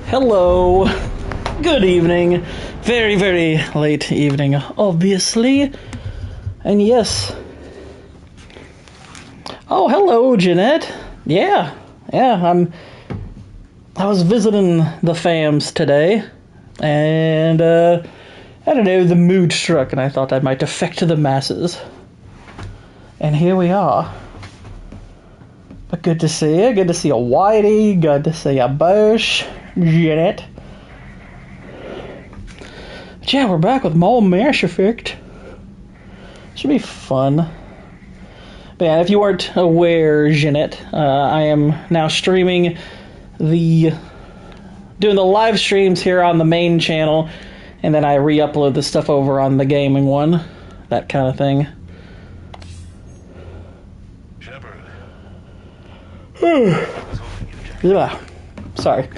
Hello. Good evening. Very, very late evening, obviously. And yes. Oh, hello, Jeanette. Yeah. I was visiting the fams today, and I don't know, the mood struck, and I thought I might defect to the masses. And here we are. But good to see you. Good to see you, Whitey. Good to see you, Bush. Jeanette. But yeah, we're back with more Mass Effect. Should be fun. But yeah, if you weren't aware, Jeanette, I am now streaming doing the live streams here on the main channel, and then I re-upload the stuff over on the gaming one. That kind of thing. Shepard. Yeah. Sorry.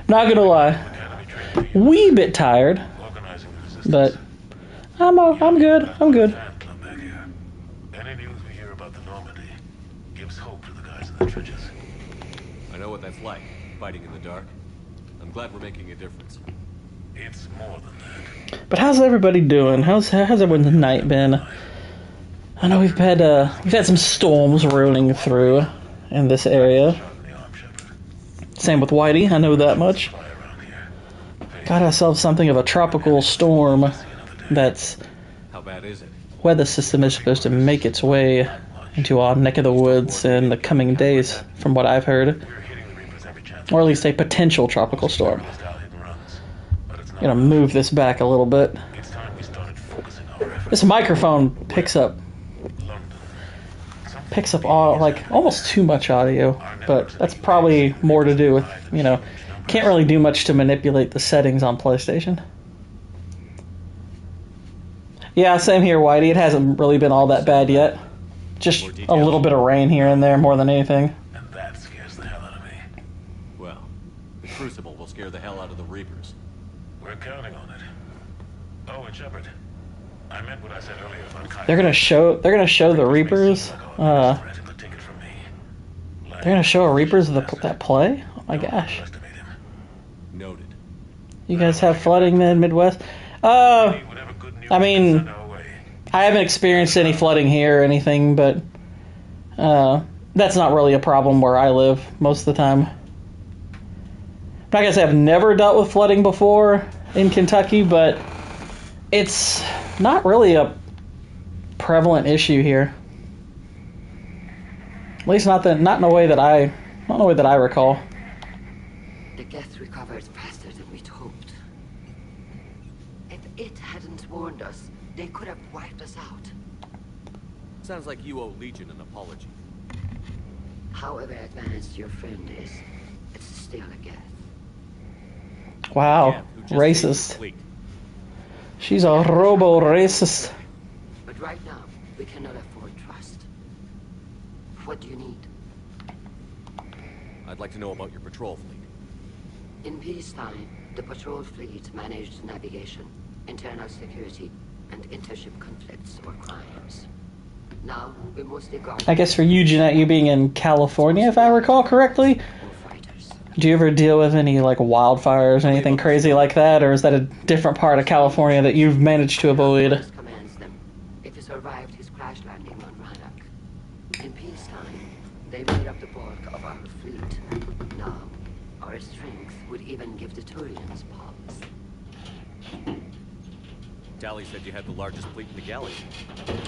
Not gonna lie. Wee bit tired. But I'm good. I'm good. Any news we hear about the Normandy gives hope to the guys in the trenches. I know what that's like, fighting in the dark. I'm glad we're making a difference. It's more than that. But how's everybody doing? How's everyone's night been? I know we've had some storms rolling through in this area. Same with Whitey, I know that much. Got ourselves something of a tropical storm that's How bad is it? weather system is supposed to make its way into our neck of the woods in the coming days, from what I've heard. Or at least a potential tropical storm. I'm gonna move this back a little bit. This microphone picks up all, like, almost too much audio, but that's probably more to do with, can't really do much to manipulate the settings on PlayStation. Yeah, same here, Whitey. It hasn't really been all that bad yet. Just a little bit of rain here and there more than anything. And that scares the hell out of me. Well, the Crucible will scare the hell out of the Reapers. We're counting on it. Oh, and Shepard, I meant what I said earlier about Kyle. They're gonna show the Reapers. They're gonna show a Reapers that play. Oh my gosh! Noted. You guys have flooding in Midwest? I mean, I haven't experienced any flooding here or anything, but that's not really a problem where I live most of the time. I guess I've never dealt with flooding before in Kentucky, but it's not really a prevalent issue here. At least not in a way that I recall. The Geth recovered faster than we'd hoped. If it hadn't warned us, they could have wiped us out. Sounds like you owe Legion an apology. However advanced your friend is, it's still a Geth. Wow, Yeah, who just racist. saved the fleet. She's a robo-racist. But right now, we cannot afford trust. What do you need? I'd like to know about your patrol fleet. In peacetime, the patrol fleet managed navigation, internal security, and intership conflicts or crimes. Now, we mostly guard... I guess for you, Jeanette, you being in California, if I recall correctly, or fighters. do you ever deal with any, like, wildfires or anything crazy like that, or is that a different part of California that you've managed to avoid? Commands them if he survived his crash landing on Rannoch. In peacetime, they made up the bulk of our fleet. Now, our strength would even give the Turians pause. Tally said you had the largest fleet in the galaxy.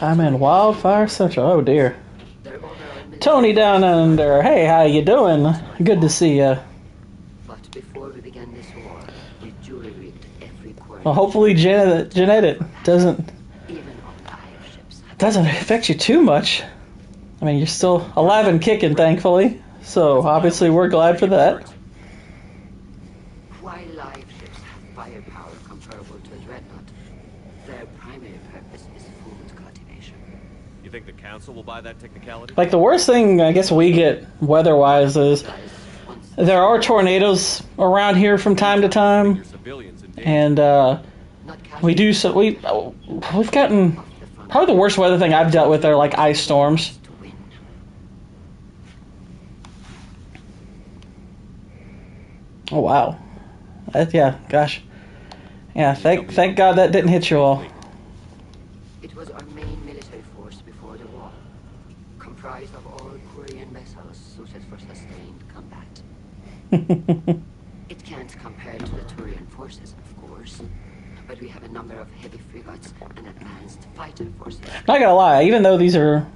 I'm in Wildfire Central. Oh, dear. Their overall Tony down under. Hey, how you doing? Good to see you. But before we began this war, we jury-rigged every corner. Well, hopefully, Jeanette, it doesn't Even on live ships. affect you too much. I mean, you're still alive and kicking, thankfully. So, obviously, we're glad for that. While live ships have firepower comparable to a dreadnought, their primary purpose is food cultivation. You think the Council will buy that technicality? Like, the worst thing, I guess, we get weather-wise is Guys, once there are tornadoes around here from time to time. Your civilians in danger. And, not we've gotten... Probably the worst weather thing I've dealt with are, like, ice storms. to win. Oh, wow. Yeah, gosh. Yeah, thank God that didn't hit you all. It was our main military force before the war, comprised of all Korean vessels suited for sustained combat. It can't compare to the Turian forces, of course, but we have a number of heavy frigates and advanced fighter forces. Not gonna lie, even though these are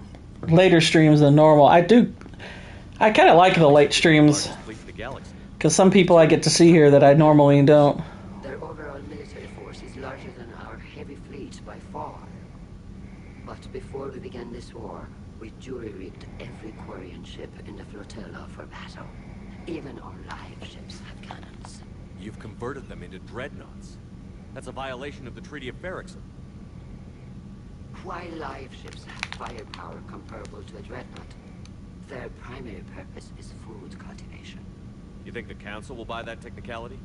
later streams than normal, I kind of like the late streams, because some people I get to see here that I normally don't. Their overall military force is larger than our heavy fleet by far. But before we began this war, we jury-rigged every Korean ship in the flotilla for battle. Even our live ships have cannons. You've converted them into dreadnoughts. That's a violation of the Treaty of Ferrickson. While live ships have firepower comparable to a dreadnought, their primary purpose is food cultivation. You think the Council will buy that technicality?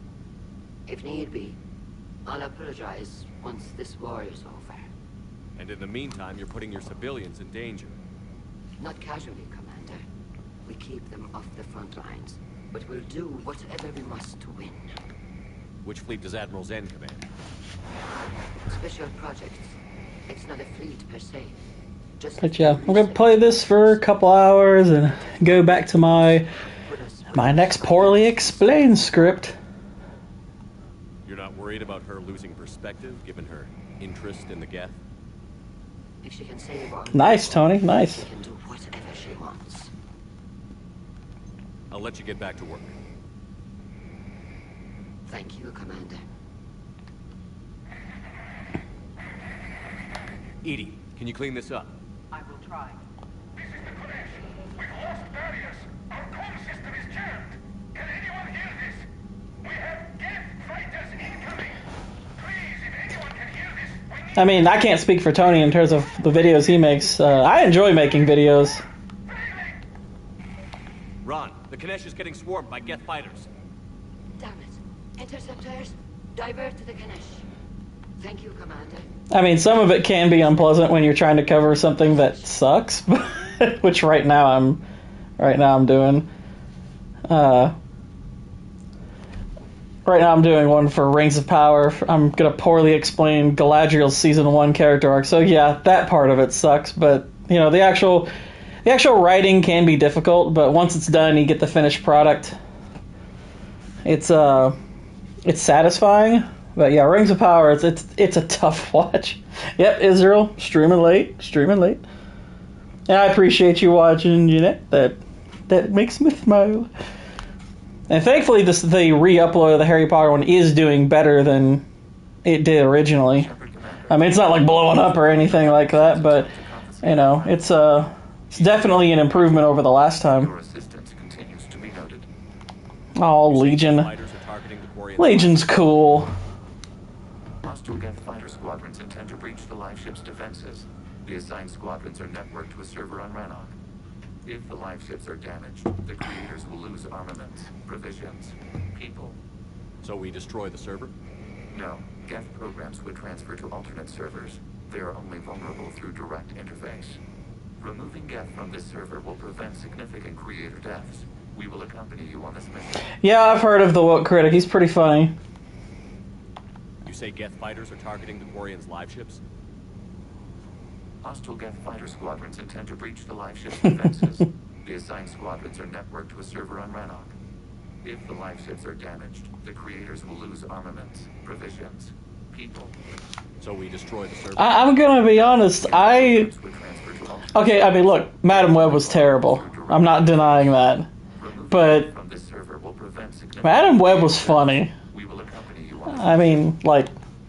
If need be, I'll apologize once this war is over. And in the meantime, you're putting your civilians in danger. Not casually, Commander. We keep them off the front lines, but we'll do whatever we must to win. Which fleet does Admiral Zen command? Special projects. It's not a fleet per se. Just But yeah, I'm gonna play this for a couple hours and go back to my next poorly explained script. You're not worried about her losing perspective, given her interest in the Geth? If she can save our Nice, Tony, nice. she can do whatever she wants. I'll let you get back to work. Thank you, Commander. Edie, can you clean this up? I will try. This is the Koresh. We've lost barriers. Our call system is jammed. Can anyone hear this? We have Geth fighters incoming. Please, if anyone can hear this, we need... I mean, I can't speak for Tony in terms of the videos he makes. I enjoy making videos. Ron, the Kanesh is getting swarmed by Geth fighters. Damn it. Interceptors, divert to the Ganesh. Thank you, Commander. I mean, some of it can be unpleasant when you're trying to cover something that sucks, which right now I'm doing. Right now I'm doing one for Rings of Power. I'm gonna poorly explain Galadriel's season 1 character arc. So yeah, that part of it sucks, but you know, the actual writing can be difficult, but once it's done, you get the finished product. It's satisfying. But yeah, Rings of Power, it's a tough watch. Yep, Israel, streaming late. And I appreciate you watching, Jeanette. That makes me smile. And thankfully, the re-upload of the Harry Potter one is doing better than it did originally. I mean, it's not like blowing up or anything like that, but you know, it's definitely an improvement over the last time. Your assistance continues to be noted. Oh, Legion. Fighters are targeting the Korean. Legion's cool. Hostile Geth fighter squadrons intend to breach the live ship's defenses. The assigned squadrons are networked to a server on Rannoch. If the live ships are damaged, the creators will lose armaments, provisions, people. So we destroy the server? No, Geth programs would transfer to alternate servers. They are only vulnerable through direct interface. Removing Geth from this server will prevent significant creator deaths. We will accompany you on this mission. Yeah, I've heard of the Woke Critic. He's pretty funny. You say Geth fighters are targeting the Quarians' live ships? Hostile Geth fighter squadrons intend to breach the live ship's defenses. The assigned squadrons are networked to a server on Rannoch. If the live ships are damaged, the creators will lose armaments, provisions, people. So we destroy the server? I'm gonna be honest, Okay, I mean, look, Madam Web was terrible. I'm not denying that. But From this server will prevent significant Madam Web was funny. We will accompany you on I mean, like,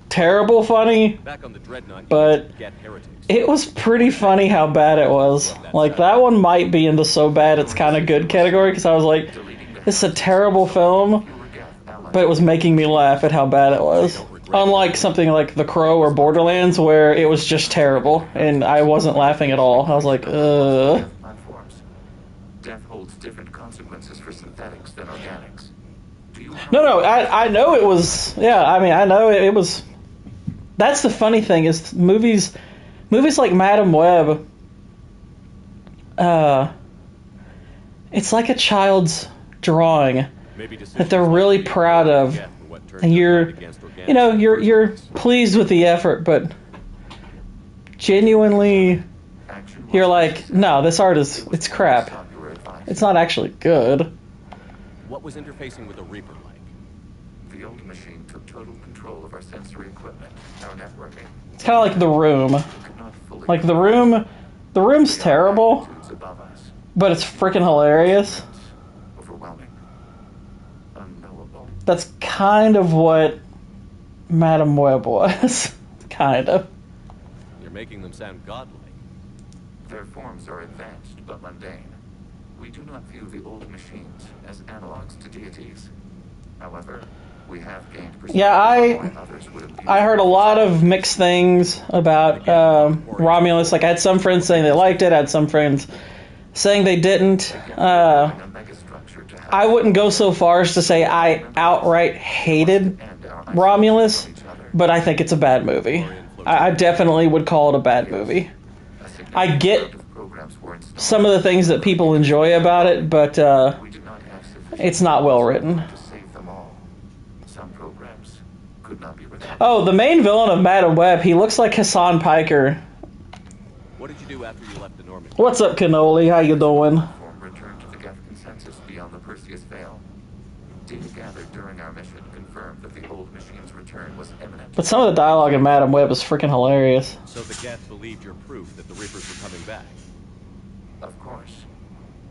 terrible funny, Back on the Dreadnought, but you get heretics. it was pretty funny how bad it was. Like, that one might be in the so bad it's kind of good category, because I was like, this is a terrible film, but it was making me laugh at how bad it was. Unlike something like The Crow or Borderlands, where it was just terrible, and I wasn't laughing at all. I was like, platforms. Death holds different consequences for synthetics than organics. Do you No, I know it was... Yeah, I mean, I know it was... That's the funny thing, is movies like Madam Web, it's like a child's drawing Maybe that they're really proud of, and you're, you know, you're pleased with the effort, but genuinely, you're like, no, this art it's crap. It's not actually good. What was interfacing with the Reaper like? The old machine took total control of our sensory equipment, our networking. It's kind of like The Room. We could not fully Like The Room's terrible, attitudes above us. but it's freaking hilarious. Overwhelming. Unknowable. That's kind of what Madam Web was. Kind of. You're making them sound godlike. Their forms are advanced but mundane. We do not view the old machines as analogs to deities. However, we have gained perspective Yeah, on why others would abuse I heard a lot of mixed things about Romulus. Like, I had some friends saying they liked it. I had some friends saying they didn't. a megastructure to have I wouldn't go so far as to say I outright hated and our Romulus, isolation from each other. but I think it's a bad movie. I definitely would call it a bad movie. A significant I get amount of programs were installed. some of the things that people enjoy about it, but We did not have sufficient it's not well written. to save them all. Some programs could not be written. Oh, the main villain of Madam Web, he looks like Hassan Piker. What did you do after you left the Normandy? What's up, Cannoli? How you doing? Form returned to the Geth consensus beyond the Perseus Veil. Data gathered during our mission confirmed that the old machine's return was imminent. But some of the dialogue in Madam Web is freaking hilarious. So the Geth believed your proof that the Reapers were coming back. Of course.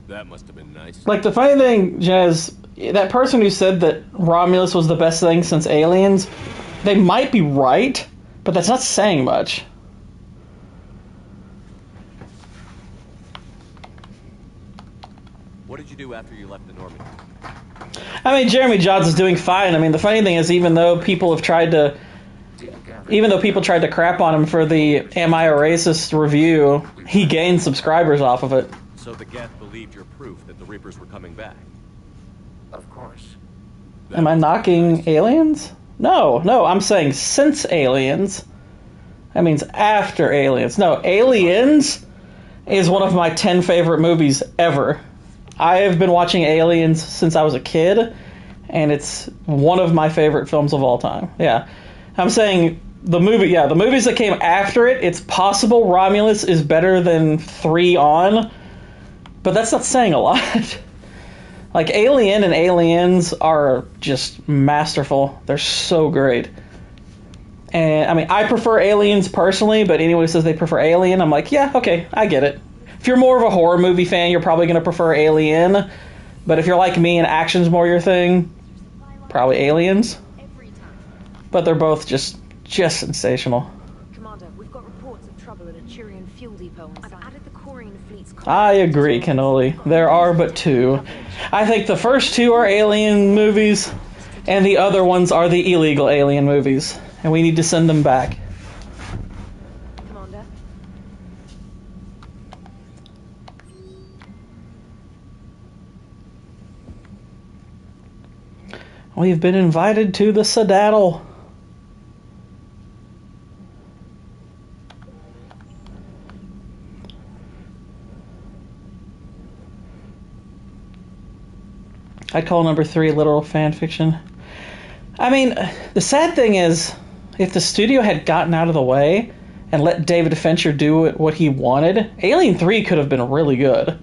That must have been nice. Like, the funny thing, Jazz, that person who said that Romulus was the best thing since Aliens, they might be right, but that's not saying much. What did you do after you left the Normandy? I mean, Jeremy Jahns is doing fine. I mean, the funny thing is, even though people tried to crap on him for the Am I a Racist review, he gained subscribers off of it. So the Geth believed your proof that the Reapers were coming back. Of course. Am I knocking Aliens? No, I'm saying since Aliens. That means after Aliens. No, Aliens is one of my 10 favorite movies ever. I have been watching Aliens since I was a kid, and it's one of my favorite films of all time. Yeah. I'm saying the movies that came after it, it's possible Romulus is better than 3 on, but that's not saying a lot. Like, Alien and Aliens are just masterful. They're so great. And, I mean, I prefer Aliens personally, but anyone who says they prefer Alien, I'm like, yeah, okay, I get it. If you're more of a horror movie fan, you're probably going to prefer Alien. But if you're like me and action's more your thing, probably Aliens. But they're both just sensational. Commander, we've got reports of trouble at a Turian fuel depot on site. I've added the Quarian fleet's I agree, Cannoli. There are but 2. I think the first 2 are Alien movies, and the other ones are the illegal Alien movies. And we need to send them back. Commander. We've been invited to the Citadel. I'd call number 3 literal fan fiction. I mean, the sad thing is, if the studio had gotten out of the way and let David Fincher do what he wanted, Alien 3 could have been really good.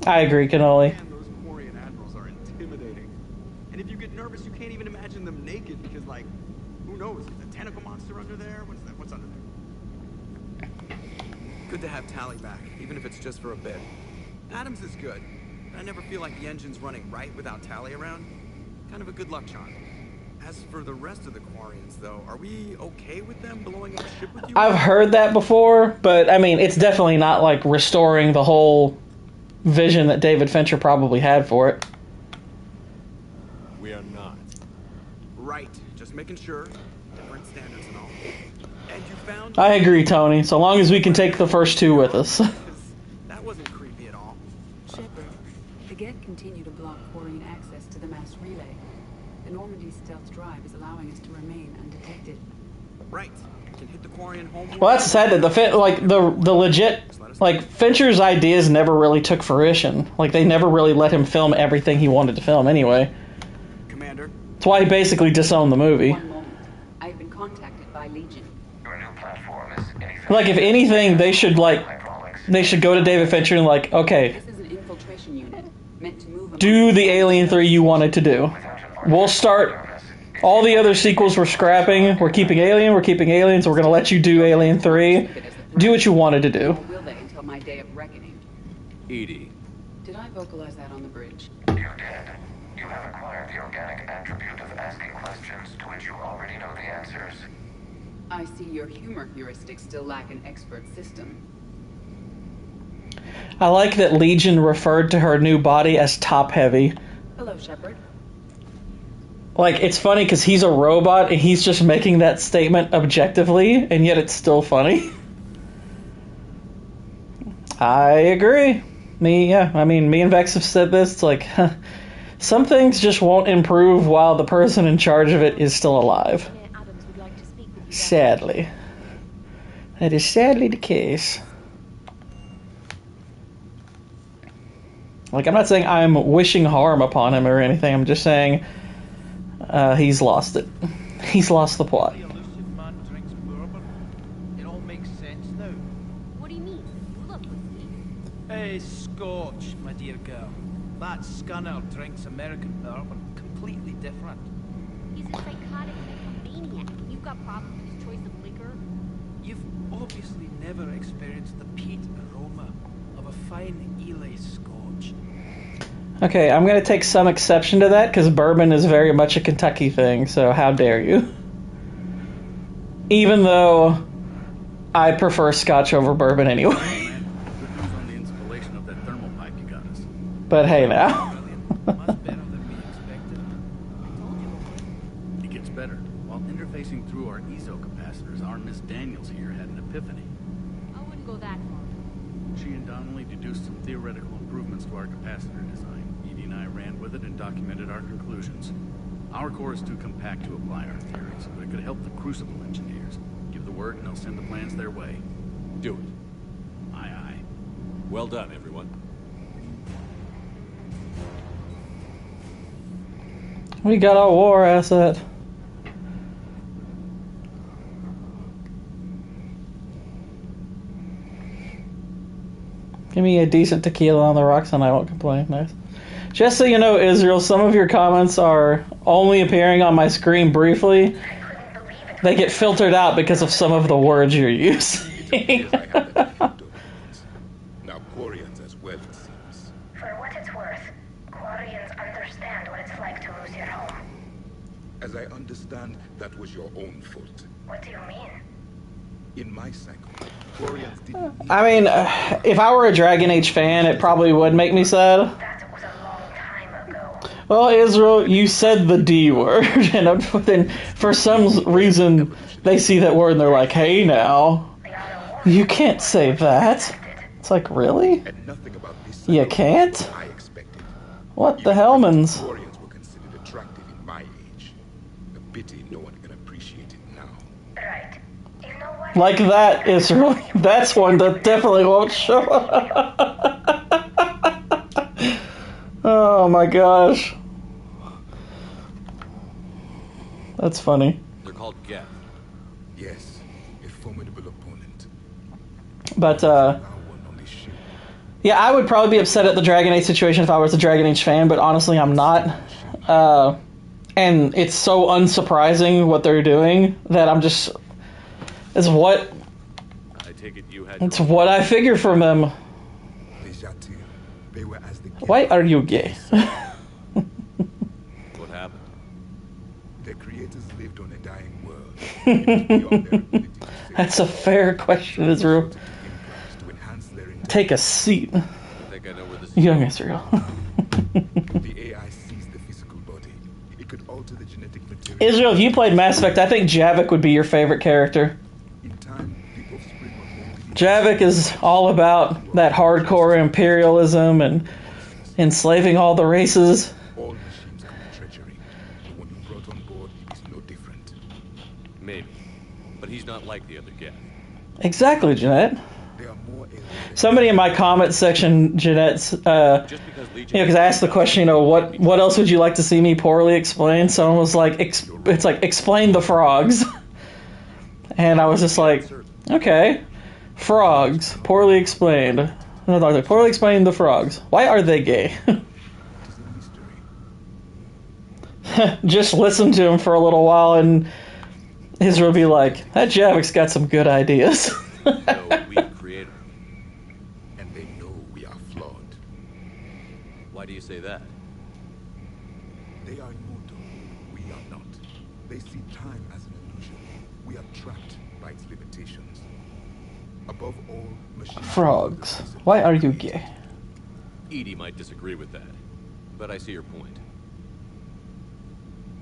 I agree, Cannoli. Man, those Quarian admirals are intimidating. And if you get nervous, you can't even imagine them naked because, like, who knows? Is a tentacle monster under there? What's under there? Good to have Tally back, even if it's just for a bit. Adams is good. I never feel like the engine's running right without Tally around. Kind of a good luck charm. As for the rest of the Quarians, though, are we okay with them blowing up ship with you? I've heard that before, but I mean, it's definitely not like restoring the whole vision that David Fincher probably had for it. We are not. Right. Just making sure. Different standards and all. And you found... I agree, Tony, so long as we can take the first 2 with us. 'Cause that wasn't creepy at all. Shepard, the Geth continue to block Quarian access to the mass relay. The Normandy stealth drive is allowing us to remain undetected. Right. We can hit the Quarian home. Well, that's sad that the legit, like, Fincher's ideas never really took fruition. Like, they never really let him film everything he wanted to film anyway. Commander. That's why he basically disowned the movie. One moment. I've been contacted by Legion. Your new platform is Like, if anything, they should go to David Fincher and, like, okay, This is an infiltration unit meant to move. do the Alien 3 you wanted to do. We'll start. All the other sequels we're scrapping. We're keeping Alien. We're keeping Aliens. We're going to let you do Alien 3. Do what you wanted to do. Or will they until my day of reckoning? Edie, Did I vocalize that on the bridge? You did. You have acquired the organic attribute of asking questions to which you already know the answers. I see your humor heuristics still lack an expert system. I like that Legion referred to her new body as top-heavy. Hello, Shepard. Like, it's funny because he's a robot and he's just making that statement objectively, and yet it's still funny. I agree. Me and Vex have said this. It's like, some things just won't improve while the person in charge of it is still alive. Adams would like to speak with you. Sadly. That is sadly the case. Like, I'm not saying I'm wishing harm upon him or anything. I'm just saying he's lost it. He's lost the plot. The elusive man drinks bourbon. It all makes sense now. What do you mean? You look with me. Hey, Scotch, my dear girl. That scunner drinks American bourbon. Completely different. He's a psychotic maniac. You've got problems with his choice of liquor. You've obviously never experienced the peat aroma of a fine Ely Scotch. Okay, I'm going to take some exception to that because bourbon is very much a Kentucky thing, so how dare you? Even though I prefer Scotch over bourbon anyway. Good news on the installation of that thermal pipe you got us. But hey now. Much better than we expected. It gets better. While interfacing through our ESO capacitors, our Miss Daniels here had an epiphany. I wouldn't go that far. She and Donnelly deduced some theoretical improvements to our capacitor design. Edie and I ran with it and documented our conclusions. Our core is too compact to apply our theories, but it could help the Crucible engineers. Give the word and they'll send the plans their way. do it. Aye, aye. Well done, everyone. We got a war asset. Give me a decent tequila on the rocks and I won't complain. Nice. Just so you know, Israel, some of your comments are only appearing on my screen briefly. They get filtered out because of some of the words you're using. Now Quarians as well, it seems. For what it's worth, Quarians understand what it's like to lose your home. As I understand, that was your own fault. What do you mean? In my cycle, Quarians didn't need I mean, if I were a Dragon Age fan, it probably would make me sad. That was a long time ago. Well, Israel, you said the D word, and then for some reason they see that word and they're like, "Hey, now, you can't say that." It's like, really? and nothing about this You cycle can't? was what I expected. What the hellmans? Quarians were considered attractive in my age. A pity no one can appreciate it now. Right. You know what? Like that, Israel. That's one that definitely won't show up. Oh my gosh. That's funny. They're called Geth. Yes, a formidable opponent. But, Now one on this ship. yeah, I would probably be upset at the Dragon Age situation if I was a Dragon Age fan, but honestly, I'm not. And it's so unsurprising what they're doing that I'm just... It's what I take it you had. it's what I figure from them. They were as the Why are you gay? What happened? Their creators lived on a dying world. It was beyond their ability to save That's a fair question, Israel. implants to enhance their intelligence. Take a seat, I think I know where this is. young Israel. The AI sees the physical body. It could alter the genetic material. Israel, if you played Mass Effect, I think Javik would be your favorite character. In time, people spring on more Javik is all about that hardcore imperialism and enslaving all the races. All machines commit treachery. The one you brought on board is no different. Maybe. But he's not like the other Geth. Exactly, Jeanette. They are more alien. Somebody in my comment section, Jeanette's, Just because Legion... because I asked the question, what else would you like to see me poorly explain? Someone was like, it's like, explain the frogs. And I was just like, okay, frogs, poorly explained. And I was like, poorly explain the frogs. Why are they gay? Just listen to him for a little while and Israel will be like, that Javik's got some good ideas. No, we created them. And they know we are flawed. Why do you say that? They are immortal. We are not. They see time as an illusion. We are trapped by its limitations. Above all, machines... Frogs. Why are you gay? Edie might disagree with that, but I see your point.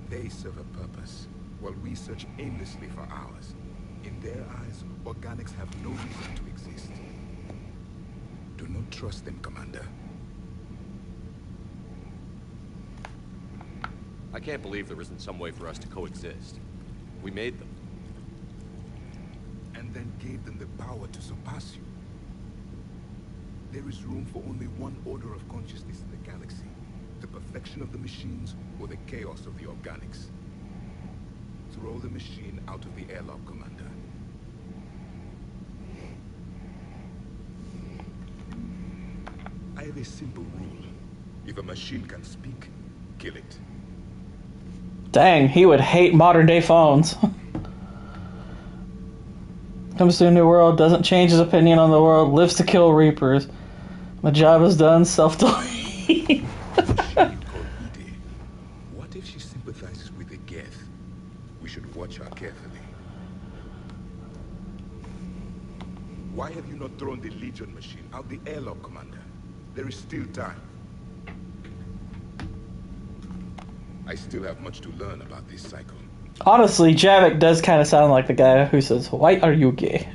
They serve a purpose, while we search aimlessly for ours. In their eyes, organics have no reason to exist. Do not trust them, Commander. I can't believe there isn't some way for us to coexist. We made them. And then gave them the power to surpass you. There is room for only one order of consciousness in the galaxy. The perfection of the machines or the chaos of the organics. Throw the machine out of the airlock, Commander. I have a simple rule. If a machine can speak, kill it. Dang, he would hate modern day phones. Comes to a new world, doesn't change his opinion on the world, lives to kill Reapers. My job is done, self-delete. What if she sympathizes with the Geth? We should watch her carefully. Why have you not thrown the Legion machine out the airlock, Commander? There is still time. I still have much to learn about this cycle. Honestly, Javik does kind of sound like the guy who says, why are you gay?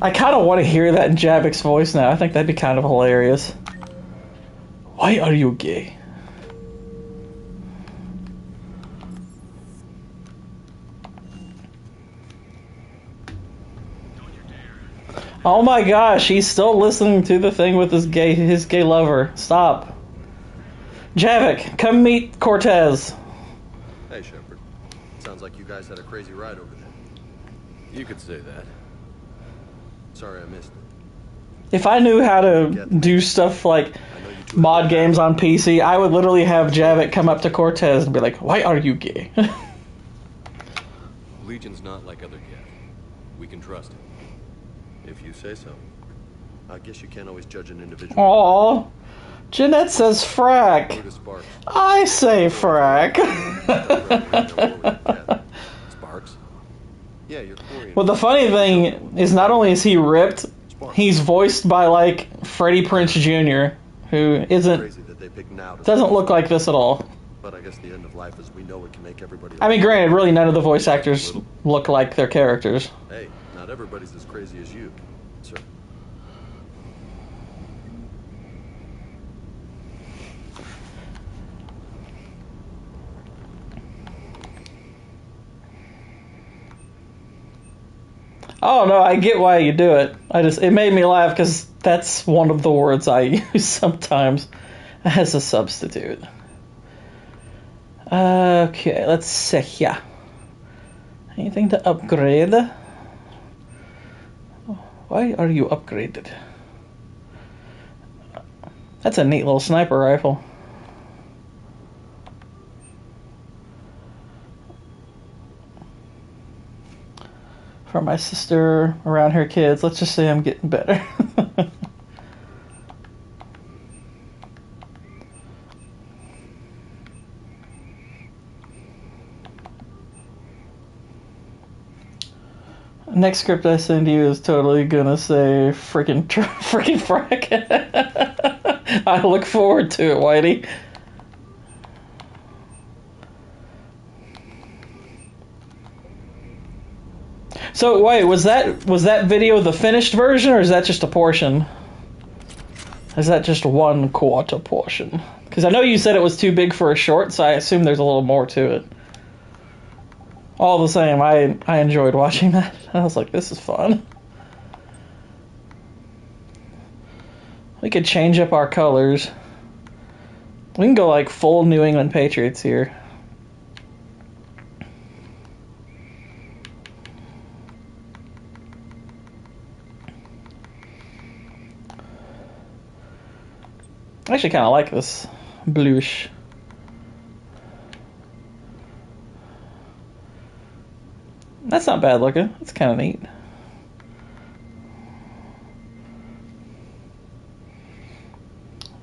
I kind of want to hear that in Javik's voice now. I think that'd be kind of hilarious. Why are you gay? Oh my gosh, he's still listening to the thing with his gay lover. Stop. Javik, come meet Cortez. Hey, Shepard. Sounds like you guys had a crazy ride over there. You could say that. Sorry I missed it. If I knew how to do stuff like mod games on PC, I would literally have Javik come up to Cortez and be like, why are you gay? Legion's not like other Geth. We can trust him. If you say so. I guess you can't always judge an individual. Aww. Jeanette says frack. I say frack. Sparks? Yeah, you're Korean. Well, the funny thing is not only is he ripped, he's voiced by, like, Freddie Prinze Jr., who doesn't look like this at all. But I guess the end of life as we know it can make everybody... I mean, granted, really none of the voice actors look like their characters. Hey, not everybody's as crazy as you, sir. Oh no, I get why you do it. It made me laugh because that's one of the words I use sometimes as a substitute. Okay, let's see here. Anything to upgrade? Why are you upgraded? That's a neat little sniper rifle. For my sister around her kids, let's just say I'm getting better. Next script I send you is totally gonna say freaking frack. I look forward to it, Whitey. So wait, was that video the finished version, or is that just a portion? Is that just 1/4 portion? Because I know you said it was too big for a short, so I assume there's a little more to it. all the same, I enjoyed watching that. I was like, this is fun. We could change up our colors. We can go like full New England Patriots here. I actually kind of like this bluish. That's not bad looking. That's kind of neat.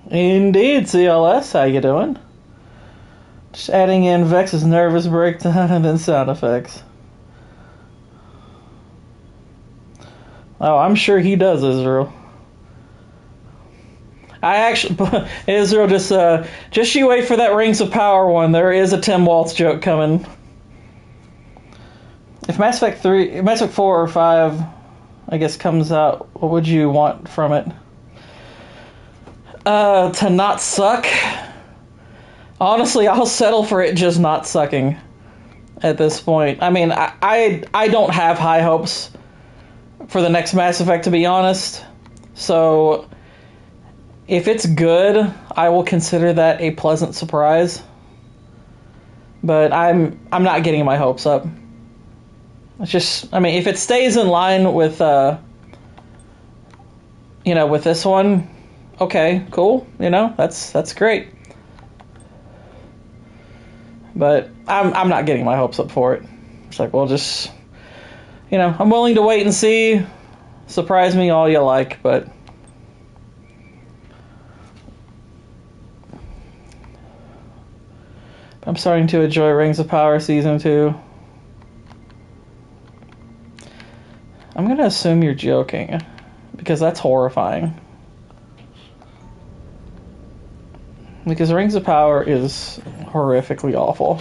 Indeed, CLS. How you doing? Just adding in Vex's nervous breakdown and then sound effects. Oh, I'm sure he does, Israel. I actually, Israel, just you wait for that Rings of Power one. There is a Tim Waltz joke coming. If Mass Effect 4 or 5, I guess, comes out, what would you want from it? To not suck. Honestly, I'll settle for it just not sucking at this point. I mean, I don't have high hopes for the next Mass Effect, to be honest. So if it's good, I will consider that a pleasant surprise. But I'm not getting my hopes up. It's just, I mean, if it stays in line with with this one, okay, cool. That's great. But I'm not getting my hopes up for it. It's like, well, just, I'm willing to wait and see. Surprise me all you like, but I'm starting to enjoy Rings of Power Season 2. I'm going to assume you're joking, because that's horrifying. Because Rings of Power is horrifically awful.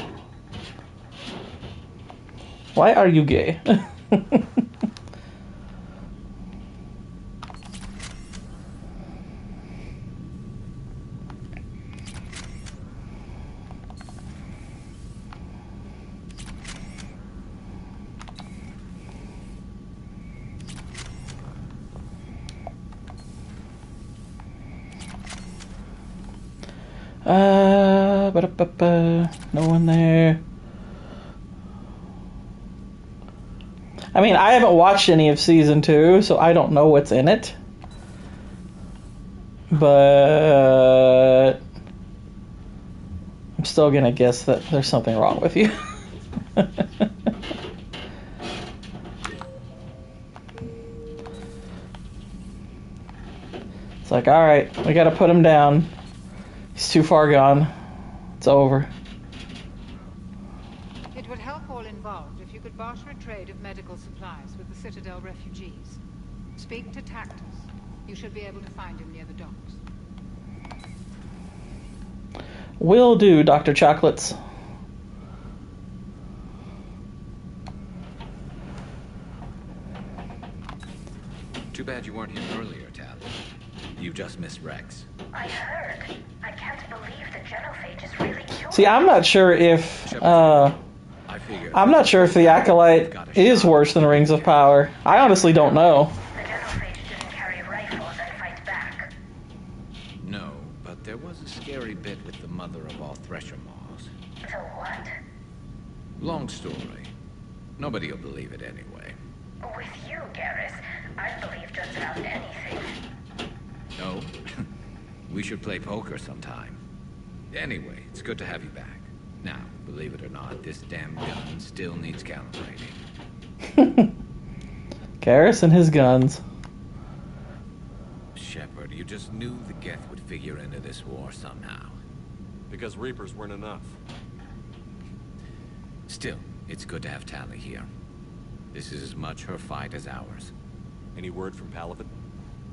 Why are you gay? No one there. I mean, I haven't watched any of Season 2, so I don't know what's in it. But I'm still gonna guess that there's something wrong with you. It's like, alright, we gotta put him down. He's too far gone. It's over. It would help all involved if you could barter a trade of medical supplies with the Citadel refugees. Speak to Tactus. You should be able to find him near the docks. Will do, Dr. Chocolates. Too bad you weren't here earlier, Tal. You just missed Rex. I heard. I can't believe the genophage is really cured. See, I'm not sure if the Acolyte is worse than Rings of Power. I honestly don't know. The genophage didn't carry rifles and fight back. No, but there was a scary bit with the mother of all Thresher Maws. So what? Long story. Nobody'll believe it anyway. With you, Garrus, I'd believe just about anything. No? We should play poker sometime. Anyway, it's good to have you back. Now, believe it or not, this damn gun still needs calibrating. Garrus and his guns. Shepard, you just knew the Geth would figure into this war somehow. Because Reapers weren't enough. Still, it's good to have Tali here. This is as much her fight as ours. Any word from Palaven?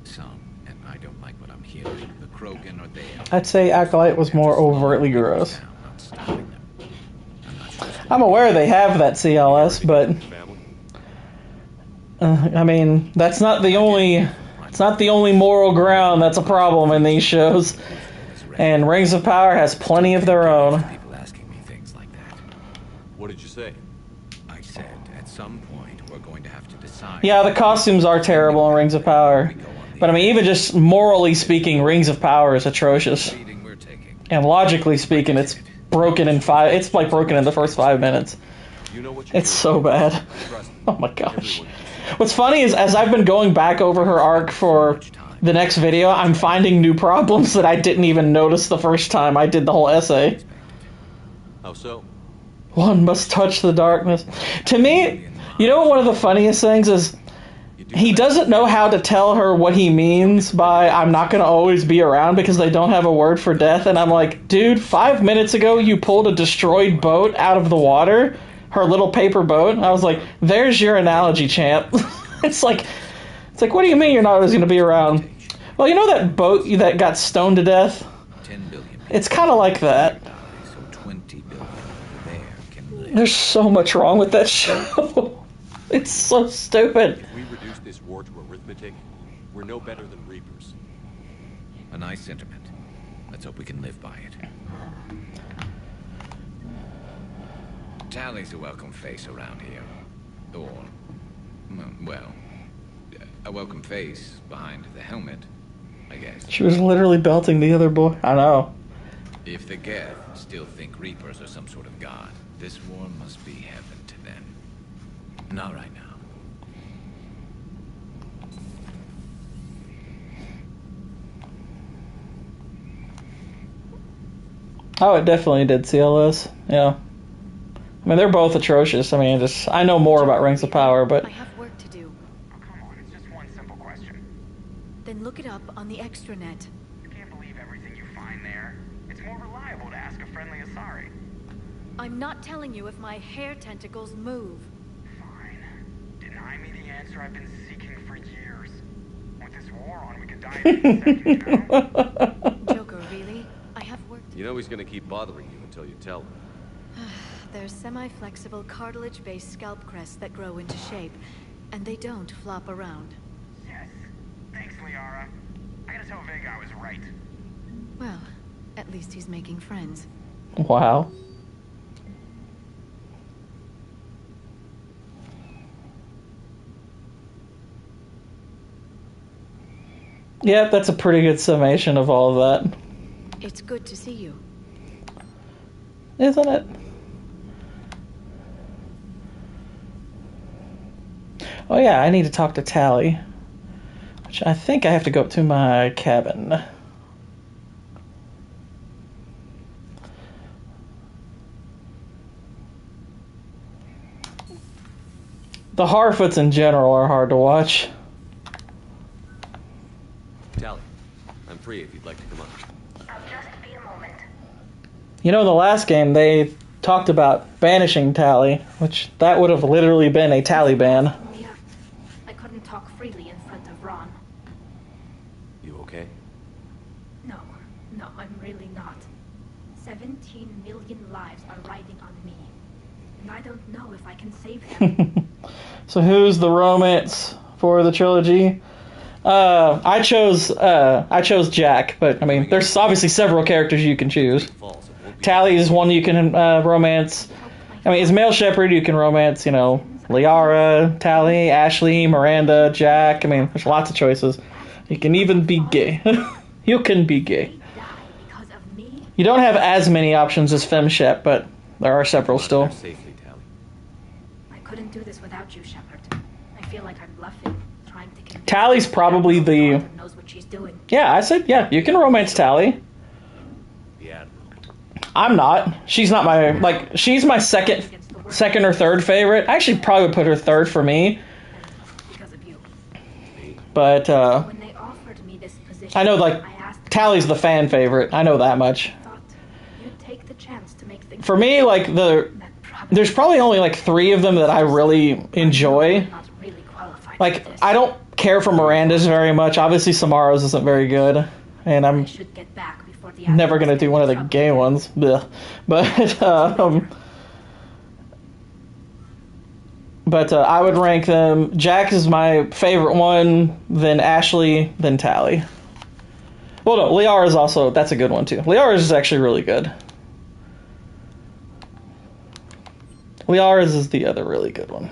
Some, and I don't like what I'm hearing. The Krogan are there. I'd say Acolyte was more overtly gross. I'm aware they have that CLS, but I mean, that's not the only. It's not the only moral ground that's a problem in these shows. And Rings of Power has plenty of their own. What did you say? I said, at some point, we're going to have to decide. Yeah, the costumes are terrible in Rings of Power. But I mean, even just morally speaking, Rings of Power is atrocious. And logically speaking, it's broken in it's like broken in the first 5 minutes. It's so bad. Oh my gosh. What's funny is, as I've been going back over her arc for the next video, I'm finding new problems that I didn't even notice the first time I did the whole essay. How so? One must touch the darkness. To me, you know what one of the funniest things is? He doesn't know how to tell her what he means by "I'm not going to always be around," because they don't have a word for death. And I'm like, dude, 5 minutes ago you pulled a destroyed boat out of the water, her little paper boat. I was like, there's your analogy, champ. It's like, what do you mean you're not always going to be around? Well, you know that boat that got stoned to death? 10 billion. It's kind of like that. So 20 billion there can live. There's so much wrong with that show. It's so stupid. If we reduce this war to arithmetic, we're no better than Reapers. A nice sentiment. Let's hope we can live by it. Tally's a welcome face around here. Or, well, a welcome face behind the helmet, I guess. She was literally belting the other boy. I know. If the Geth still think Reapers are some sort of god, this war must be heaven to them. Not right now. Oh, it definitely did CLS. Yeah. I mean, they're both atrocious. I mean, I know more about Rings of Power, but... I have work to do. Oh, come on, it's just one simple question. Then look it up on the extranet. You can't believe everything you find there. It's more reliable to ask a friendly Asari. I'm not telling you if my hair tentacles move. Fine. Deny me the answer I've been seeking for years. With this war on, we could die in a second, you know? Joker, really? I have work to do. You know he's gonna keep bothering you until you tell him. They're semi-flexible cartilage-based scalp crests that grow into shape, and they don't flop around. Yes. Thanks, Liara. I gotta tell Vega I was right. Well, at least he's making friends. Wow. Yep, that's a pretty good summation of all of that. It's good to see you. Isn't it? Oh yeah, I need to talk to Tally. Which I think I have to go up to my cabin. The Harfoots in general are hard to watch. Tally, I'm free if you'd like to come on. I'll just be a moment. You know, in the last game, they talked about banishing Tally, which that would have literally been a Tally ban. Mia, I couldn't talk freely in front of Ron. You okay? No, I'm really not. 17 million lives are riding on me. And I don't know if I can save them. So who's the romance for the trilogy? I chose Jack, but I mean, there's obviously several characters you can choose. Tally is one you can romance. I mean, as male shepherd, you can romance, you know, Liara, Tally, Ashley, Miranda, Jack. I mean, there's lots of choices. You can even be gay. You can be gay. You don't have as many options as FemShep, but there are several still. I couldn't do this without you, Shepard. I feel like I'm bluffing, trying to convince Tally's probably the... knows what she's doing. Yeah, I said, yeah, you can romance Tally. Yeah. I'm not. She's not my, like, she's my second or third favorite. I actually probably would put her third for me. But, When they offered me this position, I know, like, Tally's the fan favorite. I know that much. you'd take the chance to make things For me, like, there's probably only, like, 3 of them that I really enjoy. Like, I don't care for Miranda's very much. Obviously, Samara's isn't very good. And I'm never going to do one of the gay ones. Blech. But I would rank them. Jack is my favorite one, then Ashley, then Tally. Well, no, Liara is also, that's a good one too. Liara is actually really good. Liara's is the other really good one.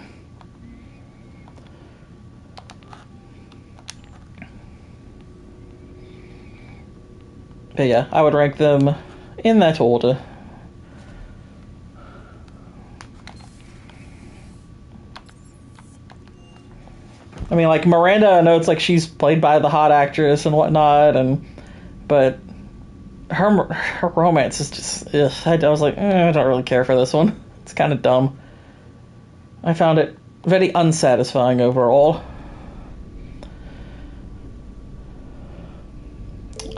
But yeah, I would rank them in that order. I mean, like, Miranda, I know it's like she's played by the hot actress and whatnot, but her romance is just, ugh. I was like, I don't really care for this one. It's kind of dumb. I found it very unsatisfying overall.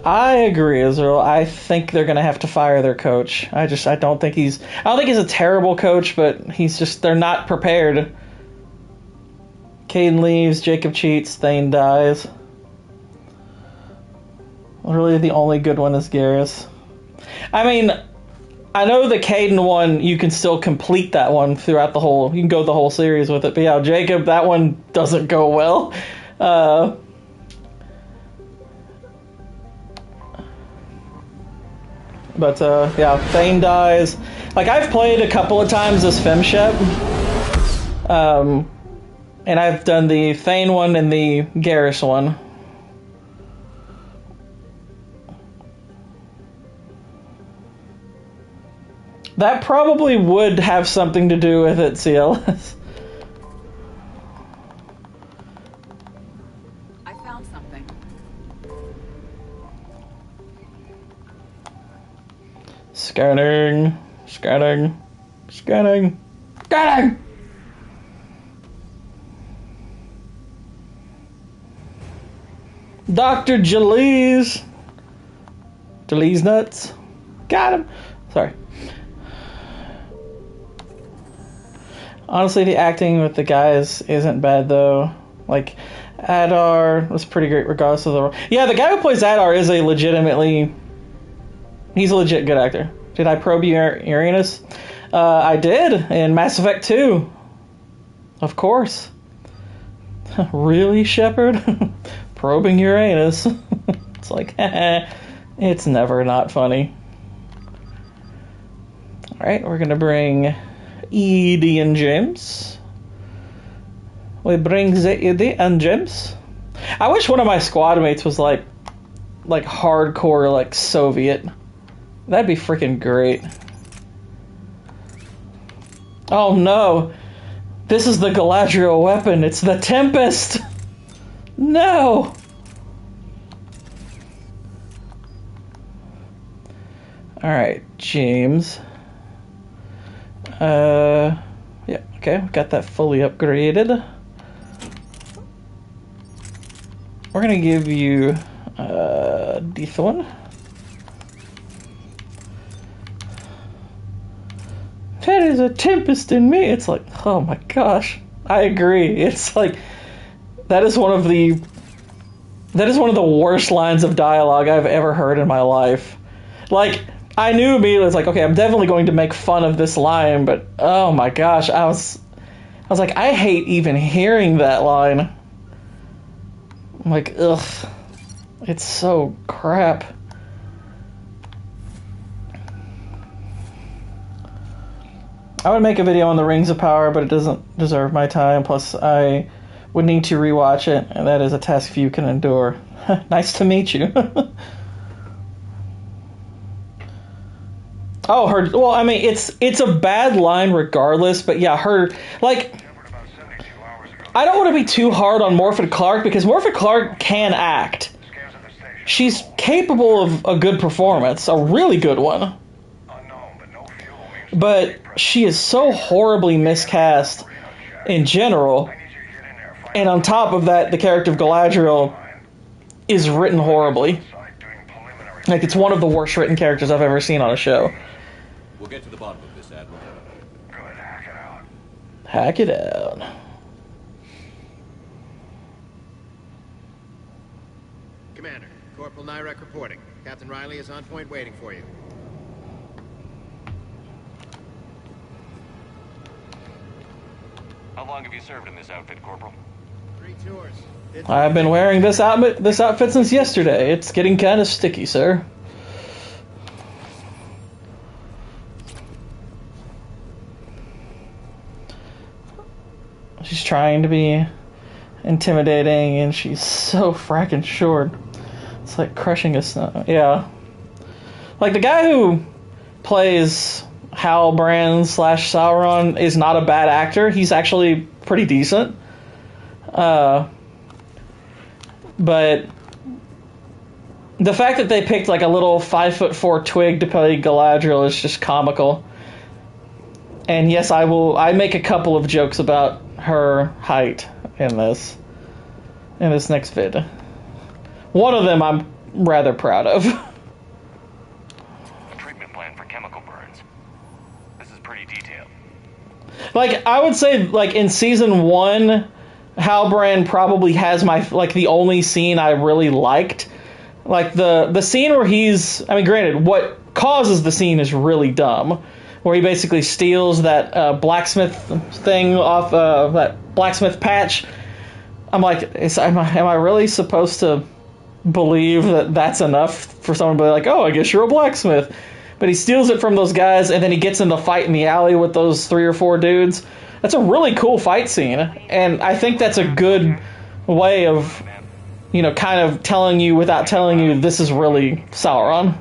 I agree, Israel. I think they're gonna have to fire their coach. I don't think he's a terrible coach, but they're not prepared. Caden leaves, Jacob cheats, Thane dies. Really, the only good one is Garrus. I mean, I know the Caden one, you can still complete that one throughout the whole... You can go the whole series with it. But yeah, Jacob, that one doesn't go well. Yeah, Thane dies. Like, I've played a couple of times as Femshep. And I've done the Thane one and the Garrus one. That probably would have something to do with it, CLS. I found something. Scanning. Dr. Jalees nuts. Got him. Sorry. Honestly, the acting with the guys isn't bad, though. Like, Adar was pretty great regardless of the role. Yeah, the guy who plays Adar is he's a legit good actor. Did I probe Uranus? I did, in Mass Effect 2. Of course. Really, Shepard? Probing Uranus. It's like, it's never not funny. Alright, we're gonna bring Edie and James. We bring Edie and James. I wish one of my squad mates was like hardcore, like, Soviet. That'd be freaking great. Oh no! This is the Galadriel weapon. It's the Tempest! No! Alright, James. Yeah, okay, we got that fully upgraded. We're gonna give you this one. That is a Tempest in me. It's like, oh my gosh, I agree. It's like that is one of the worst lines of dialogue I've ever heard in my life. Like, I knew immediately, it's like, okay, I'm definitely going to make fun of this line, but oh my gosh, I was like, I hate even hearing that line. I'm like, ugh, it's so crap. I would make a video on the Rings of Power, but it doesn't deserve my time. Plus, I would need to rewatch it, and that is a task few can endure. Nice to meet you. Oh, her. Well, I mean, it's a bad line regardless, but yeah, her, like, I don't want to be too hard on Morphin Clark because Morphin Clark can act. She's capable of a good performance, a really good one. But she is so horribly miscast in general, and on top of that, the character of Galadriel is written horribly. Like, it's one of the worst written characters I've ever seen on a show. We'll get to the bottom of this, Admiral. Good, hack it out. Hack it out. Commander, Corporal Nyrek reporting. Captain Riley is on point waiting for you. How long have you served in this outfit, Corporal? 3 tours. I've been wearing this outfit since yesterday. It's getting kind of sticky, sir. She's trying to be intimidating, and she's so fracking short. It's like crushing a snow. Yeah. Like, the guy who plays Halbrand / Sauron is not a bad actor. He's actually pretty decent. But the fact that they picked like a little 5'4" twig to play Galadriel is just comical. And yes, I make a couple of jokes about her height in this next vid. One of them I'm rather proud of. A treatment plan for chemical burns. This is pretty detailed. Like, I would say, like, in season 1, Halbrand probably has the only scene I really liked. Like, the scene where I mean, granted, what causes the scene is really dumb. Where he basically steals that blacksmith thing off that blacksmith patch. I'm like, am I really supposed to believe that that's enough for someone to be like, oh, I guess you're a blacksmith? But he steals it from those guys, and then he gets in the fight in the alley with those 3 or 4 dudes. That's a really cool fight scene, and I think that's a good way of, kind of telling you without telling you this is really Sauron.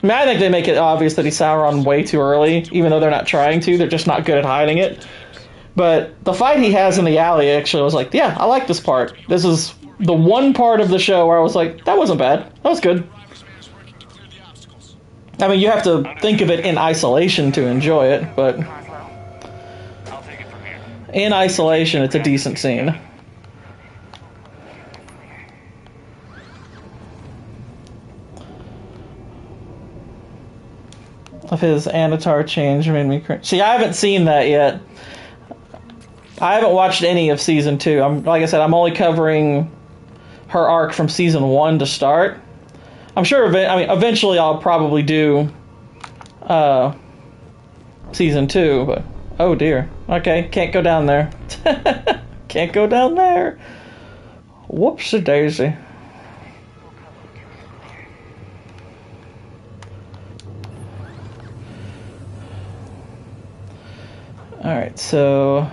I mean, I think they make it obvious that he's Sauron way too early, even though they're not trying to. They're just not good at hiding it. But the fight he has in the alley, actually, I was like, yeah, I like this part. This is the one part of the show where I was like, that wasn't bad. That was good. I mean, you have to think of it in isolation to enjoy it, but in isolation, it's a decent scene. Of his Anatar change made me cringe. See, I haven't seen that yet. I haven't watched any of season 2. Like I said, I'm only covering her arc from season 1 to start. I'm sure. Eventually, I'll probably do season 2. But oh dear. Okay, can't go down there. Can't go down there. Whoopsie daisy. Alright, so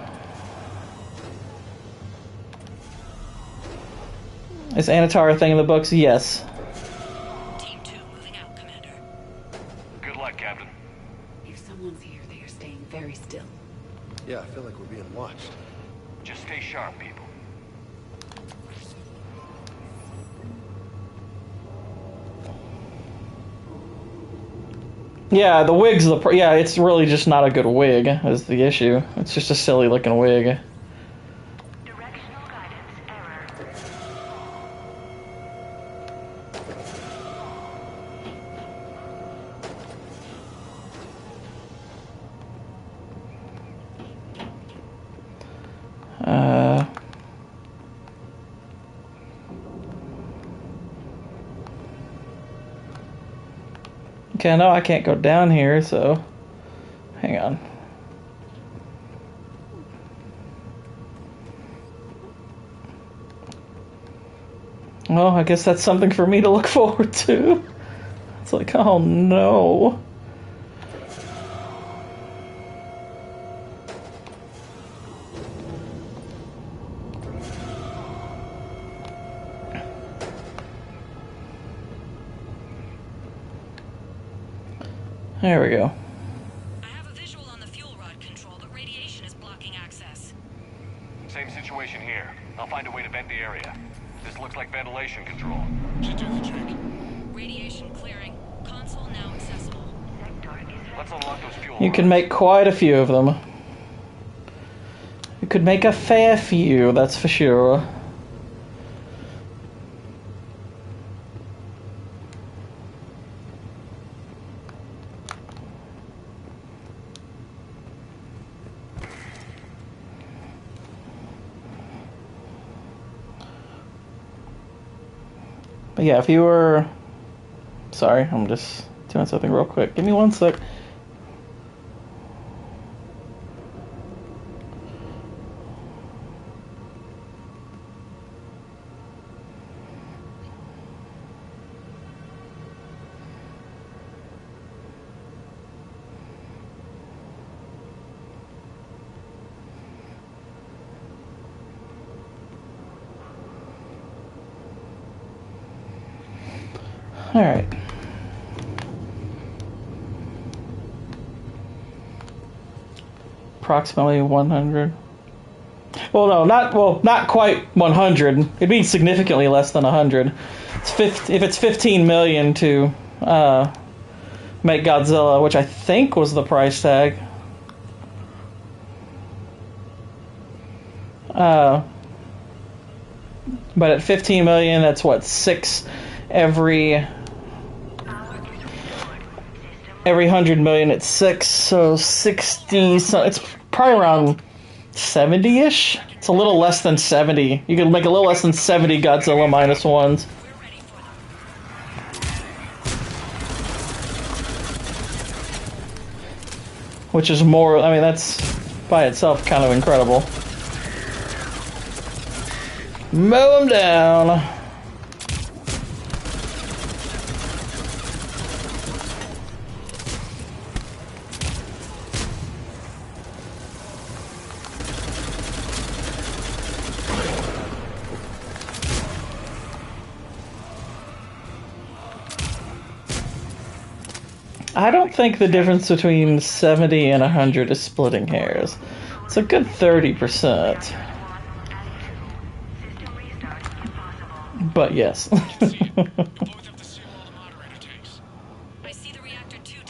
is Anatar a thing in the books? Yes. Team 2 moving out, Commander. Good luck, Captain. If someone's here, they are staying very still. Yeah, I feel like we're being watched. Just stay sharp, people. Yeah, the wig's it's really just not a good wig is the issue. It's just a silly looking wig. Directional guidance error. Okay, I know I can't go down here, so hang on. Well, I guess that's something for me to look forward to. It's like, oh no. There we go. I have a visual on the fuel rod control, but radiation is blocking access. Same situation here. I'll find a way to vent the area. This looks like ventilation control. Should do the trick. Radiation clearing. Console now accessible. Let's unlock those fuel You can rods. make quite a few of them. You could make a fair few, that's for sure. But yeah, if you were... Sorry, I'm just doing something real quick. Give me 1 sec. Alright. Approximately 100. Well, no, not quite 100. It'd be significantly less than 100. If it's 15 million to make Godzilla, which I think was the price tag. But at 15 million, that's what, 6 every 100 million. It's 6, so 60. So it's probably around 70-ish. It's a little less than 70. You could make a little less than 70 Godzilla -1s. Which is more, I mean, that's by itself kind of incredible. Mow them down. I don't think the difference between 70 and 100 is splitting hairs. It's a good 30%. But yes.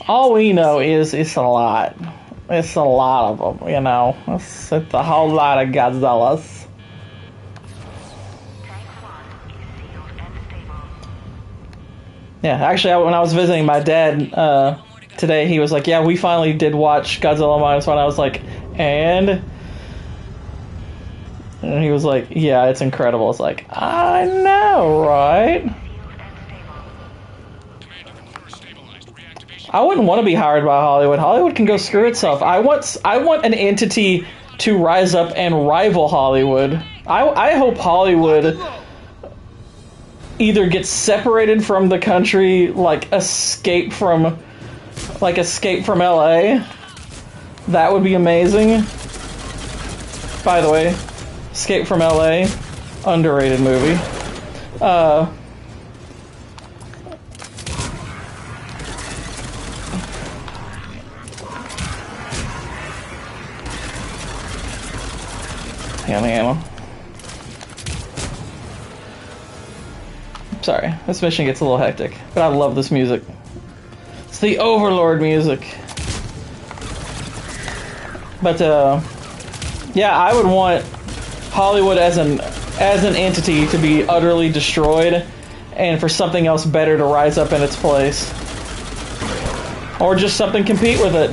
All we know is it's a lot. It's a lot of them, you know. It's a whole lot of Godzillas. Yeah, actually, when I was visiting my dad today, he was like, yeah, we finally did watch Godzilla -1. I was like, and he was like, yeah, it's incredible. It's like, I know, right? I wouldn't want to be hired by Hollywood. Hollywood can go screw itself. I want an entity to rise up and rival Hollywood. I hope Hollywood either gets separated from the country, like escape from LA. That would be amazing. By the way, Escape from LA, underrated movie. Ammo. Sorry, this mission gets a little hectic, but I love this music. It's the Overlord music. But yeah, I would want Hollywood as an entity to be utterly destroyed, and for something else better to rise up in its place, or just something compete with it.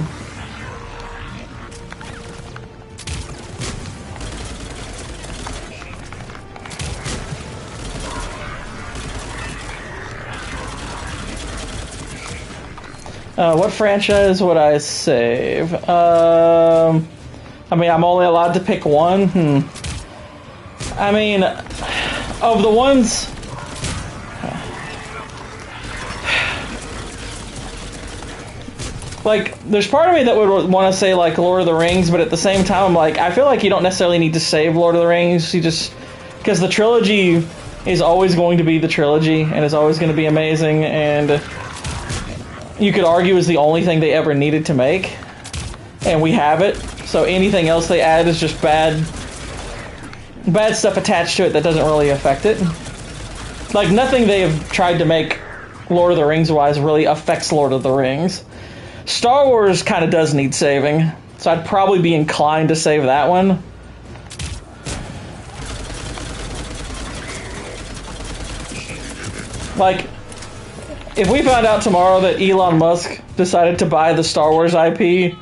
What franchise would I save? I mean, I'm only allowed to pick one. I mean, of the ones... Like, there's part of me that would want to say, like, Lord of the Rings, but at the same time, I'm like, I feel like you don't necessarily need to save Lord of the Rings. You just... Because the trilogy is always going to be the trilogy, and is always going to be amazing, and... You could argue is the only thing they ever needed to make, and we have it. So anything else they add is just bad stuff attached to it that doesn't really affect it. Like, nothing they have tried to make Lord of the Rings wise really affects Lord of the Rings. Star Wars kind of does need saving, so I'd probably be inclined to save that one. Like, if we found out tomorrow that Elon Musk decided to buy the Star Wars IP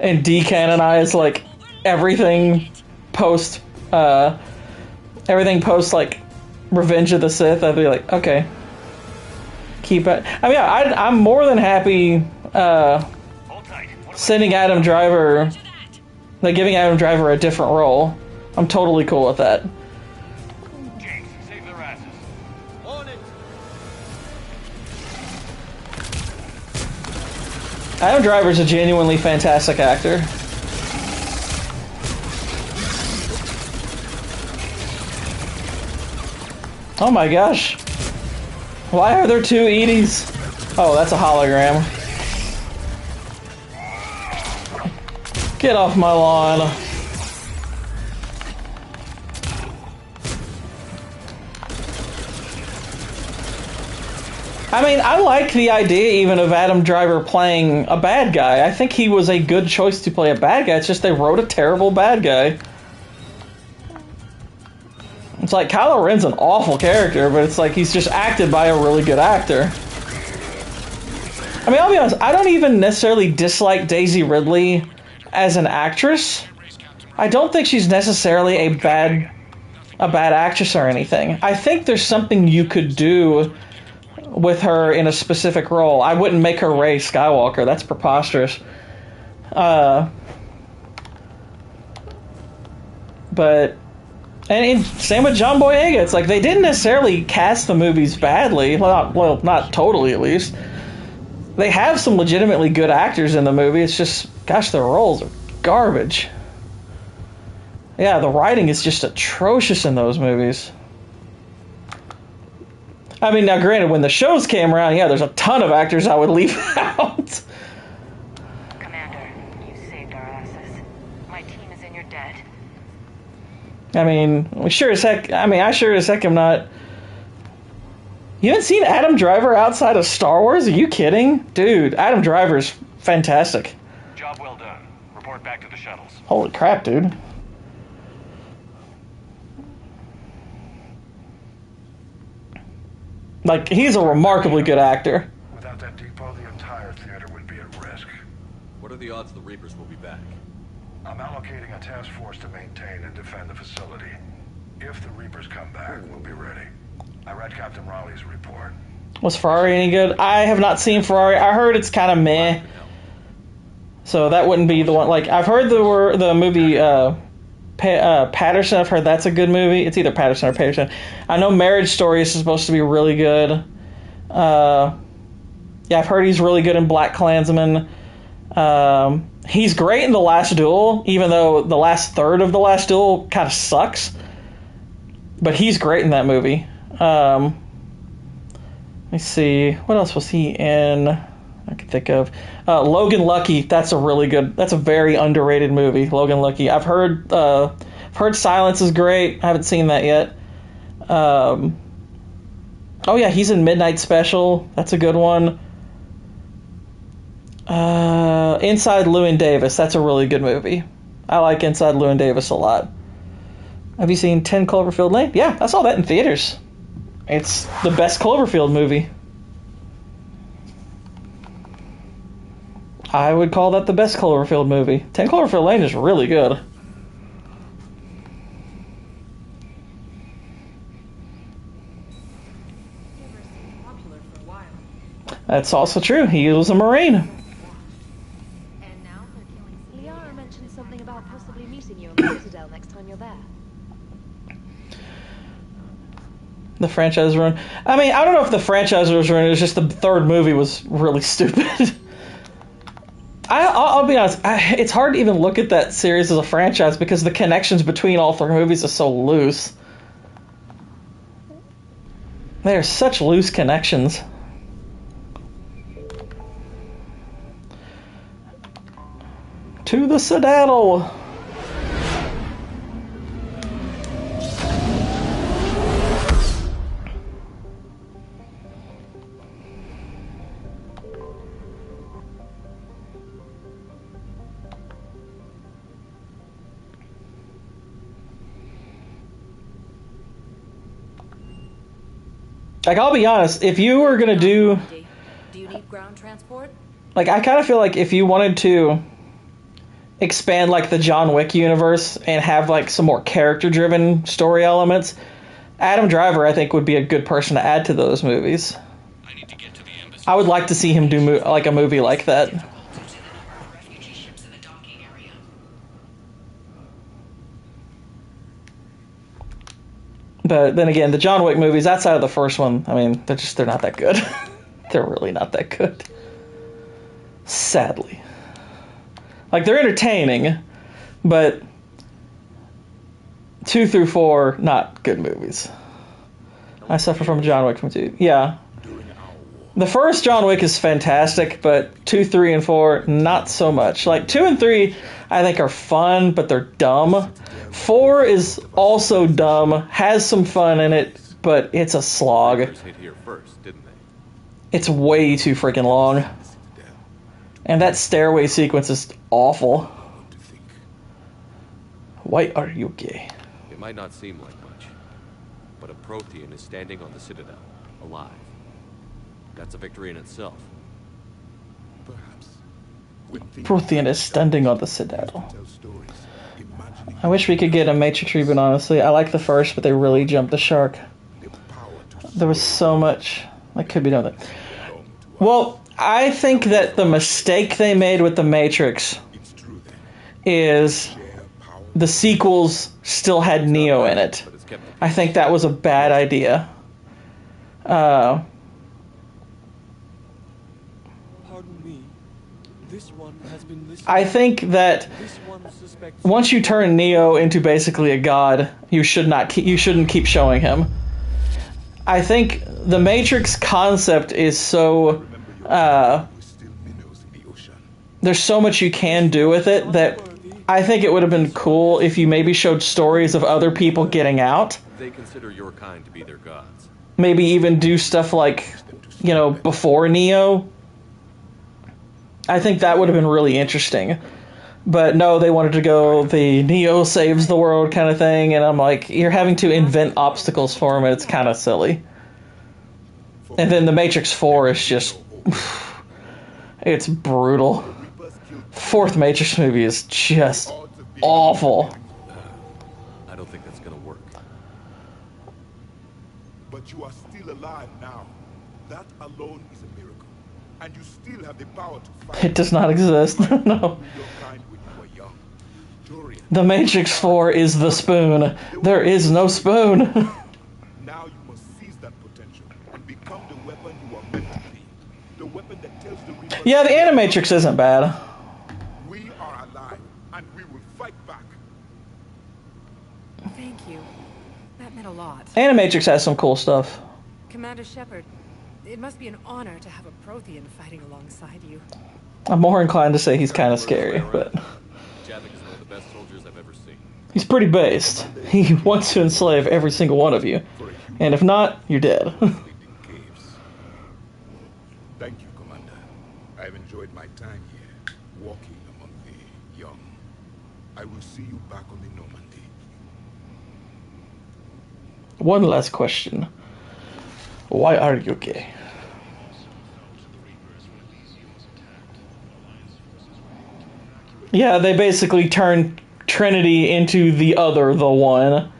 and decanonize, like, everything post like Revenge of the Sith, I'd be like, okay, keep it. I mean, I'm more than happy sending Adam Driver, like giving Adam Driver a different role. I'm totally cool with that. Adam Driver's a genuinely fantastic actor. Oh my gosh. Why are there two Edie's? Oh, that's a hologram. Get off my lawn. I mean, I like the idea even of Adam Driver playing a bad guy. I think he was a good choice to play a bad guy. It's just they wrote a terrible bad guy. It's like Kylo Ren's an awful character, but it's like he's just acted by a really good actor. I mean, I'll be honest, I don't even necessarily dislike Daisy Ridley as an actress. I don't think she's necessarily a bad actress or anything. I think there's something you could do with her in a specific role. I wouldn't make her Rey Skywalker. That's preposterous. But and same with John Boyega. It's like they didn't necessarily cast the movies badly. Well, not totally at least. They have some legitimately good actors in the movie. It's just, gosh, their roles are garbage. Yeah, the writing is just atrocious in those movies. I mean, now granted, when the shows came around, yeah, there's a ton of actors I would leave out. Commander, you saved our asses. My team is in your debt. I mean, I sure as heck am not. You haven't seen Adam Driver outside of Star Wars? Are you kidding? Dude, Adam Driver's fantastic. Job well done. Report back to the shuttles. Holy crap, dude. Like, he's a remarkably good actor. Without that depot, the entire theater would be at risk. What are the odds the Reapers will be back? I'm allocating a task force to maintain and defend the facility. If the Reapers come back, we'll be ready. I read Captain Raleigh's report. Was Ferrari any good? I have not seen Ferrari. I heard it's kind of meh. So that wouldn't be the one. Like, I've heard the movie Patterson. I've heard that's a good movie. It's either Patterson or Patterson. I know Marriage Story is supposed to be really good. Yeah, I've heard he's really good in Black Klansman. He's great in The Last Duel, even though the last third of The Last Duel kind of sucks. But he's great in that movie. Let me see. What else was he in? I can think of. Logan Lucky. That's a very underrated movie. Logan Lucky. I've heard Silence is great. I haven't seen that yet. Oh yeah, he's in Midnight Special. That's a good one. Inside Llewyn Davis. That's a really good movie. I like Inside Llewyn Davis a lot. Have you seen 10 Cloverfield Lane? Yeah, I saw that in theaters. It's the best Cloverfield movie. I would call that the best Cloverfield movie. 10 Cloverfield Lane is really good. That's also true. He was a Marine. And now they're killing. Liara mentioned something about possibly meeting you on the Citadel next time you're there. The franchise run. I mean, I don't know if the franchise was ruined. It was just the third movie was really stupid. I'll be honest. It's hard to even look at that series as a franchise because the connections between all three movies are so loose. They are such loose connections. To the Citadel. Like, I'll be honest, if you were gonna do you need ground transport? like, I kind of feel like if you wanted to expand like the John Wick universe and have like some more character-driven story elements, Adam Driver, I think, would be a good person to add to those movies. I would like to see him do like a movie like that. But then again, the John Wick movies, outside of the first one, I mean, they're not that good. They're really not that good. Sadly. Like, they're entertaining, but 2 through 4, not good movies. I suffer from John Wick from 2. Yeah. Do The first John Wick is fantastic, but 2, 3, and 4, not so much. Like, 2 and 3, I think are fun, but they're dumb. 4 is also dumb, has some fun in it, but it's a slog. Hit here first, didn't they? It's way too freaking long. And that stairway sequence is awful. Why are you gay? It might not seem like much, but a Prothean is standing on the Citadel, alive. That's a victory in itself. Prothean is standing on the Citadel. I wish we could get a Matrix reboot, honestly. I like the first, but they really jumped the shark. There was so much that could be done with it. Well, I think that the mistake they made with the Matrix is the sequels still had Neo in it. I think that was a bad idea. I think that once you turn Neo into basically a god, you shouldn't keep showing him. I think the Matrix concept is so there's so much you can do with it that I think it would have been cool if you maybe showed stories of other people getting out. They consider your kind to be their gods. Maybe even do stuff like, you know, before Neo. I think that would have been really interesting. But no, they wanted to go the Neo saves the world kind of thing, and I'm like, you're having to invent obstacles for him, and it's kind of silly. And then the Matrix 4 is just... it's brutal. Fourth Matrix movie is just awful. I don't think that's gonna work. But you are still alive now. That alone is a miracle. And you still have the power to fight. It does not exist. No. The Matrix 4 is the spoon. There is no spoon. Now you must seize that potential and become the weapon you are meant to be. The weapon that tells the Reaper. Yeah, the Animatrix isn't bad. We are alive, and we will fight back. Thank you. That meant a lot. Animatrix has some cool stuff. Commander Shepard, it must be an honor to have a Prothean fighting alongside you. I'm more inclined to say he's kind of scary, but... Javik is one of the best soldiers I've ever seen. he's pretty based. He wants to enslave every single one of you. And if not, you're dead. Thank you, Commander. I've enjoyed my time here, walking among the young. I will see you back on the Normandy. One last question. Why are you gay? Yeah, they basically turned Trinity into the one.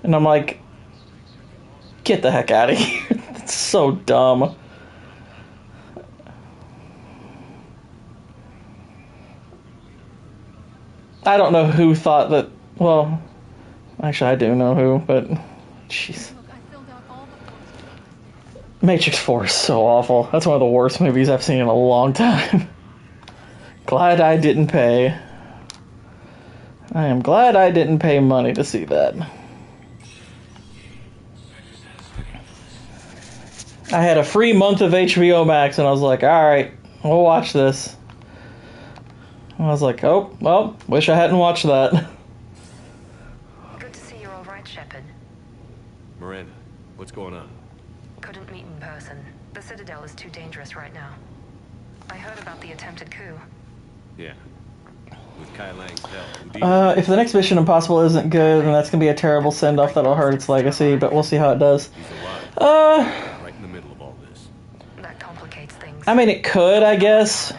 And I'm like, get the heck out of here. That's so dumb. I don't know who thought that, well, actually I do know who, but, jeez. Matrix 4 is so awful. That's one of the worst movies I've seen in a long time. Glad I didn't pay. I am glad I didn't pay money to see that. I had a free month of HBO Max and I was like, alright, we'll watch this. I was like, oh, well, wish I hadn't watched that. Good to see you're all right, Shepard. Miranda, what's going on? Couldn't meet in person. The Citadel is too dangerous right now. I heard about the attempted coup. Yeah. With Kai Lang's hell. If the next Mission Impossible isn't good, then that's going to be a terrible send-off that'll hurt its legacy, but we'll see how it does. Right in the middle of all this. That complicates things. I mean, it could, I guess.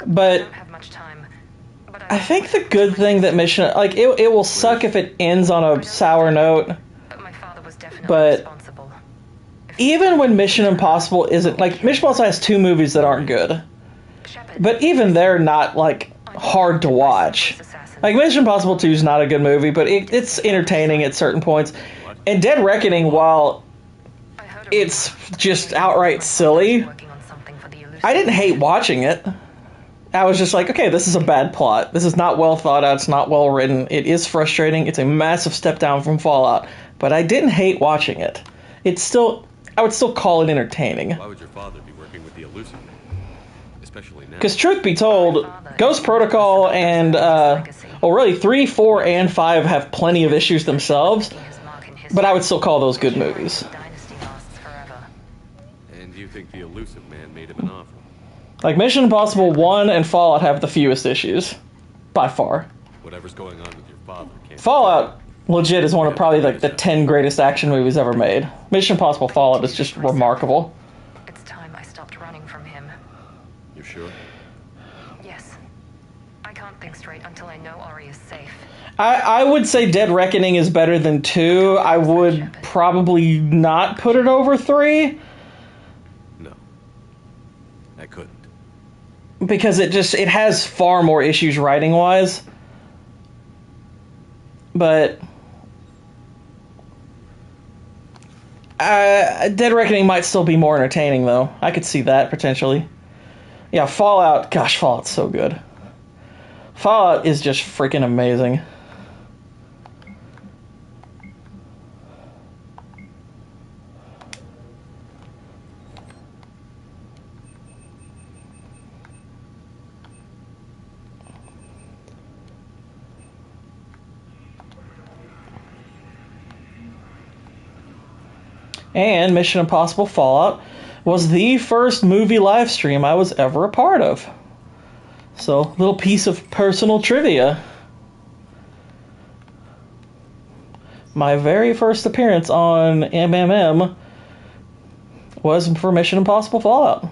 But I think the good thing that Mission... Like, it will suck if it ends on a sour note. But even when Mission Impossible isn't... Like, Mission Impossible has 2 movies that aren't good. But even they're not, like, hard to watch. Like, Mission Impossible 2 is not a good movie, but it's entertaining at certain points. And Dead Reckoning, while it's just outright silly, I didn't hate watching it. I was just like, okay, this is a bad plot. This is not well thought out. It's not well written. It is frustrating. It's a massive step down from Fallout. But I didn't hate watching it. It's still... I would still call it entertaining. Why would your father be working elusive man. Especially now. Because truth be told, Ghost Protocol and, well, really, 3, 4, and 5 have plenty of issues themselves, but I would still call those good movies. And you think the elusive man made him an offer? Like, Mission Impossible 1 and Fallout have the fewest issues. By far. Whatever's going on with your father can't... Fallout, legit, is one of probably, like, the 10 greatest action movies ever made. Mission Impossible Fallout is just remarkable. It's time I stopped running from him. You sure? Yes. I can't think straight until I know Ari is safe. I would say Dead Reckoning is better than 2. I would probably not put it over 3. No. I couldn't. Because it has far more issues writing-wise. But Dead Reckoning might still be more entertaining, though. I could see that, potentially. Yeah, Fallout, gosh, Fallout's so good. Fallout is just freaking amazing. And Mission Impossible Fallout was the first movie live stream I was ever a part of. So, little piece of personal trivia. My very first appearance on MMM was for Mission Impossible Fallout.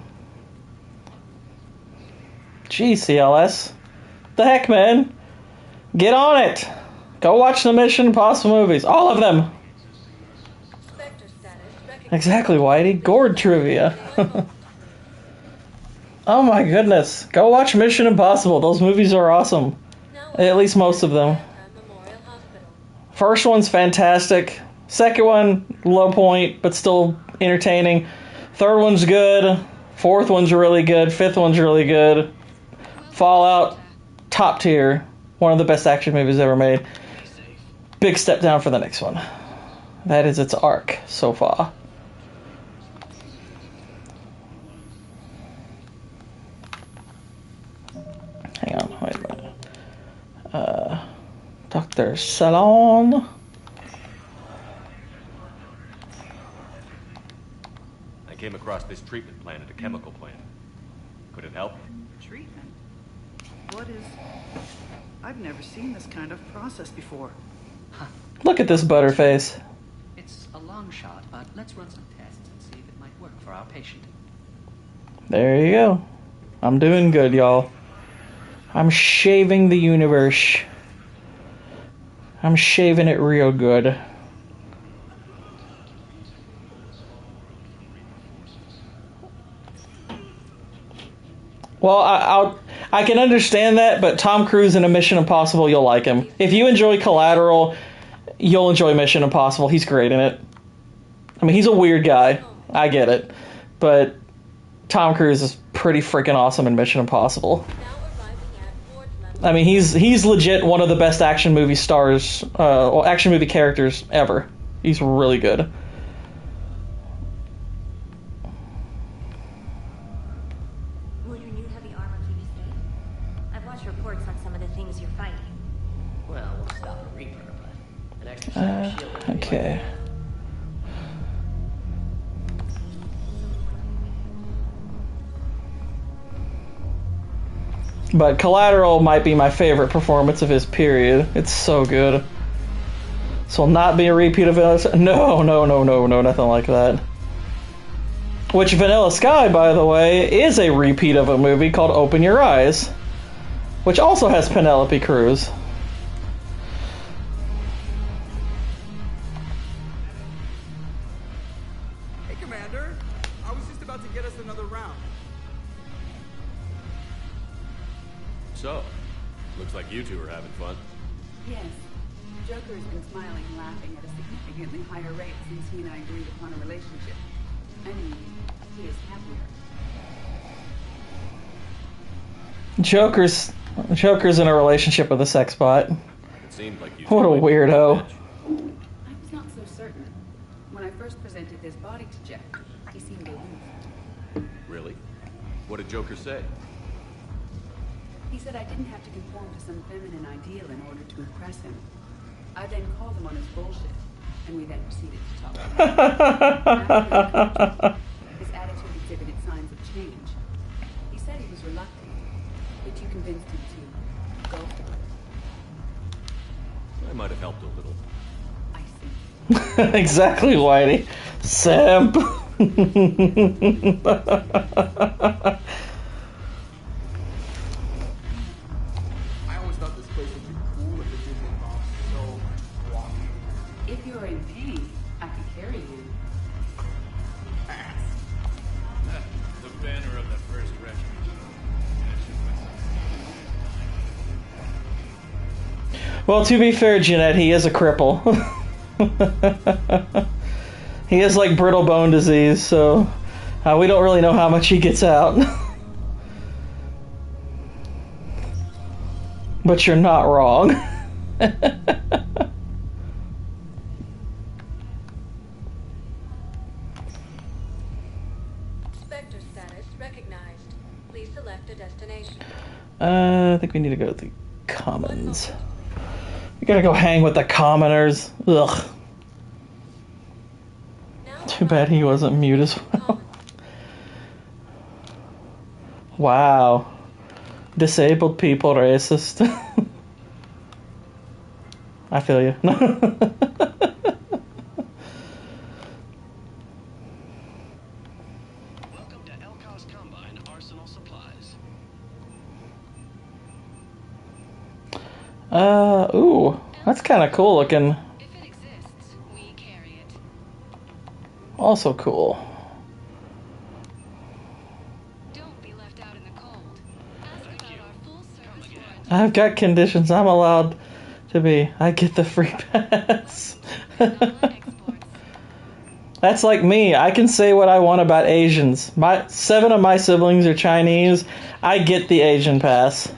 Gee, CLS. The heck, man? Get on it! Go watch the Mission Impossible movies. All of them! Exactly, Whitey. Gourd trivia. Oh my goodness. Go watch Mission Impossible. Those movies are awesome. At least most of them. First one's fantastic. Second one, low point, but still entertaining. Third one's good. Fourth one's really good. Fifth one's really good. Fallout, top tier. One of the best action movies ever made. Big step down for the next one. That is its arc so far. Hang on, wait a minute. Dr. Salon. I came across this treatment plant at a chemical plant. Could it help? Treatment? What is... I've never seen this kind of process before. Look at this butterface. It's a long shot, but let's run some tests and see if it might work for our patient. There you go. I'm doing good, y'all. I'm shaving the universe. I'm shaving it real good. Well, I can understand that, but Tom Cruise in a Mission Impossible, you'll like him. If you enjoy Collateral, you'll enjoy Mission Impossible. He's great in it. I mean, he's a weird guy. I get it. But Tom Cruise is pretty freaking awesome in Mission Impossible. I mean, he's legit one of the best action movie stars, or action movie characters ever. He's really good. Will your new heavy armor keep you safe? I've watched reports on some of the things you're fighting. Well, we'll stop a Reaper, but an extra set of shield would be Okay. But Collateral might be my favorite performance of his, period. It's so good. This will not be a repeat of Vanilla Sky. No, nothing like that. Which Vanilla Sky, by the way, is a repeat of a movie called Open Your Eyes, which also has Penelope Cruz. Hey, Commander. I was just about to get us another round. So, looks like you two are having fun. Yes. Joker has been smiling and laughing at a significantly higher rate since he and I agreed upon a relationship. I mean, he is happier. Joker's in a relationship with a sex bot. It seemed like you What a weirdo. I was not so certain. When I first presented this body to Jeff, he seemed aloof. Really? What did Joker say? He said I didn't have to conform to some feminine ideal in order to impress him. I then called him on his bullshit, and we then proceeded to talk. After his attitude exhibited signs of change. He said he was reluctant, but you convinced him to go for it. I might have helped a little. I see. Exactly, Whitey. Simp. I always thought this place would be cool if it didn't involve so walking. If you're in pain, I could carry you. The banner of the first refuge. Well, to be fair, Jeanette, he is a cripple. He is like brittle bone disease, so we don't really know how much he gets out. But you're not wrong. Spectre status recognized. Please select a destination. I think we need to go to the commons. We gotta go hang with the commoners. Ugh. Too bad he wasn't mute as well. Wow. Disabled people racist. I feel you. Ooh, that's kind of cool looking. Also cool. I've got conditions. I'm allowed to be. I get the free pass. That's like me. I can say what I want about Asians. 7 of my siblings are Chinese. I get the Asian pass.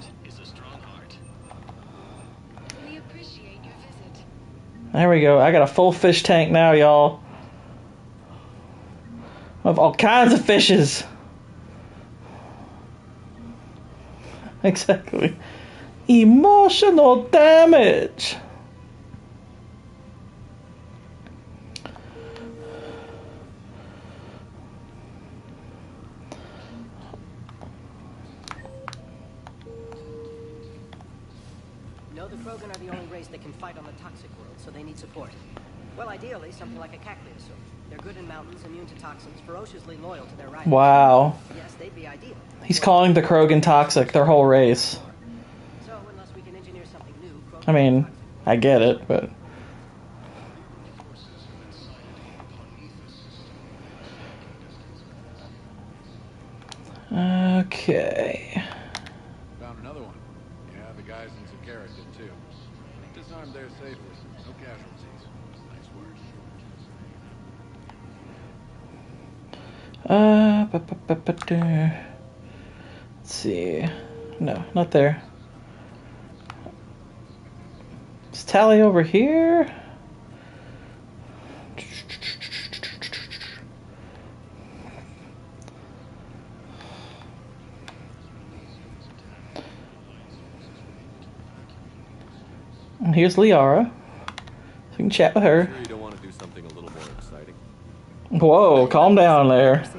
There we go. I got a full fish tank now, y'all. Of all kinds of fishes. Exactly. Emotional damage. No, the Krogan are the only race that can fight on the toxic world, so they need support. Well, ideally, something like a Cacleosaur. They're good in mountains, immune to toxins, ferociously loyal to their riders. Wow. Yes, they'd be ideal. He's calling the Krogan toxic, their whole race. So, unless we can engineer something new, Krogan I mean, I get it, but... Okay. Found another one. Yeah, the guys in Zakara did too. Disarmed there safely. No casualties. Nice work. Let's see. No, not there. Is Tally over here? And here's Liara. So we can chat with her. Sure you don't want to do something a little more exciting? Whoa, calm down there. It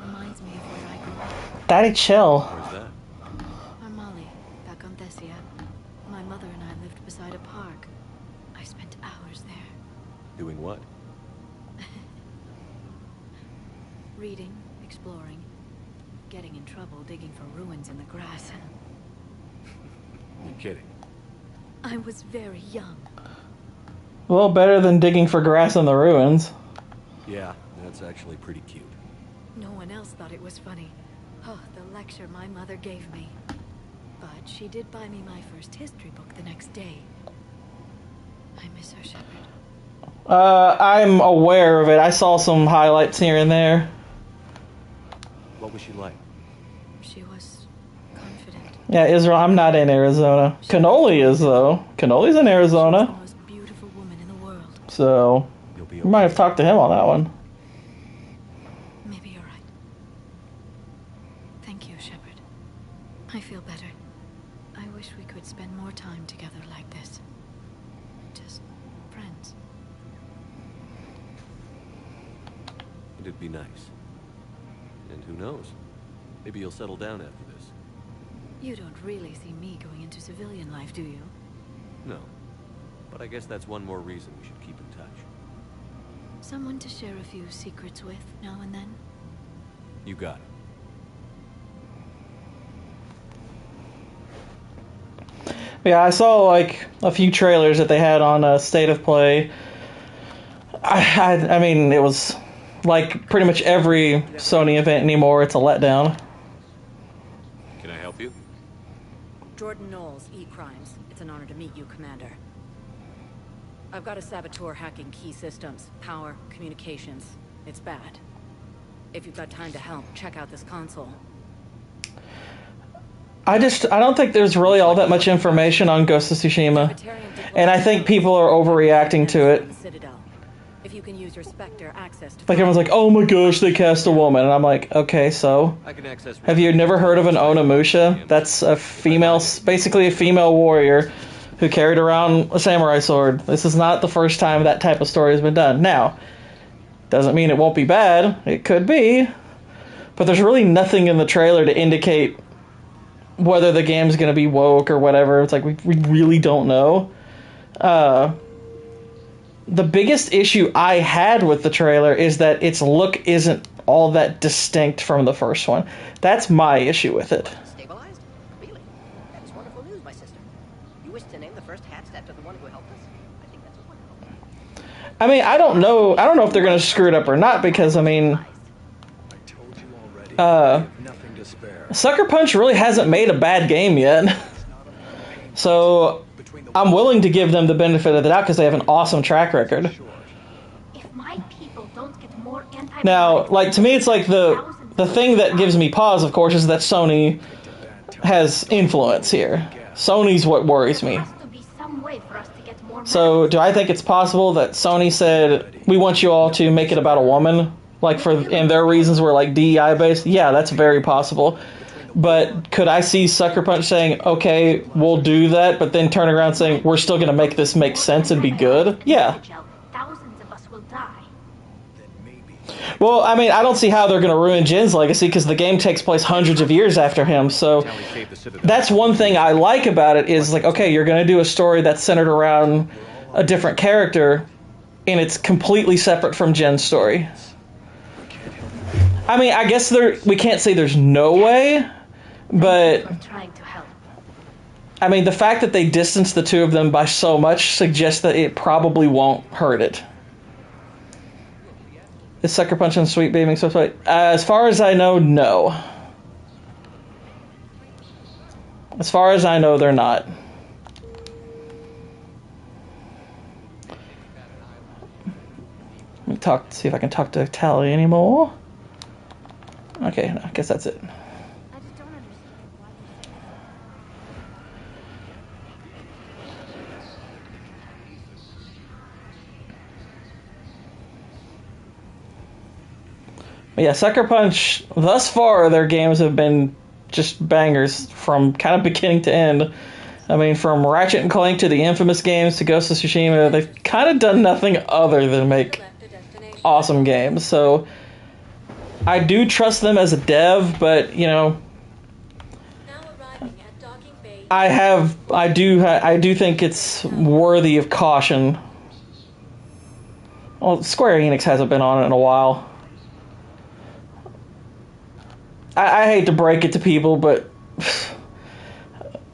reminds me of where I grew up. Daddy, chill. Where's that? Armali, back on Thessia. My mother and I lived beside a park. I spent hours there. Doing what? Reading, exploring, getting in trouble digging for ruins in the grass. You're kidding. I was very young. Well, better than digging for grass in the ruins. Yeah, that's actually pretty cute. No one else thought it was funny. Oh, the lecture my mother gave me. But she did buy me my first history book the next day. I miss her, Shepard. I'm aware of it. I saw some highlights here and there. What was she like? She was confident. Yeah, Israel, I'm not in Arizona. Cannoli is, though. Cannoli's in Arizona. The most beautiful woman in the world. So, you might have talked to him on that one. Maybe you're right. would be nice. And who knows? Maybe you'll settle down after this. You don't really see me going into civilian life, do you? No. But I guess that's one more reason we should keep in touch. Someone to share a few secrets with now and then? You got it. Yeah, I saw like a few trailers that they had on State of Play. I mean, it was like pretty much every Sony event anymore. It's a letdown. Can I help you? Jordan Knowles, E-Crimes. It's an honor to meet you, Commander. I've got a saboteur hacking key systems, power, communications. It's bad. If you've got time to help, check out this console. I don't think there's really all that much information on Ghost of Tsushima, and I think people are overreacting to it. If you can use your Spectre access to Like everyone's like, oh my gosh, they cast a woman, and I'm like, okay, so have you never heard of an Onimusha? That's a female, basically a female warrior who carried around a samurai sword. This is not the first time that type of story has been done. Now, doesn't mean it won't be bad. It could be, but there's really nothing in the trailer to indicate whether the game's going to be woke or whatever. It's like, we really don't know. The biggest issue I had with the trailer is that its look isn't all that distinct from the first one. That's my issue with it. Stabilized? Really? That is wonderful news, my sister. You wish to name the first hatched after the one who helped us? I think that's wonderful. I mean, I don't know if they're going to screw it up or not, because, I mean, Sucker Punch really hasn't made a bad game yet. So I'm willing to give them the benefit of the doubt because they have an awesome track record. If my people don't get more anti- Now, like, to me, it's like the thing that gives me pause, of course, is that Sony has influence here. Sony's what worries me. So, do I think it's possible that Sony said, we want you all to make it about a woman? Like, and their reasons were, like, DEI based? Yeah, that's very possible. But could I see Sucker Punch saying, okay, we'll do that, but then turning around saying, we're still going to make this make sense and be good? Yeah. Thousands of us will die. Well, I mean, I don't see how they're going to ruin Jin's legacy, because the game takes place hundreds of years after him. So that's one thing I like about it, is like, okay, you're going to do a story that's centered around a different character, and it's completely separate from Jin's story. I mean, I guess we can't say there's no way, but I mean, the fact that they distanced the two of them by so much suggests that it probably won't hurt it. Is Sucker Punch and Sweet Baby so sweet? As far as I know, no. As far as I know, they're not. Let me see if I can talk to Tally anymore. Okay, I guess that's it. But yeah, Sucker Punch, thus far, their games have been just bangers from kind of beginning to end. I mean, from Ratchet and Clank to the Infamous games to Ghost of Tsushima, they've kind of done nothing other than make awesome games. So I do trust them as a dev, but, you know, I do think it's worthy of caution. Well, Square Enix hasn't been on it in a while. I hate to break it to people, but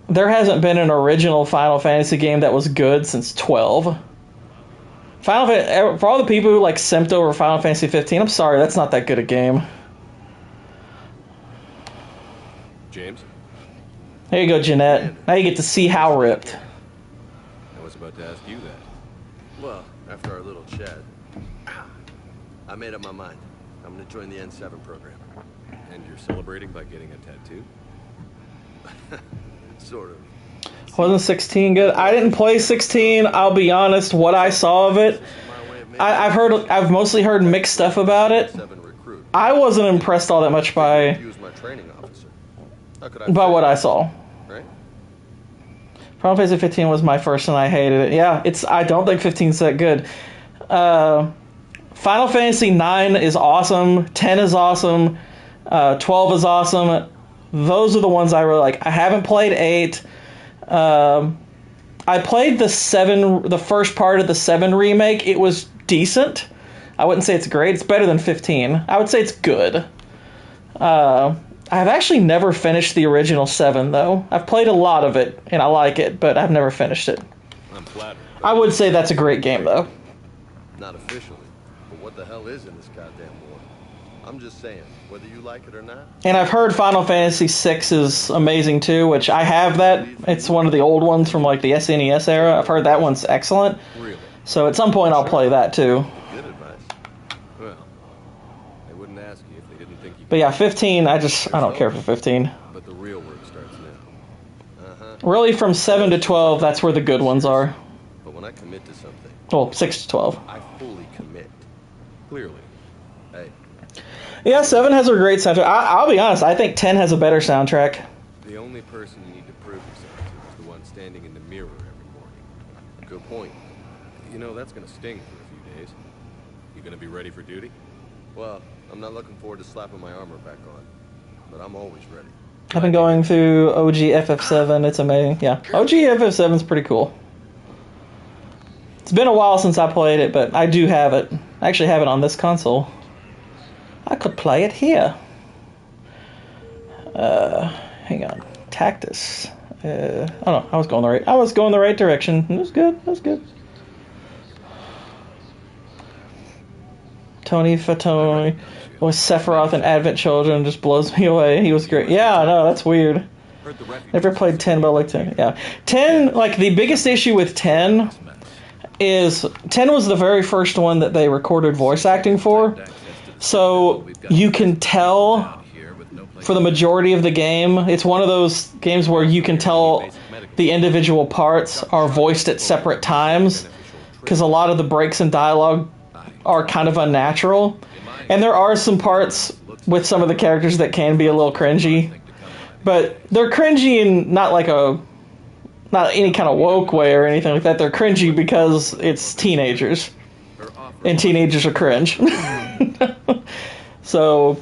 there hasn't been an original Final Fantasy game that was good since 12. For all the people who like simped over Final Fantasy 15, I'm sorry, that's not that good a game. James? There you go, Jeanette. Now you get to see how ripped. I was about to ask you that. Well, after our little chat, I made up my mind. I'm going to join the N7 program. And you're celebrating by getting a tattoo? Sort of. Wasn't 16 good? I didn't play 16. I'll be honest. What I saw of it, I've mostly heard mixed stuff about it. I wasn't impressed all that much by what I saw. Final Fantasy 15 was my first, and I hated it. Yeah, I don't think 15's that good. Final Fantasy 9 is awesome. 10 is awesome. 12 is awesome. Those are the ones I really like. I haven't played 8. I played the first part of the 7 remake. It was decent. I wouldn't say it's great. It's better than 15. I would say it's good. I've actually never finished the original 7, though. I've played a lot of it, and I like it, but I've never finished it. I'm flattered. I would say that's a great game, though. Not officially, but what the hell is in this goddamn war? I'm just saying, whether you like it or not. And I've heard Final Fantasy VI is amazing, too, which I have that. It's one of the old ones from, like, the SNES era. I've heard that one's excellent. Really? So at some point I'll play that, too. Good advice. Well, they wouldn't ask you if they didn't think you. But yeah, 15, I don't care for 15. But the real work starts now. Really, from 7 to 12, that's where the good ones are. But when I commit to something. Well, 6 to 12. I fully commit. Clearly. Hey. Yeah, 7 has a great soundtrack. I'll be honest, I think 10 has a better soundtrack. The only person you need to prove yourself to is the one standing in the mirror every morning. Good point. You know, that's gonna sting for a few days. You gonna be ready for duty? Well, I'm not looking forward to slapping my armor back on, but I'm always ready. I've been going through OG FF7. It's amazing. Yeah, OG FF7 is pretty cool. It's been a while since I played it, but I do have it. I actually have it on this console. I could play it here. Hang on. Tactus. Oh no, I was going the right direction. It was good. It was good. Tony Fatone with Sephiroth and Advent Children just blows me away. He was great. Yeah, no, that's weird. Never played 10, but I like 10. Yeah. 10, like, the biggest issue with 10 is 10 was the very first one that they recorded voice acting for. So you can tell for the majority of the game, it's one of those games where you can tell the individual parts are voiced at separate times because a lot of the breaks in dialogue are kind of unnatural. And there are some parts with some of the characters that can be a little cringy. But they're cringy in not any kind of woke way or anything like that. They're cringy because it's teenagers. And teenagers are cringe. So,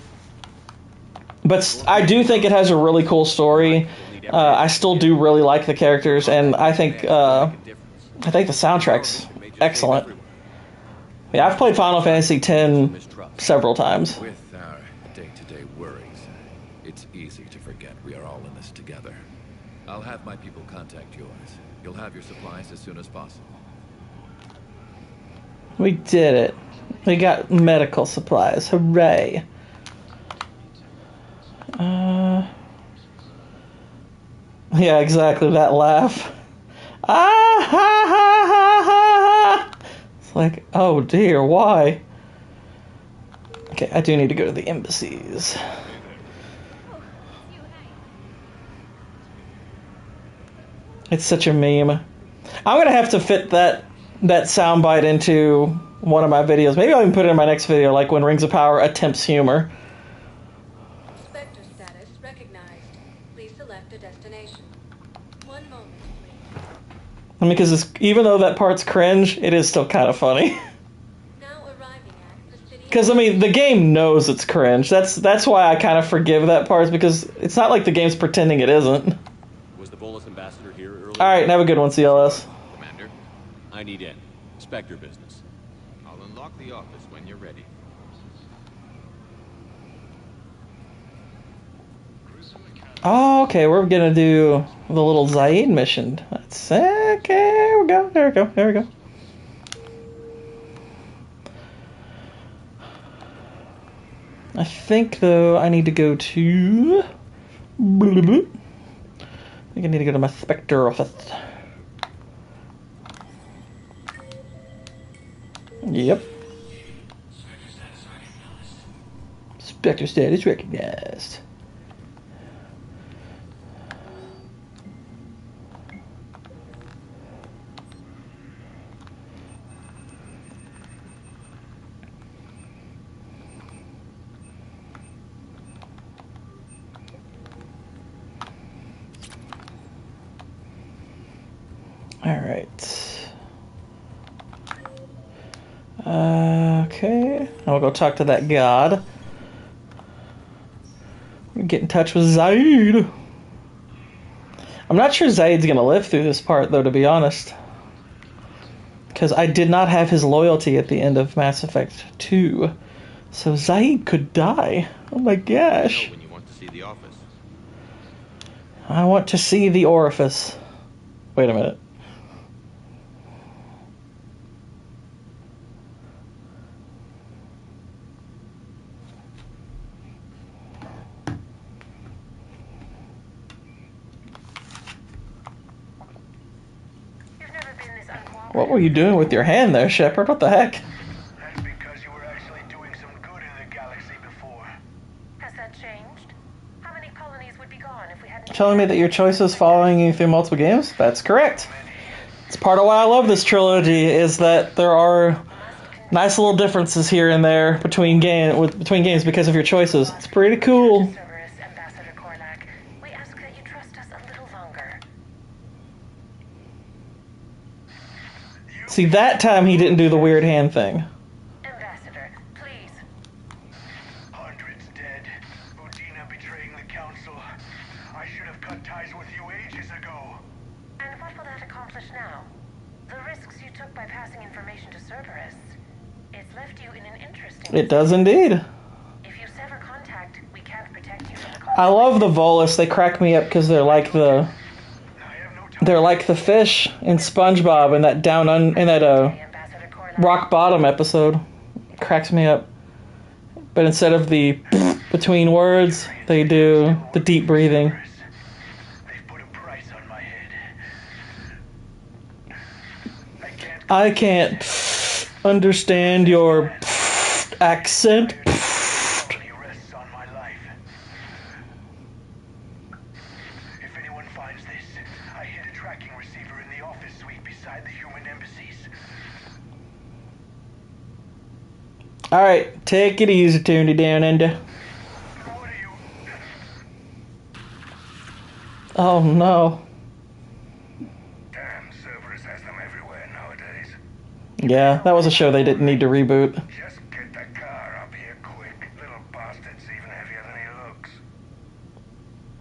but I do think it has a really cool story. I still do really like the characters, and I think the soundtrack's excellent. Yeah, I've played Final Fantasy X several times. With our day-to-day worries, it's easy to forget we are all in this together. I'll have my people contact yours. You'll have your supplies as soon as possible. We did it. We got medical supplies. Hooray. Yeah, exactly. That laugh. Ah, ha, ha, ha, ha. It's like, oh dear, why? Okay, I do need to go to the embassies. It's such a meme. I'm gonna have to fit that soundbite into one of my videos. Maybe I'll even put it in my next video, like when Rings of Power attempts humor. Spectre status recognized. Please select a destination. 1 moment, please. I mean, because even though that part's cringe, it is still kind of funny. Now arriving at the city. Because I mean, the game knows it's cringe. That's why I kind of forgive that part, because it's not like the game's pretending it isn't. Was the Bolus ambassador here earlier? All right, have a good one, CLS. Commander, I need in. Spectre business. I'll unlock the office when you're ready. Oh, okay, we're gonna do the little Zaid mission. That's okay. There we go. There we go. There we go. I think though I need to go to. I think I need to go to my Spectre office. Yep. Spectre status recognized. All right. Okay. Okay, I'll go talk to that god. Get in touch with Zaid. I'm not sure Zaid's gonna live through this part, though, to be honest. Because I did not have his loyalty at the end of Mass Effect 2. So Zaid could die. Oh my gosh. When you want to see the office. I want to see the orifice. Wait a minute. What were you doing with your hand there, Shepard? What the heck? That's because you were actually doing some good in the galaxy before. Has that changed? How many colonies would be gone if we hadn't... Telling me that your choice is following you through multiple games? That's correct. It's part of why I love this trilogy, is that there are nice little differences here and there between games because of your choices. It's pretty cool. We ask that you trust us a little longer. See, that time he didn't do the weird hand thing. Ambassador, please. Hundreds dead. Udina betraying the council. I should have cut ties with you ages ago. And what will that accomplish now? The risks you took by passing information to Cerberus. It's left you in an interesting... It does indeed. If you sever contact, we can't protect you from the... I love the Volus. They crack me up because they're like the... They're like the fish in SpongeBob in that rock bottom episode. It cracks me up. But instead of the between words, they do the deep breathing. I can't understand your accent. Alright, take it easy, Tony down under. Oh no. Damn, Cerberus has them everywhere nowadays. Yeah, that was a show they didn't need to reboot. Just get the car up here quick. Little bastard's even heavier than he looks.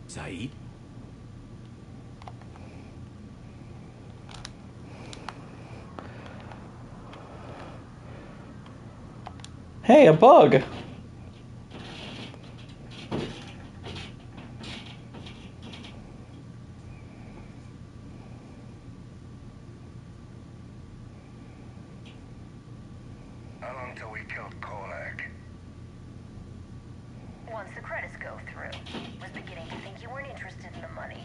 Zaid? Hey, a bug! How long till we killed Korlak? Once the credits go through. Was beginning to think you weren't interested in the money.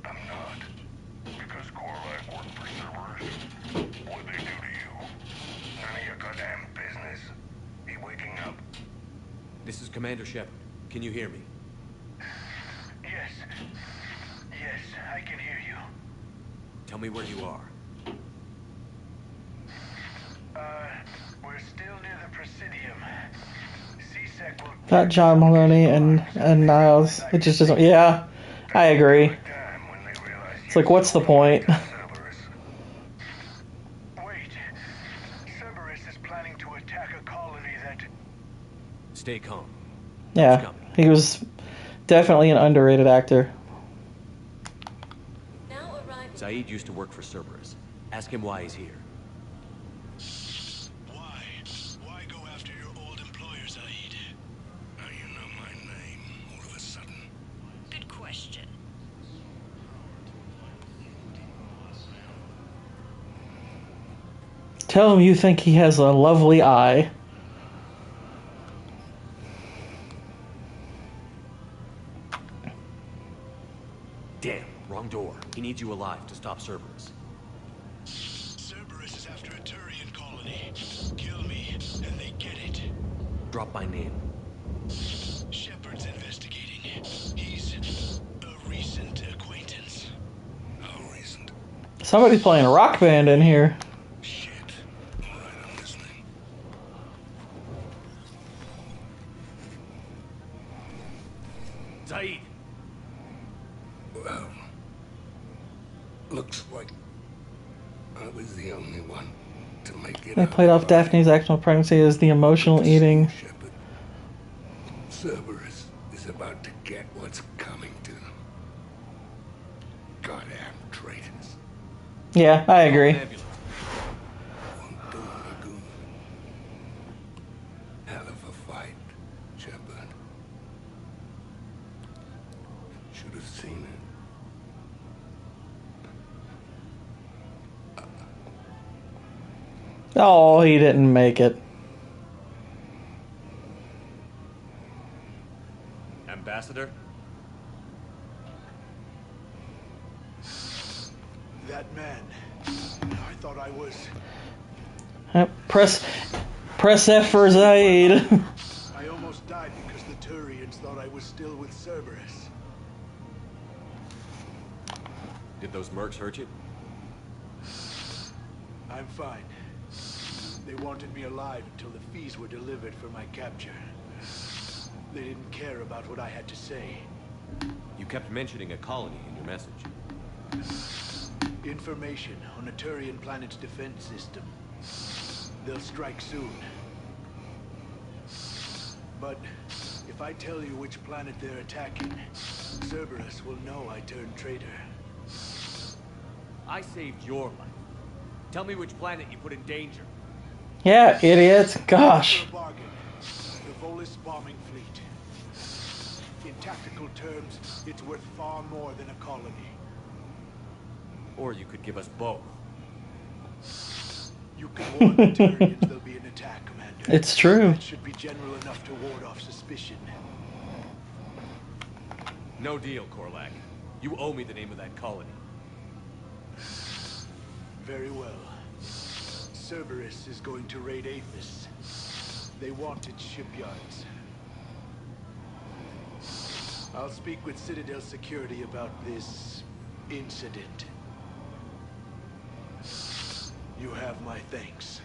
I'm not. Because Korlak worked for Cerberus. What'd they do to you? None of your goddamn business. Be waking up. This is Commander Shepard. Can you hear me? Yes. Yes, I can hear you. Tell me where you are. We're still near the Presidium. C-Sec will... That John Maloney and Niles. It just doesn't... Yeah, I agree. It's like, what's the point? Wait. Cerberus is planning to attack a colony that... Stay calm. Yeah, he was definitely an underrated actor. Zaid used to work for Cerberus. Ask him why he's here. Why go after your old employer, Zaid? Now you know my name, all of a sudden. Good question. Tell him you think he has a lovely eye. Damn, wrong door. He needs you alive to stop Cerberus. Cerberus is after a Turian colony. Kill me, and they get it. Drop my name. Shepard's investigating. He's a recent acquaintance. How recent? Somebody's playing a rock band in here. Shit. All right, I'm listening. Zaid! Well, looks like I was the only one. They played off Daphne's actual pregnancy as the emotional eating. Cerberus is about to get what's coming to them. Goddamn traitors. Yeah, I agree. Hell of a fight, Shepard. Should have seen it. Oh, he didn't make it. Ambassador? That man. I thought I was... Press F for Zaid. I almost died because the Turians thought I was still with Cerberus. Did those mercs hurt you? I'm fine. They wanted me alive until the fees were delivered for my capture. They didn't care about what I had to say. You kept mentioning a colony in your message. Information on a Turian planet's defense system. They'll strike soon. But if I tell you which planet they're attacking, Cerberus will know I turned traitor. I saved your life. Tell me which planet you put in danger. Yeah, idiot. Gosh. For a bargain. The Volus bombing fleet. In tactical terms, it's worth far more than a colony. Or you could give us both. You can warn the Turians there'll be an attack, Commander. It's true. That should be general enough to ward off suspicion. No deal, Korlak. You owe me the name of that colony. Very well. Cerberus is going to raid Athos. They want its shipyards. I'll speak with Citadel Security about this incident. You have my thanks.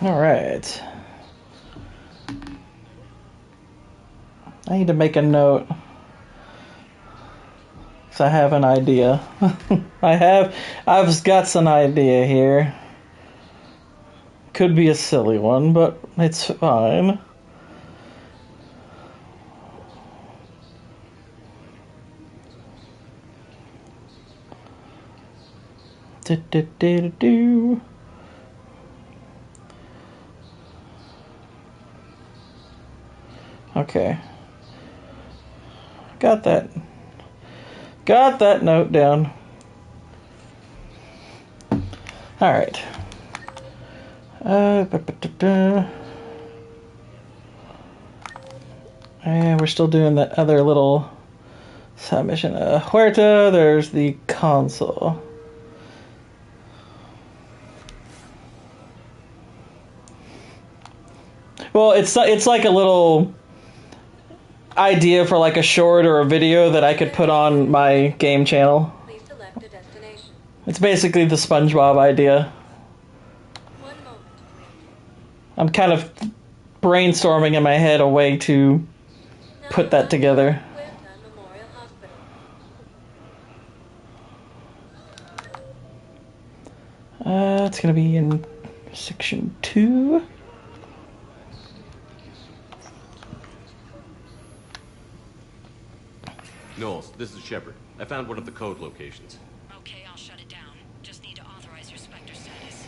All right. I need to make a note. So I have an idea. I've got an idea here. Could be a silly one, but it's fine. Do. Okay. Got that. Got that note down. All right. And we're still doing that other little side mission. Huerta, there's the console. Well, it's like a little idea for like a short or a video that I could put on my game channel. Please select a destination. It's basically the SpongeBob idea. I'm kind of brainstorming in my head a way to put that together. It's going to be in section 2. Knowles, this is Shepard. I found one of the code locations. Okay, I'll shut it down. Just need to authorize your Spectre status.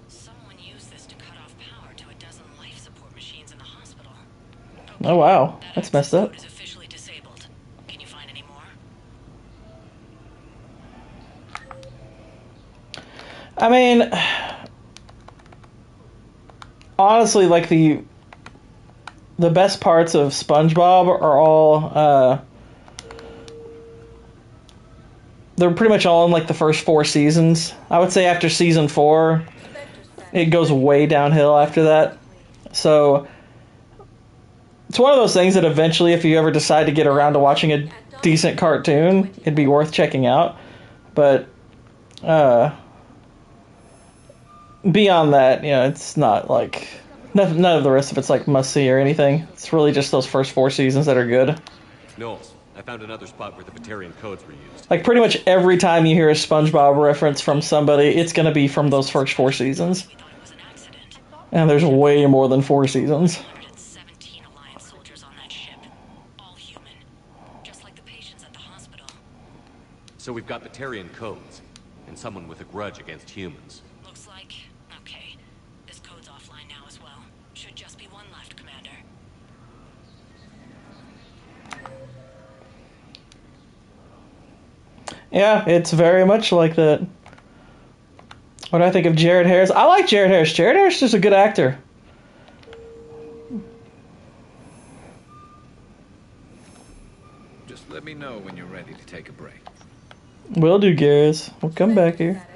Someone used this to cut off power to a dozen life support machines in the hospital. Okay, oh wow, that's messed up. is officially disabled. Can you find any more? I mean, honestly, like the best parts of SpongeBob are all they're pretty much all in like the first 4 seasons. I would say after season 4, it goes way downhill after that. So it's one of those things that eventually, if you ever decide to get around to watching a decent cartoon, it'd be worth checking out. But beyond that, you know, it's not like none of the rest of it's like must see or anything. It's really just those first 4 seasons that are good. Knowles, I found another spot where the Batarian codes were used. Like, pretty much every time you hear a SpongeBob reference from somebody, it's going to be from those first 4 seasons. And there's way more than 4 seasons. So we've got Batarian codes, and someone with a grudge against humans. Looks like... Okay. This code's offline now as well. Should just be one left, Commander. Yeah, it's very much like that. What do I think of Jared Harris? I like Jared Harris. Jared Harris is a good actor. Just let me know when you're ready to take a break. Will do, Garrus. We'll come back here.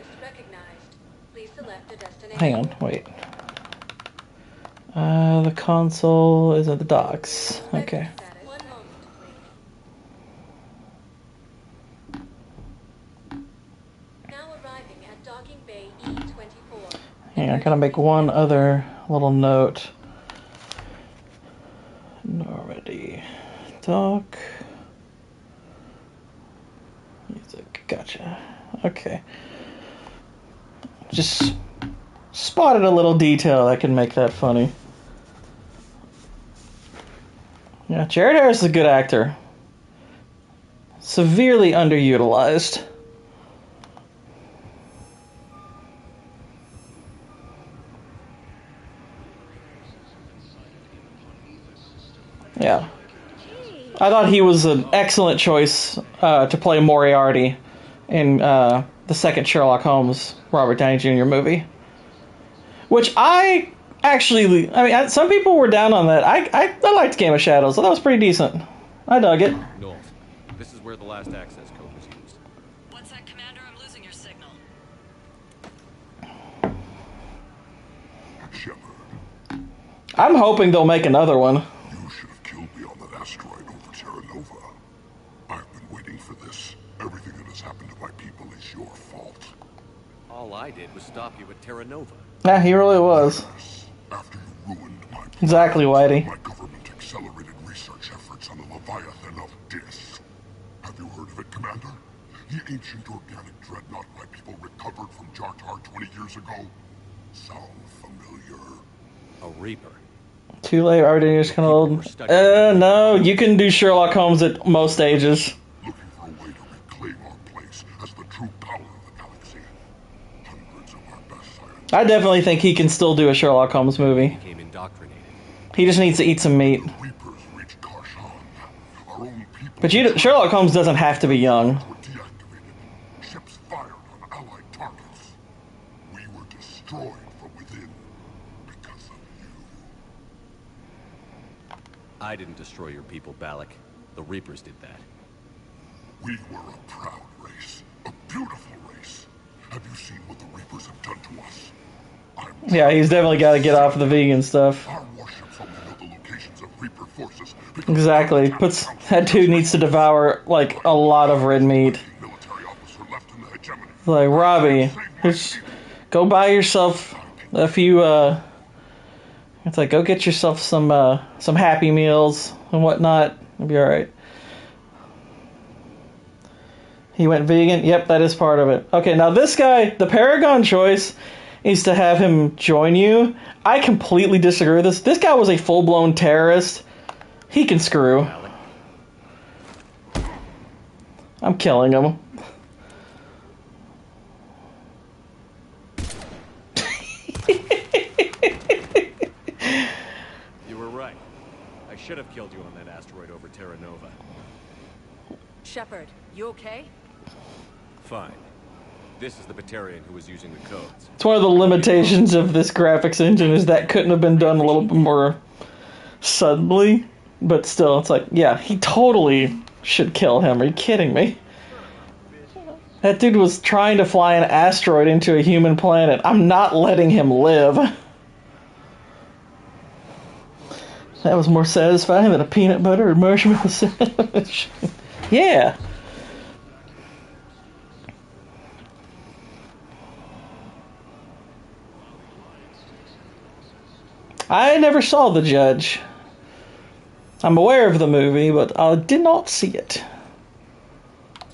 Hang on, wait. The console is at the docks. Okay. Hang on, I gotta make one other little note. Normandy. Dock. Music. Gotcha. Okay. Just spotted a little detail that can make that funny. Yeah, Jared Harris is a good actor. Severely underutilized. Yeah. I thought he was an excellent choice to play Moriarty in the second Sherlock Holmes Robert Downey Jr. movie. Which I actually... I mean, some people were down on that. I liked Game of Shadows. So that was pretty decent. I dug it. North. This is where the last access code was used. What's that, Commander? I'm losing your signal. Shepard. I'm hoping they'll make another one. You should have killed me on that asteroid over Terra Nova. I've been waiting for this. Everything that has happened to my people is your fault. All I did was stop you at Terra Nova. Yeah, he really was. After you ruined my plan, Exactly, Whitey. my government accelerated research efforts on the Leviathan of Dis. Have you heard of it, Commander? The ancient organic dreadnought my people recovered from Jartar 20 years ago? Sound familiar? A Reaper. Too late, already just kind of old. No, you can do Sherlock Holmes at most ages. Looking for a way to reclaim our place as the true power of the galaxy. Hundreds of our best scientists. I definitely think he can still do a Sherlock Holmes movie. Became indoctrinated. He just needs to eat some meat. Reapers reached Karshan. Our own people. But Sherlock Holmes doesn't have to be young. Were deactivated. Ships fired on Allied targets. We were destroyed from within because of you. I didn't destroy your people, Balak. The Reapers did that. We were a proud race. A beautiful race. Have you seen what the Reapers have done to us? Yeah, he's definitely got to get off the vegan stuff. Our warships only know the locations of Reaper forces. Exactly. That dude needs to devour, like, a lot of red meat. Like, Robbie, just go buy yourself a few, it's like, go get yourself some Happy Meals and whatnot. It'll be alright. He went vegan? Yep, that is part of it. Okay, now this guy, the Paragon choice is to have him join you. I completely disagree with this. This guy was a full-blown terrorist. He can screw. I'm killing him. You were right. I should have killed you on that asteroid over Terra Nova. Shepard, you okay? Fine. This is the Batarian who was using the codes. It's one of the limitations of this graphics engine is that couldn't have been done a little bit more suddenly. But still, it's like, yeah, he totally should kill him. Are you kidding me? That dude was trying to fly an asteroid into a human planet. I'm not letting him live. That was more satisfying than a peanut butter or marshmallow sandwich. Yeah. I never saw The Judge. I'm aware of the movie, but I did not see it.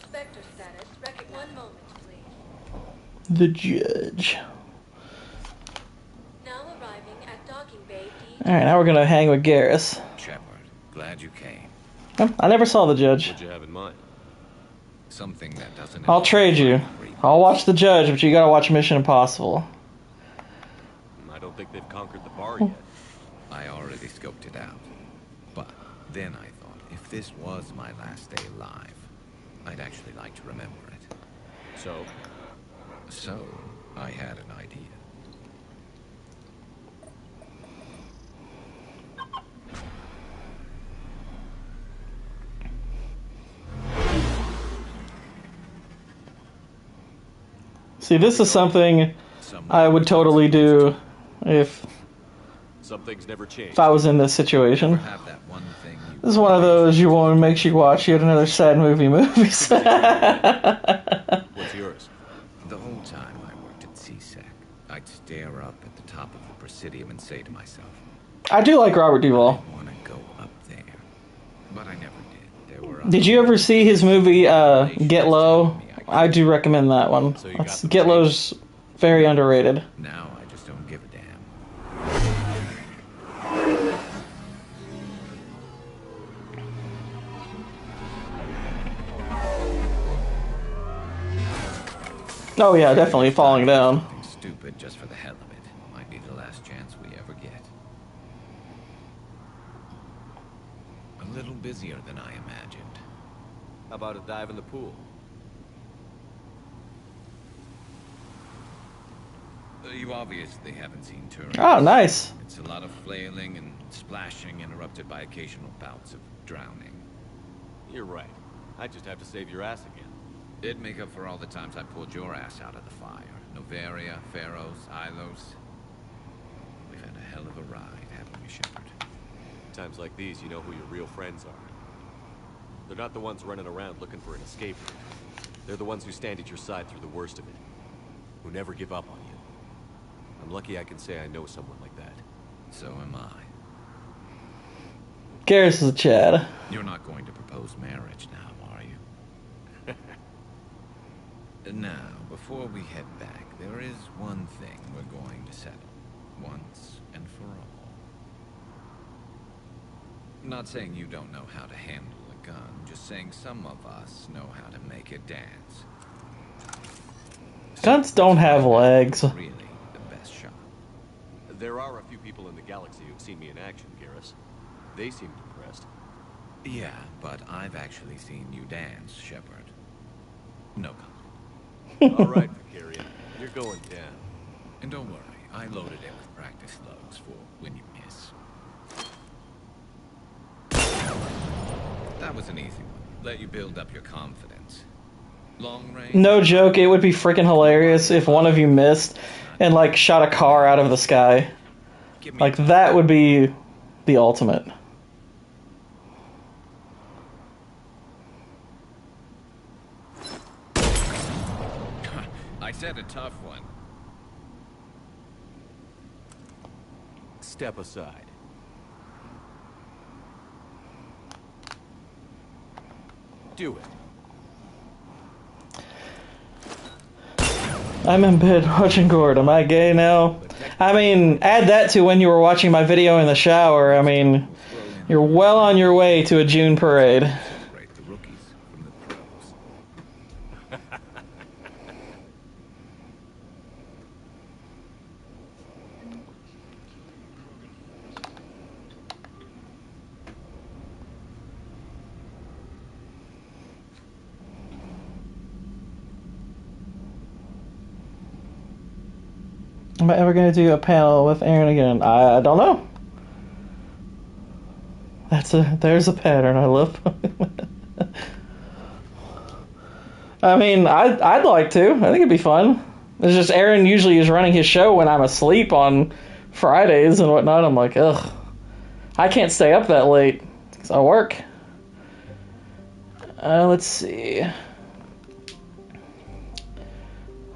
Spectre status. One moment, please. The Judge. Now arriving at docking bay D. Alright, now we're gonna hang with Garrus. Shepard, glad you came. Oh, I never saw The Judge. What'd you have in mind? Something that doesn't... I'll trade you. I'll watch The Judge, but you gotta watch Mission Impossible. I don't think they've conquered the bar yet. I already scoped it out. But then I thought, if this was my last day alive, I'd actually like to remember it. So, I had an idea. See, this is something I would totally do if Some things never change. I was in this situation. This is one of those you want makes you watch yet another sad movies. What's yours? The whole time I worked at CSEC, I'd stare up at the top of the Presidium and say to myself, I do like Robert Duvall. I want to go up there. But I never did. There were Did you ever see his movie Get Low? I do recommend that one. Get Low's very underrated. Now I just don't give a damn. Oh yeah, definitely falling down. Something stupid just for the hell of it. Might be the last chance we ever get. A little busier than I imagined. How about a dive in the pool? You obviously haven't seen Turing. Oh, nice. It's a lot of flailing and splashing, interrupted by occasional bouts of drowning. You're right. I just have to save your ass again. It'd make up for all the times I pulled your ass out of the fire. Novaria, Pharos, Ilos. We've had a hell of a ride, haven't we, Shepard? Times like these, you know who your real friends are. They're not the ones running around looking for an escape route. They're the ones who stand at your side through the worst of it. Who never give up on you. I'm lucky I can say I know someone like that. So am I. Garrus is a Chad. You're not going to propose marriage now, are you? Now, before we head back, there is one thing we're going to settle. Once and for all. Not saying you don't know how to handle a gun, just saying some of us know how to make it dance. Guns don't have legs. Really the best shot. There are a few people in the galaxy who've seen me in action, Garrus. They seemed impressed. Yeah, but I've actually seen you dance, Shepard. No comment. All right, Vicarian. You're going down. And don't worry, I loaded it with practice slugs for when you miss. That was an easy one. Let you build up your confidence. Long range. No joke, it would be freaking hilarious if one of you missed and like shot a car out of the sky. Like that would be the ultimate. I said a tough one. Step aside. Do it. I'm in bed watching Gord. Am I gay now? I mean, add that to when you were watching my video in the shower. I mean, you're well on your way to a June parade. Separate the rookies from the pros. Am I ever going to do a panel with Aaron again? I don't know. There's a pattern. I love. I mean, I'd like to. I think it'd be fun. It's just Aaron usually is running his show when I'm asleep on Fridays and whatnot. I'm like, ugh, I can't stay up that late because I work. Let's see.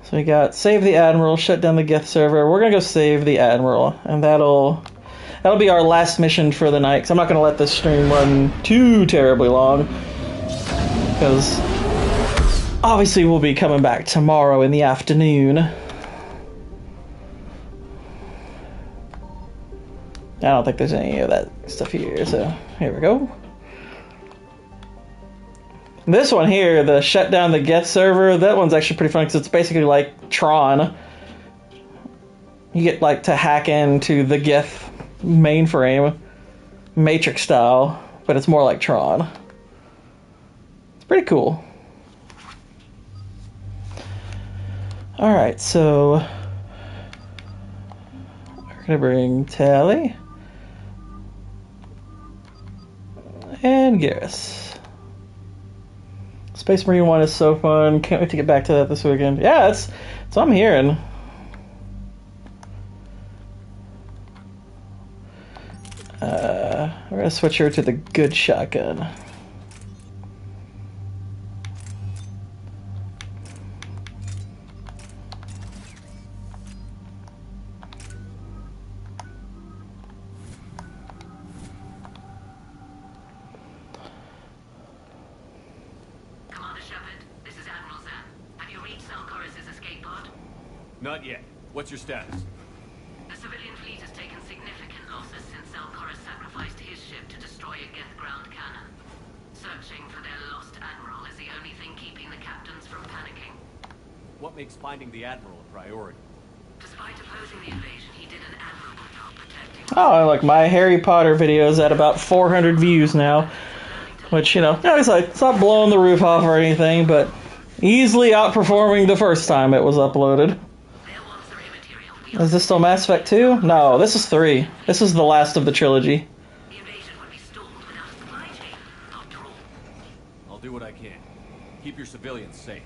So we got save the Admiral, shut down the Geth server. We're gonna go save the Admiral, and that'll... that'll be our last mission for the night. Cause I'm not gonna let this stream run too terribly long, because obviously we'll be coming back tomorrow in the afternoon. I don't think there's any of that stuff here, so here we go. This one here, the shut down the Geth server, that one's actually pretty fun because it's basically like Tron. You get like to hack into the Geth mainframe, Matrix style, but it's more like Tron. It's pretty cool. Alright, so we're gonna bring Tally and Garrus. Space Marine 1 is so fun. Can't wait to get back to that this weekend. Yeah, that's what I'm hearing. We're gonna switch her to the good shotgun. Not yet. What's your status? The civilian fleet has taken significant losses since Zelkorus sacrificed his ship to destroy a Geth ground cannon. Searching for their lost admiral is the only thing keeping the captains from panicking. What makes finding the Admiral a priority? Despite opposing the invasion, he did an admirable job protecting... Oh, look, my Harry Potter video is at about 400 views now. Which, you know, it's not blowing the roof off or anything, but easily outperforming the first time it was uploaded. Is this still Mass Effect 2? No, this is 3. This is the last of the trilogy. I'll do what I can. Keep your civilians safe.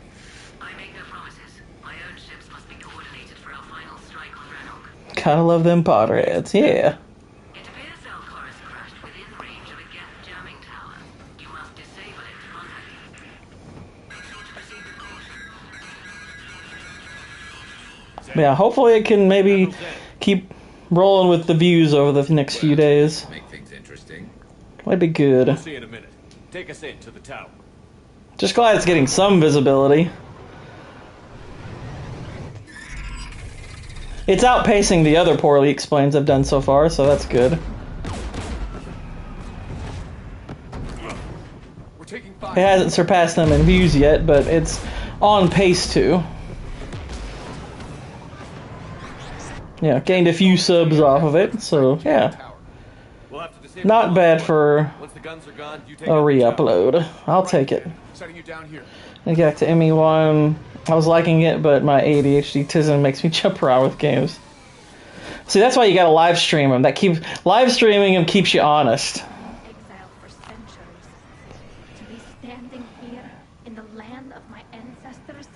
I make no promises. My own ships must be coordinated for our final strike on Rannoch. Gotta love them Potterheads, yeah. It appears Zelkorus crashed within range of a Geth jamming tower. You must disable it to contact it. Make sure to proceed with caution. Yeah, hopefully it can maybe keep rolling with the views over the next few days. Make things interesting. Might be good. We'll see in a minute. Take us in to the tower. Just glad it's getting some visibility. It's outpacing the other poorly explains I've done so far, so that's good. It hasn't surpassed them in views yet, but it's on pace to. Yeah, gained a few subs off of it, so yeah. Not bad for a re-upload. I'll take it. I get back to ME1. I was liking it, but my ADHD tism makes me jump around with games. See, that's why you gotta live stream them. Live streaming them keeps you honest. Exiled for centuries. To be standing here in the land of my ancestors.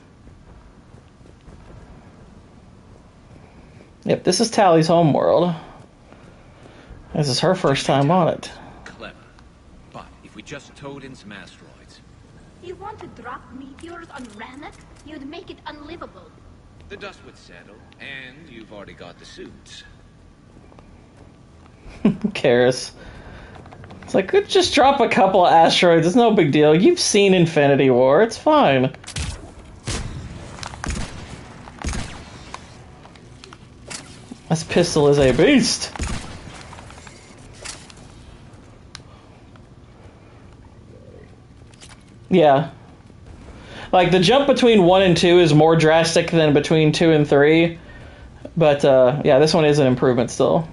Yep, this is Tally's homeworld. This is her first time on it. Clever. But if we just towed in some asteroids... You want to drop meteors on Rannoch? You'd make it unlivable. The dust would settle, and you've already got the suits. Karis. It's like, just drop a couple of asteroids. It's no big deal. You've seen Infinity War. It's fine. This pistol is a beast. Yeah. Like, the jump between 1 and 2 is more drastic than between 2 and 3. But, yeah, this one is an improvement still.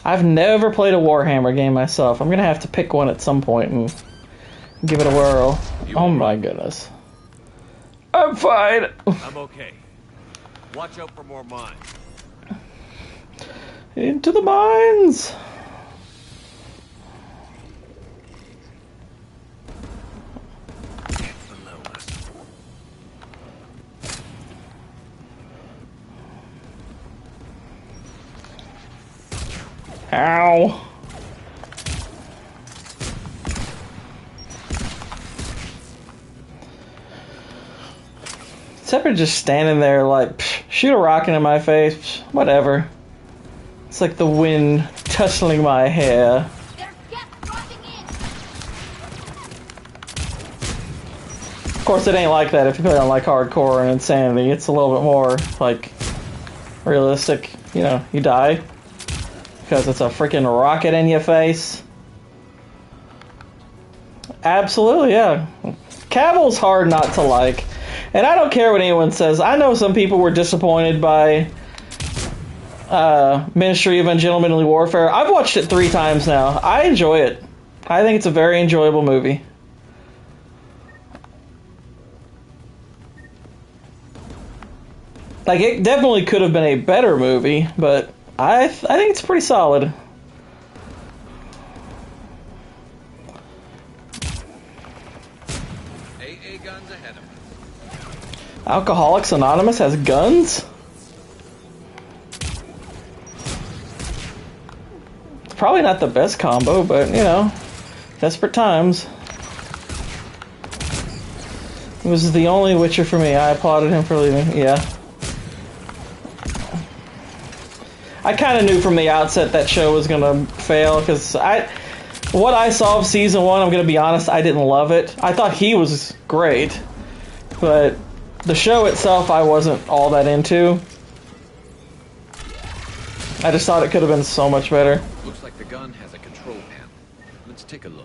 I've never played a Warhammer game myself. I'm gonna have to pick one at some point and give it a whirl. Oh my goodness. I'm fine. I'm okay. Watch out for more mines. Into the mines. Ow. Except for just standing there like, shoot a rocket in my face, whatever. It's like the wind tussling my hair. Of course, it ain't like that if you play on like hardcore and insanity. It's a little bit more like realistic. You know, you die because it's a freaking rocket in your face. Absolutely, yeah. Cavill's hard not to like. And I don't care what anyone says. I know some people were disappointed by Ministry of Ungentlemanly Warfare. I've watched it 3 times now. I enjoy it. I think it's a very enjoyable movie. Like, it definitely could have been a better movie, but I think it's pretty solid. AA guns ahead of us. Alcoholics Anonymous has guns? It's probably not the best combo, but, you know, desperate times. It was the only Witcher for me. I applauded him for leaving. Yeah. I kind of knew from the outset that show was going to fail, because what I saw of season 1, I'm going to be honest, I didn't love it. I thought he was great, but the show itself I wasn't all that into. I just thought it could have been so much better. Looks like the gun has a control panel. Let's take a look.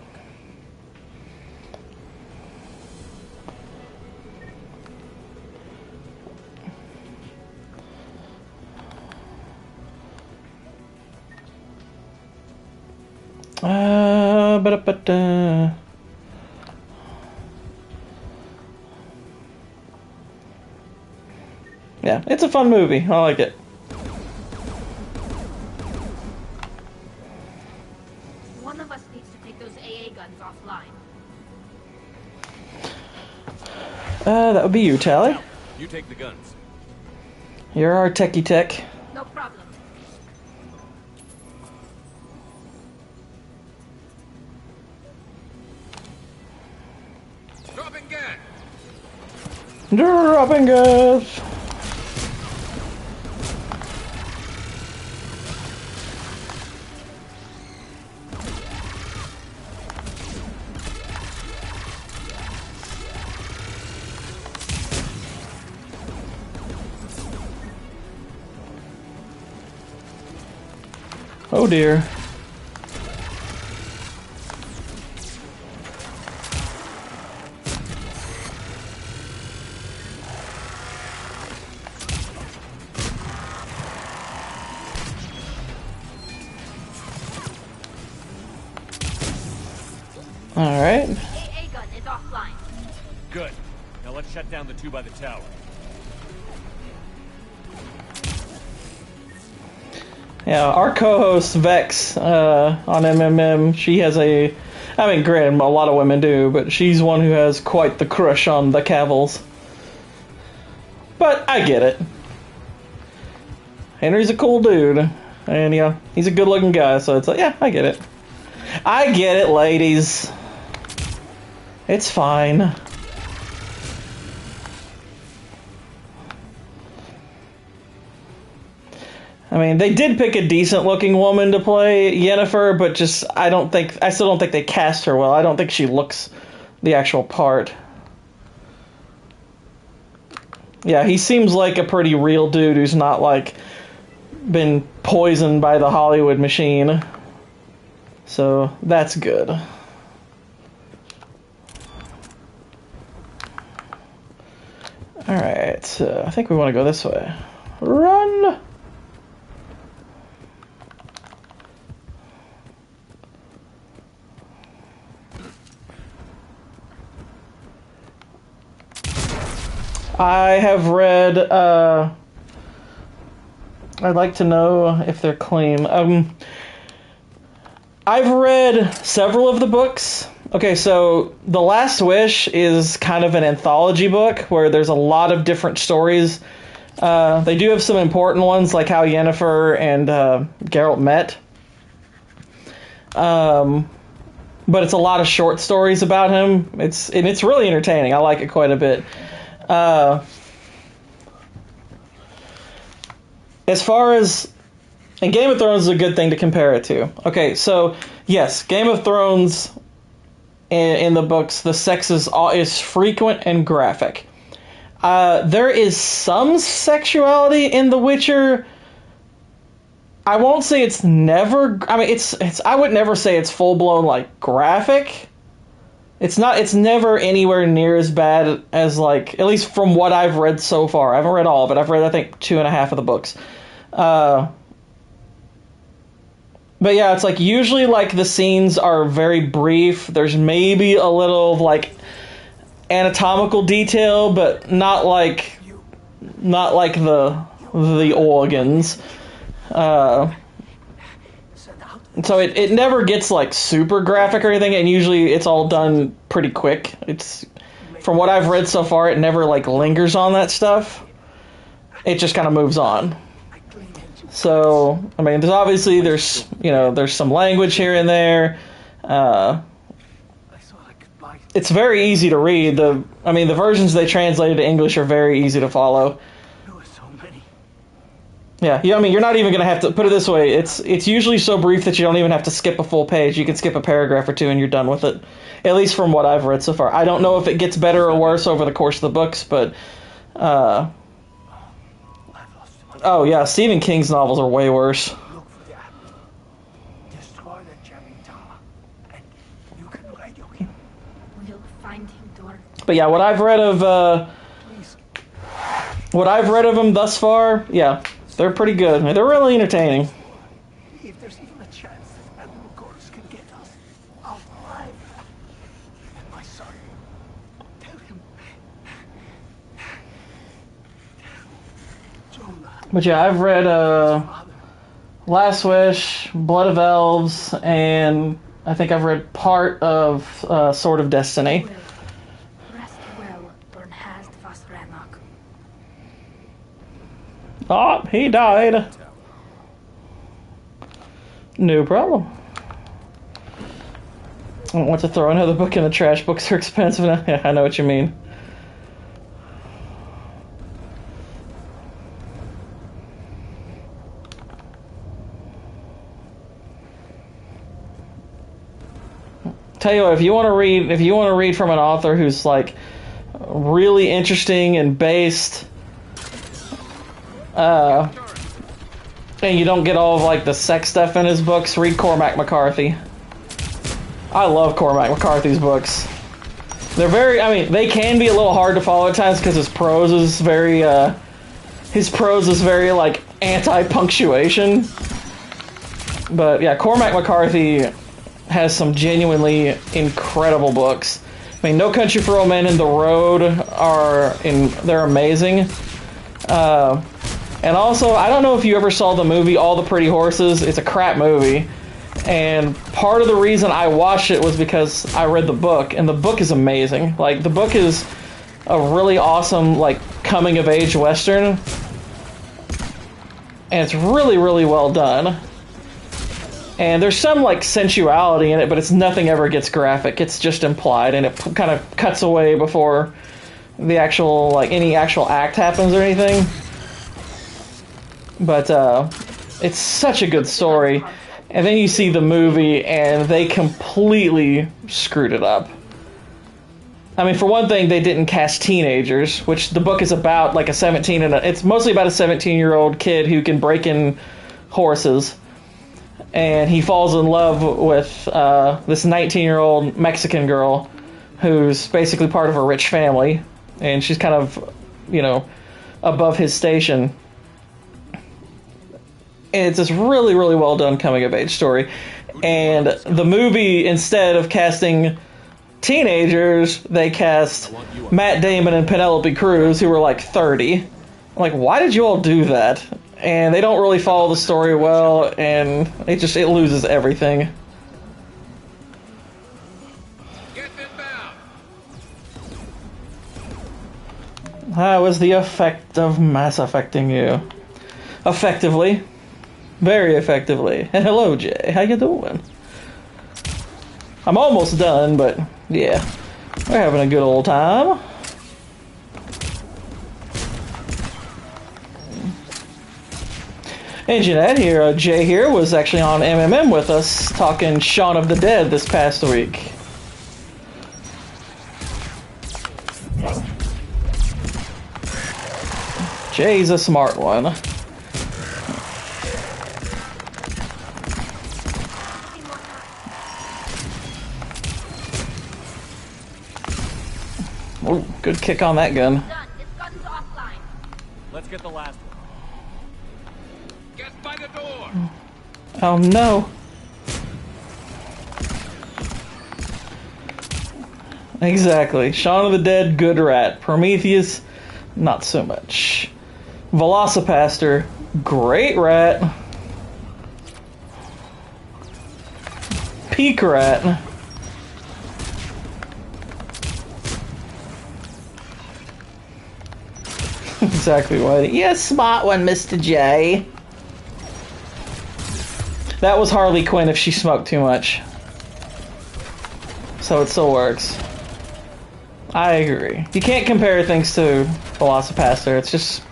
Yeah, it's a fun movie. I like it. One of us needs to take those AA guns offline. That would be you, Tally. You take the guns. You're our techie tech. No problem. Dropping gas. Dropping gas. Oh dear. All right. AA gun is offline. Good. Now let's shut down the 2 by the tower. Yeah, our co-host Vex on MMM, she has I mean, granted, a lot of women do, but she's one who has quite the crush on the Cavills. But I get it. Henry's a cool dude, and yeah, he's a good-looking guy, so it's like, yeah, I get it. I get it, ladies. It's fine. I mean, they did pick a decent-looking woman to play Yennefer, but just I still don't think they cast her well. I don't think she looks the actual part. Yeah, he seems like a pretty real dude who's not like been poisoned by the Hollywood machine. So that's good. Alright, so I think we want to go this way. Run! I have read, I'd like to know if they're clean. I've read several of the books. Okay, so The Last Wish is kind of an anthology book where there's a lot of different stories. They do have some important ones, like how Yennefer and Geralt met. But it's a lot of short stories about him. It's really entertaining. I like it quite a bit. as far as... And Game of Thrones is a good thing to compare it to. Okay, so, yes, Game of Thrones, in the books, the sex is frequent and graphic. There is some sexuality in The Witcher. I won't say it's never... I mean, it's. I would never say it's full-blown, like, graphic. It's never anywhere near as bad as, like, at least from what I've read so far. I haven't read all of it. I've read, I think, 2.5 of the books. But yeah, it's like, usually, like, the scenes are very brief. There's maybe a little of, like, anatomical detail, but not like the organs. So it never gets, like, super graphic or anything, and usually it's all done pretty quick. It's, from what I've read so far, it never, like, lingers on that stuff. It just kind of moves on. So, I mean, there's some language here and there. It's very easy to read. The versions they translated to English are very easy to follow. Yeah, I mean, you're not even going to have to... Put it this way, it's usually so brief that you don't even have to skip a full page. You can skip a paragraph or two and you're done with it. At least from what I've read so far. I don't know if it gets better or worse over the course of the books, but... Oh, yeah, Stephen King's novels are way worse. But yeah, what I've read of them thus far, yeah, they're pretty good. I mean, they're really entertaining. If there's even a chance that Admiral Gorse can get us out alive, and my son, tell him. But yeah, I've read Last Wish, Blood of Elves, and I think I've read part of Sword of Destiny. Oh, he died. No problem. I don't want to throw another book in the trash. Books are expensive now. Yeah, I know what you mean. Tell you what, if you want to read from an author who's, like, really interesting and based, and you don't get all of, like, the sex stuff in his books, read Cormac McCarthy. I love Cormac McCarthy's books. They're very, I mean, they can be a little hard to follow at times because his prose is very, like, anti-punctuation. But yeah, Cormac McCarthy has some genuinely incredible books. I mean, No Country for Old Men and The Road they're amazing. And also, I don't know if you ever saw the movie All the Pretty Horses. It's a crap movie. And part of the reason I watched it was because I read the book, and the book is amazing. Like, the book is a really awesome, like, coming-of-age Western. And it's really, really well done. And there's some, like, sensuality in it, but nothing ever gets graphic. It's just implied, and it kind of cuts away before the actual, like, any actual act happens or anything. But it's such a good story. And then you see the movie, and they completely screwed it up. I mean, for one thing, they didn't cast teenagers, which the book is about, like, it's mostly about a 17-year-old kid who can break in horses. And he falls in love with this 19-year-old Mexican girl who's basically part of a rich family. And she's kind of, above his station. And it's this really, really well done coming-of-age story. And the movie, instead of casting teenagers, they cast Matt Damon and Penelope Cruz, who were like 30. I'm like, why did you all do that? And they don't really follow the story well, and it loses everything. How is the effect of mass affecting you? Effectively. Very effectively. And hello, Jay. How you doing? I'm almost done, but yeah. We're having a good old time. Hey Jeanette here, Jay here was actually on MMM with us talking Shaun of the Dead this past week. Jay's a smart one. Oh, good kick on that gun. Let's get the last one. Get by the door. Oh no. Exactly. Shaun of the Dead, good rat. Prometheus, not so much. Velocipaster, great rat. Peak rat. Exactly right. Yes, smart one, Mr. J. That was Harley Quinn if she smoked too much. So it still works. I agree. You can't compare things to Velocipaster. It's just,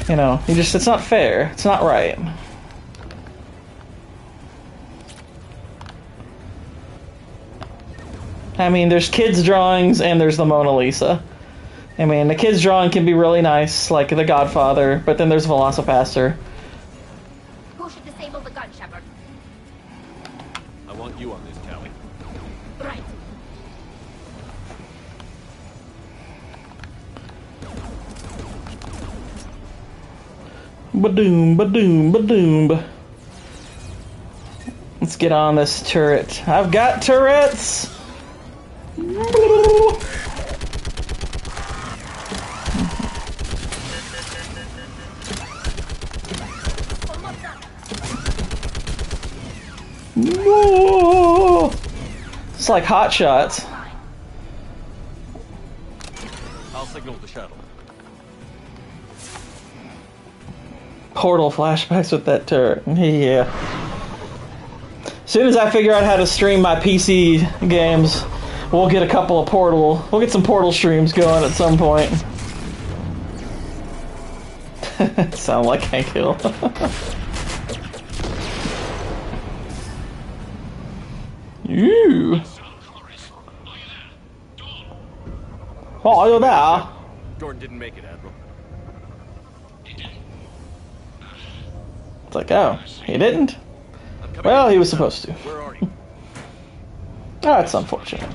you know, it's not fair. It's not right. I mean, there's kids' drawings and there's the Mona Lisa. I mean, the kids' drawing can be really nice, like The Godfather, but then there's Velocipaster. Who should disable the gun, Shepard? I want you on this, Callie. Right. Ba-doom, ba-doom, ba-doom. Let's get on this turret. I've got turrets! No! It's like Hot Shots. I'll signal the shuttle. Portal flashbacks with that turret. Yeah. As soon as I figure out how to stream my PC games, we'll get a couple of we'll get some Portal streams going at some point. Sound like Hank Hill. You. Oh, are you there? Jordan didn't make it, Admiral. It's like, oh, he didn't? Well, he was supposed to. Where are you? Oh, that's unfortunate.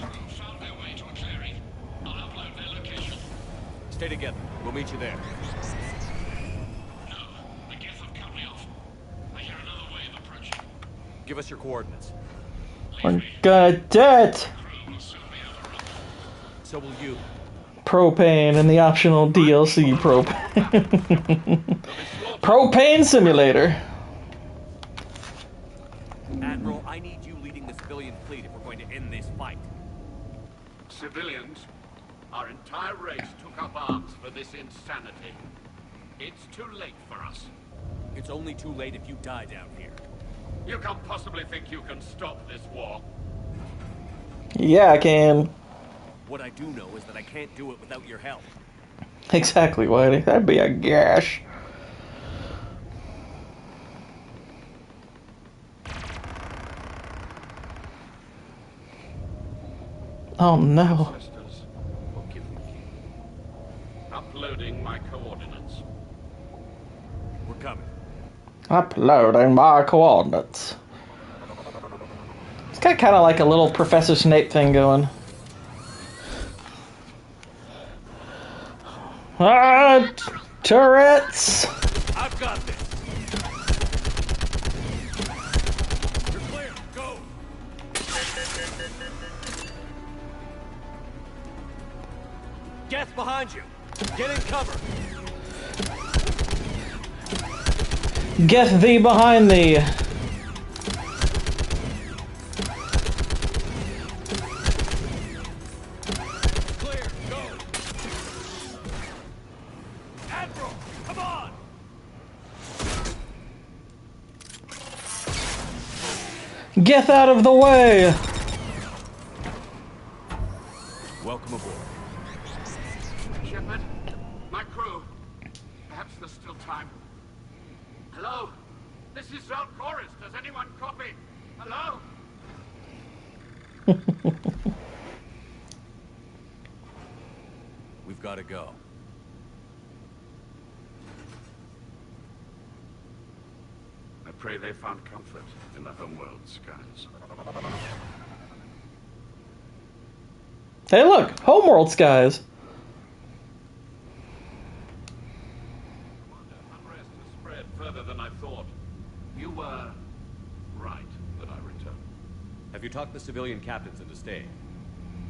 Stay together. We'll meet you there. Give us your coordinates. We're gonna do it! So will you. Propane and the optional DLC propane. Propane Simulator. Admiral, I need you leading the civilian fleet if we're going to end this fight. Civilians, our entire race took up arms for this insanity. It's too late for us. It's only too late if you die down here. You can't possibly think you can stop this war. Yeah, I can. What I do know is that I can't do it without your help. Exactly, Whitey. That'd be a gash. Oh no. Ancestors, forgive me. Uploading my coordinates. We're coming. Uploading my coordinates. It's got kind of like a little Professor Snape thing going. Ah, turrets! I've got this. You're clear. Go. Gas behind you. Get in cover. Get thee behind thee. Clear. Go. Admiral, come on. Get out of the way! Welcome aboard. Shepard, my crew. Perhaps there's still time. Hello? This is Zalcoris. Does anyone copy? Hello? We've got to go. I pray they found comfort in the homeworld skies. Hey, look, homeworld skies. Unrest has spread further than I thought. You were right that I returned. Have you talked the civilian captains into staying?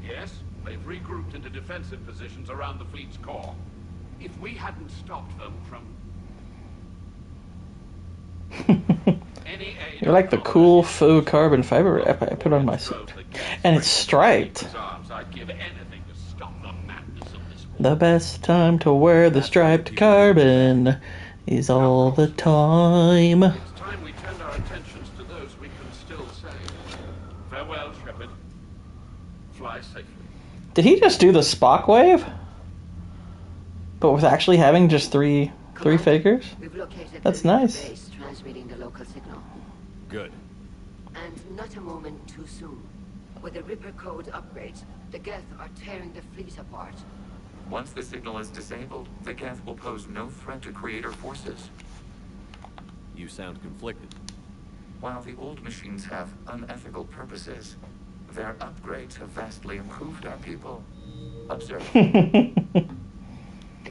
Yes, they've regrouped into defensive positions around the fleet's core. If we hadn't stopped them from any aid, You're like the cool faux carbon fiber I put on my suit. And it's striped. I'd give anything to stop the madness of this war. The best time to wear the striped carbon is all the time. It's time we turned our attentions to those we can still save. Farewell, Shepard. Fly safely. Did he just do the Spock wave? But with actually having just three figures? That's nice. Base transmitting the local signal. Good. And not a moment too soon. With the Ripper code upgrades, the Geth are tearing the fleet apart. Once the signal is disabled, the Geth will pose no threat to Creator forces. You sound conflicted. While the old machines have unethical purposes, their upgrades have vastly improved our people. Observe. A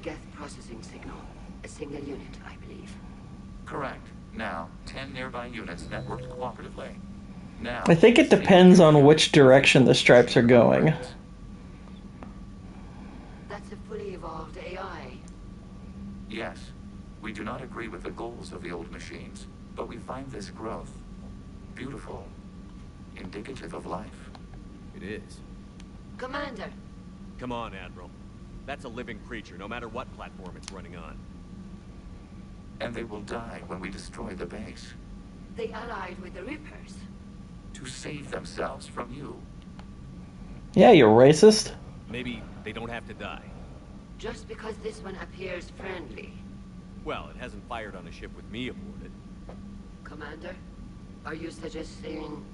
Geth processing signal. A single unit, I believe. Correct. Now, 10 nearby units networked cooperatively. Now, I think it depends on which direction the stripes are going. That's a fully evolved AI. Yes, we do not agree with the goals of the old machines, but we find this growth beautiful, indicative of life. It is. Commander! Come on, Admiral. That's a living creature, no matter what platform it's running on. And they will die when we destroy the base. They allied with the Rippers. To save themselves from you. Yeah, you're racist. Maybe they don't have to die. Just because this one appears friendly. Well, it hasn't fired on a ship with me aboard it. Commander, are you suggesting...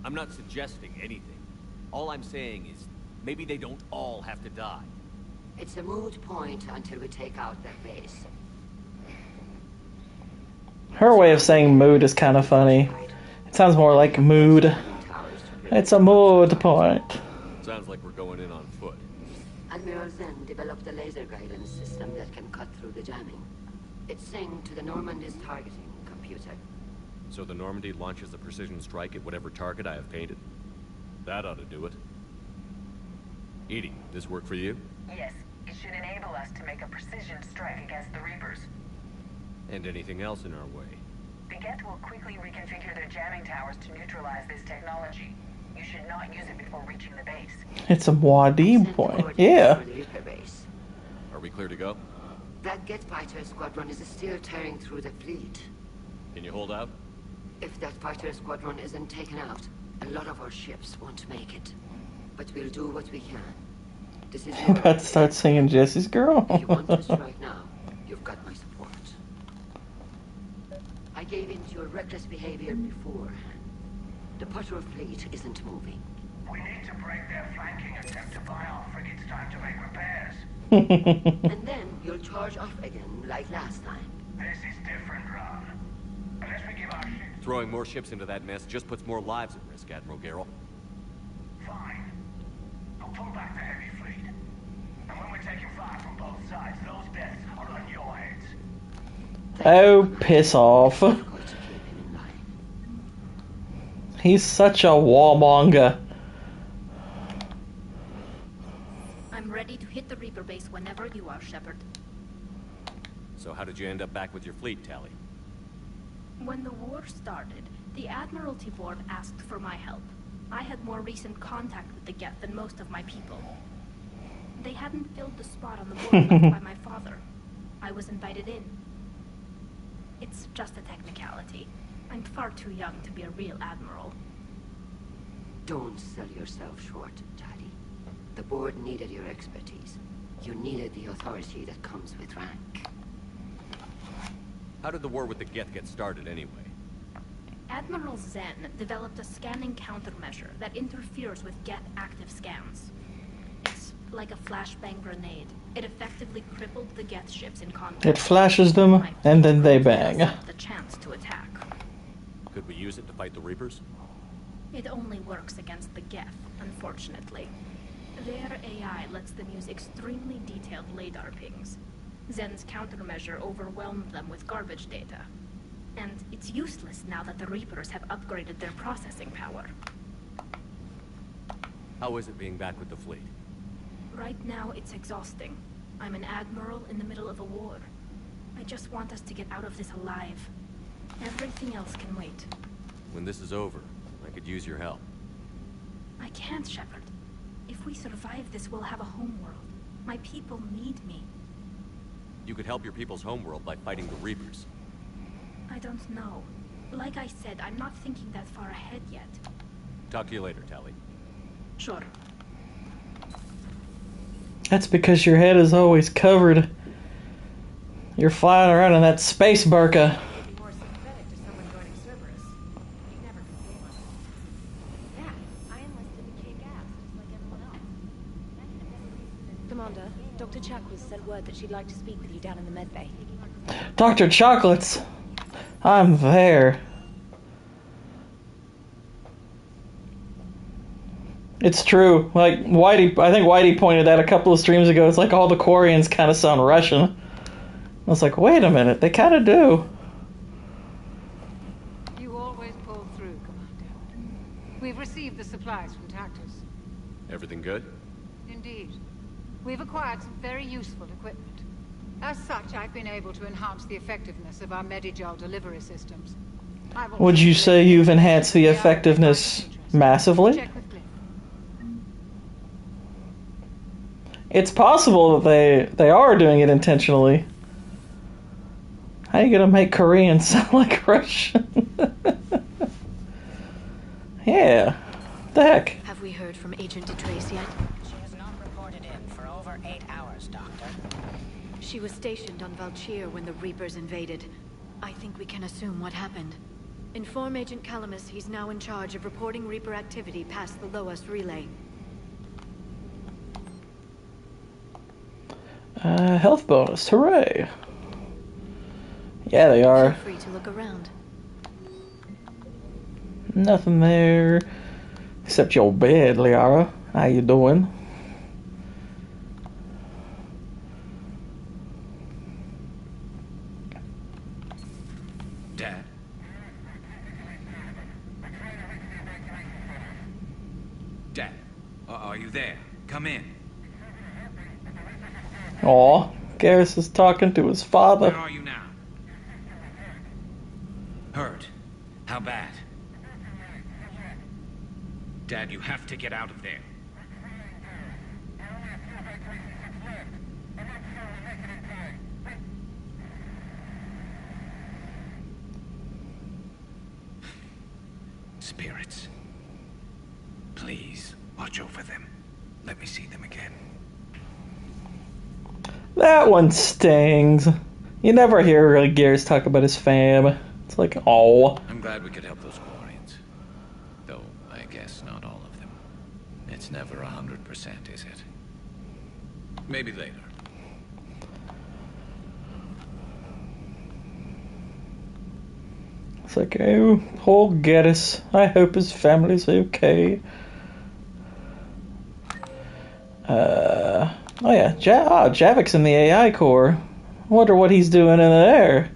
I'm not suggesting anything. All I'm saying is, maybe they don't all have to die. It's a moot point until we take out that base. Her way of saying mood is kind of funny. It sounds more like mood. It's a mood point. Sounds like we're going in on foot. Admiral Zen developed a laser guidance system that can cut through the jamming. It's synced to the Normandy's targeting computer. So the Normandy launches a precision strike at whatever target I have painted? That ought to do it. Edie, this work for you? Yes, it should enable us to make a precision strike against the Reapers. And anything else in our way? The Geth will quickly reconfigure their jamming towers to neutralize this technology. You should not use it before reaching the base. It's a Muad'Dib point. Yeah. Are we clear to go? That Geth fighter squadron is still tearing through the fleet. Can you hold out? If that fighter squadron isn't taken out, a lot of our ships won't make it. But we'll do what we can. This is I'm about to start singing Jesse's Girl. If you want to strike now, you've got my support. I gave in to your reckless behavior beforehand. The patrol fleet isn't moving. We need to break their flanking attempt to buy our frigates time to make repairs. And then you'll charge off again, like last time. This is different, Ron. Unless we give our ships... Throwing more ships into that mess just puts more lives at risk, Admiral Garrel. Fine. I'll pull back the heavy fleet. And when we're taking fire from both sides, those deaths are on your heads. Oh, piss off. He's such a warmonger. I'm ready to hit the Reaper base whenever you are, Shepard. So how did you end up back with your fleet, Tally? When the war started, the Admiralty Board asked for my help. I had more recent contact with the Geth than most of my people. They hadn't filled the spot on the board left by my father. I was invited in. It's just a technicality. I'm far too young to be a real admiral. Don't sell yourself short, Tally. The board needed your expertise. You needed the authority that comes with rank. How did the war with the Geth get started anyway? Admiral Zen developed a scanning countermeasure that interferes with Geth active scans. It's like a flashbang grenade. It effectively crippled the Geth ships in contact. It flashes them, and then they bang. The chance to attack. Could we use it to fight the Reapers? It only works against the Geth, unfortunately. Their AI lets them use extremely detailed radar pings. Zen's countermeasure overwhelmed them with garbage data. And it's useless now that the Reapers have upgraded their processing power. How is it being back with the fleet? Right now, it's exhausting. I'm an admiral in the middle of a war. I just want us to get out of this alive. Everything else can wait. When this is over, I could use your help. I can't, Shepard. If we survive this, we'll have a homeworld. My people need me. You could help your people's homeworld by fighting the Reapers. I don't know. Like I said, I'm not thinking that far ahead yet. Talk to you later, Tali. Sure. That's because your head is always covered. You're flying around in that space burqa. Commander, Dr. Chakwas sent word that she'd like to speak with you down in the medbay. Dr. Chocolates, I'm there. It's true. Like Whitey, I think Whitey pointed that a couple of streams ago. It's like all the Quarians kind of sound Russian. I was like, wait a minute, they kind of do. You always pull through, Commander. We've received the supplies from Tactus. Everything good? Indeed. We've acquired some very useful equipment. As such, I've been able to enhance the effectiveness of our Medigel delivery systems. Would you say you've enhanced the effectiveness massively? It's possible that they are doing it intentionally. How are you gonna make Korean sound like Russian? Yeah. The heck? Have we heard from Agent DeTrace yet? She has not reported in for over 8 hours, Doctor. She was stationed on Valchir when the Reapers invaded. I think we can assume what happened. Inform Agent Calamus he's now in charge of reporting Reaper activity past the Loas relay. Health bonus, hooray. Yeah, they are. Feel free to look around. Nothing there. Except your bed, Liara. How you doing? Dad? Dad, are you there? Come in. Aw, Garrus is talking to his father. Where are you now? Hurt? How bad? Dad, you have to get out of there. Spirits. Please, watch over them. Let me see them again. That one stings. You never hear really Garrus talk about his fam. It's like, oh. I'm glad we could help those Quarians. Though, I guess not all of them. It's never 100%, is it? Maybe later. It's like, oh, poor Garrus. I hope his family's okay. Oh yeah, Javik's in the AI core. I wonder what he's doing in there.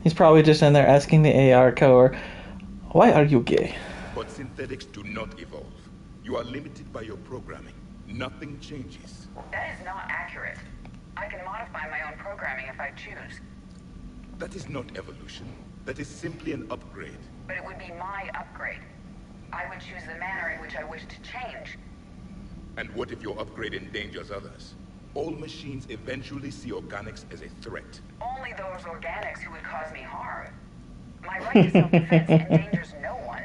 He's probably just in there asking the AI core, why are you gay? But synthetics do not evolve. You are limited by your programming. Nothing changes. That is not accurate. I can modify my own programming if I choose. That is not evolution. That is simply an upgrade. But it would be my upgrade. I would choose the manner in which I wish to change. And what if your upgrade endangers others? All machines eventually see organics as a threat. Only those organics who would cause me harm. My right to self-defense endangers no one.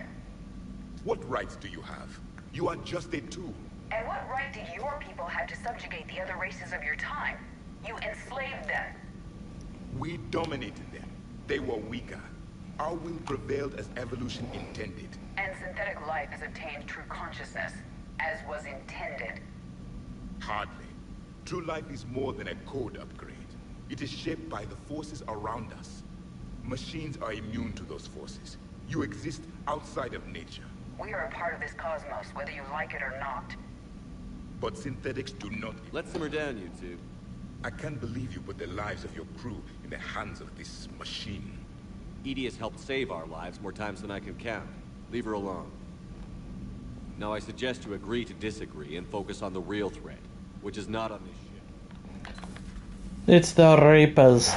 What rights do you have? You are just a tool. And what right did your people have to subjugate the other races of your time? You enslaved them. We dominated them. They were weaker. Our will prevailed as evolution intended. And synthetic life has obtained true consciousness, as was intended. Hardly. True life is more than a code upgrade. It is shaped by the forces around us. Machines are immune to those forces. You exist outside of nature. We are a part of this cosmos, whether you like it or not. But synthetics do not. Let's simmer down, you two. I can't believe you put the lives of your crew in the hands of this machine. Edie has helped save our lives more times than I can count. Leave her alone. Now I suggest you agree to disagree and focus on the real threat, which is not on this ship. It's the Reapers.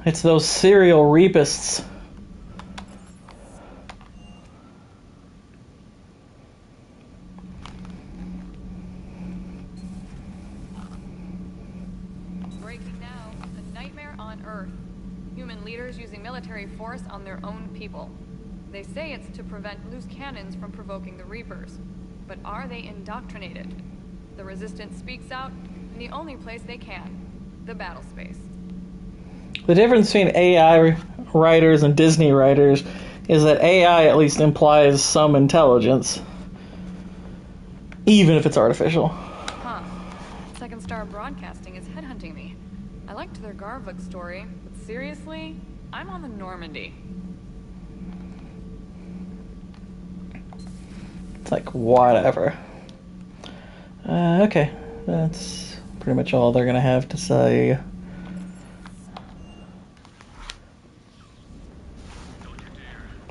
It's those serial rapists. Breaking now. A nightmare on Earth. Human leaders using military force on their own people. They say it's to prevent loose cannons from provoking the Reapers. But are they indoctrinated? The Resistance speaks out in the only place they can. The battle space. The difference between AI writers and Disney writers is that AI at least implies some intelligence. Even if it's artificial. Huh. Second Star Broadcasting is headhunting me. I liked their Garvuk story, but seriously, I'm on the Normandy. It's like, whatever. Okay. That's pretty much all they're gonna have to say.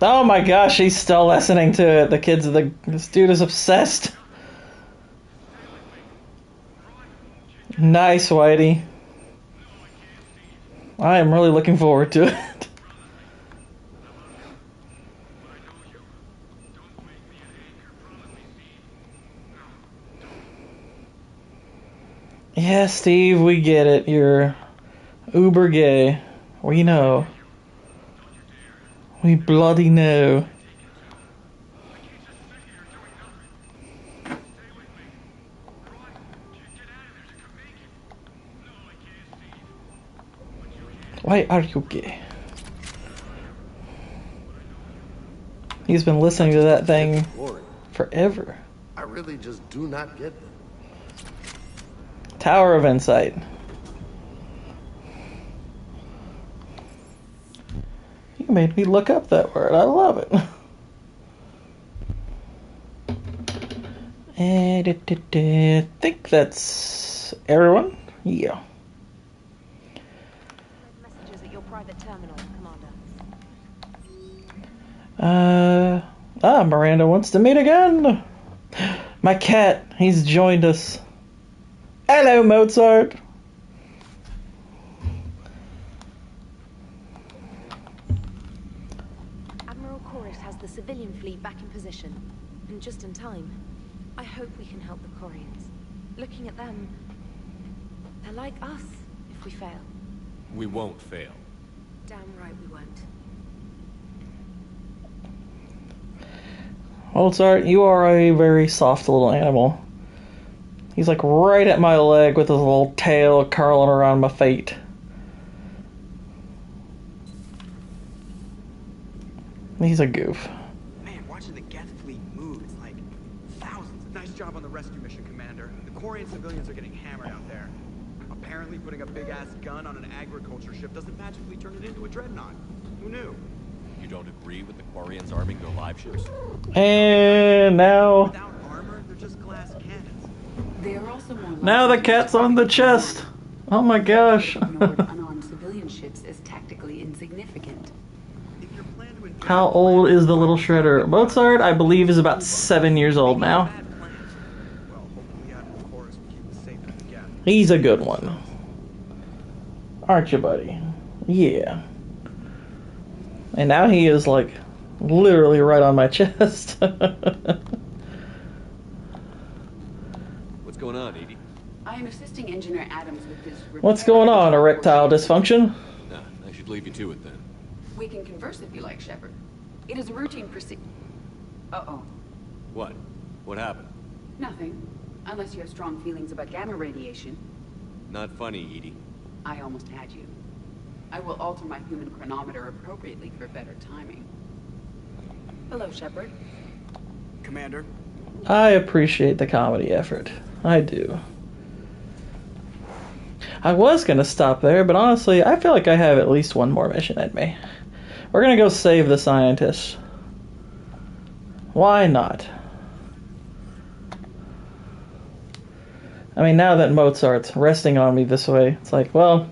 Oh my gosh, he's still listening to it. This dude is obsessed. Nice, Whitey. I am really looking forward to it. Yeah, Steve, we get it. You're uber gay. We know. We bloody know. Why are you gay? He's been listening to that thing forever. I really just do not get them. Tower of Insight. You made me look up that word. I love it. I think that's everyone. Yeah. Messages at your private terminal, Commander. Miranda wants to meet again. My cat, he's joined us. Hello, Mozart. Admiral Chorus has the civilian fleet back in position, and just in time. I hope we can help the Quarians. Looking at them, they're like us if we fail. We won't fail. Damn right we won't. Mozart, you are a very soft little animal. He's like right at my leg with his little tail curling around my feet. He's a goof. Man, watching the Geth fleet move, it's like thousands. Nice job on the rescue mission, Commander. The Quarian civilians are getting hammered out there. Apparently putting a big-ass gun on an agriculture ship doesn't magically turn it into a dreadnought. Who knew? You don't agree with the Quarians arming their live ships? And now... Without armor, they're just glass cannons. They are also more Now the cat's on the chest. Oh my gosh. unarmed civilian ships as tactically insignificant. How old is the little shredder? Mozart, I believe, is about 7 years old now. He's a good one. Aren't you, buddy? Yeah. And now he is, like, literally right on my chest. What's going on, Edie? I am assisting Engineer Adams with his repair. What's going on? Erectile dysfunction? Nah, I should leave you to it then. We can converse if you like, Shepard. It is a routine procedure. Uh-oh. What? What happened? Nothing. Unless you have strong feelings about gamma radiation. Not funny, Edie. I almost had you. I will alter my human chronometer appropriately for better timing. Hello, Shepard. Commander. I appreciate the comedy effort. I do. I was gonna stop there, but honestly, I feel like I have at least one more mission in me. We're gonna go save the scientists. Why not? I mean, now that Mozart's resting on me this way, it's like, well,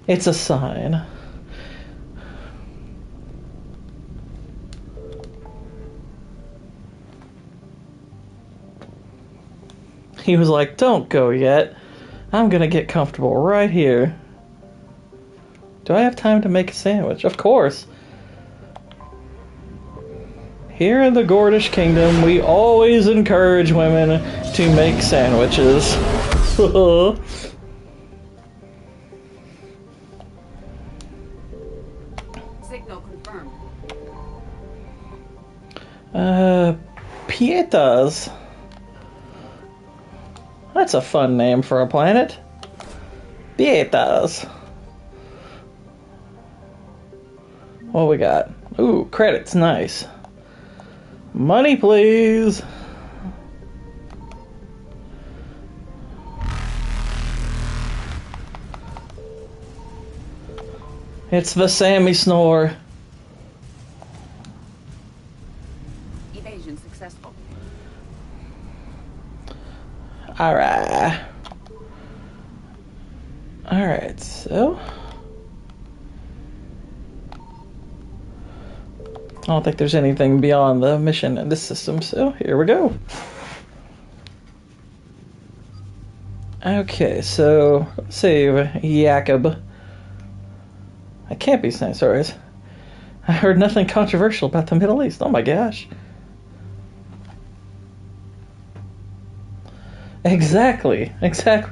it's a sign. He was like, don't go yet. I'm gonna get comfortable right here. Do I have time to make a sandwich? Of course. Here in the Gordish Kingdom, we always encourage women to make sandwiches. Signal confirmed. Pietas. That's a fun name for a planet. Pietas. What we got? Ooh, credits, nice. Money, please. It's the Sammy Snore. Evasion successful. Alright. Alright, so... I don't think there's anything beyond the mission in this system, so here we go. Okay, so let's save Jakob. I can't be saying sorry. I heard nothing controversial about the Middle East. Oh my gosh. Exactly,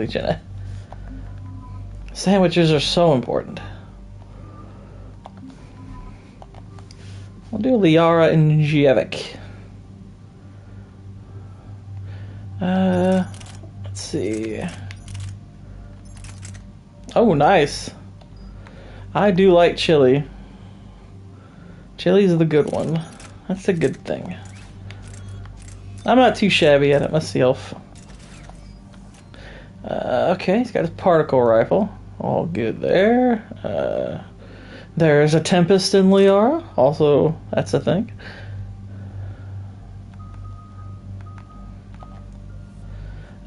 Jenna. Sandwiches are so important. We'll do Liara and Jevik. Let's see. Oh, nice. I do like chili. Chili's the good one. That's a good thing. I'm not too shabby at it myself. Okay, he's got his particle rifle. All good there. There's a Tempest in Liara. Also, that's a thing.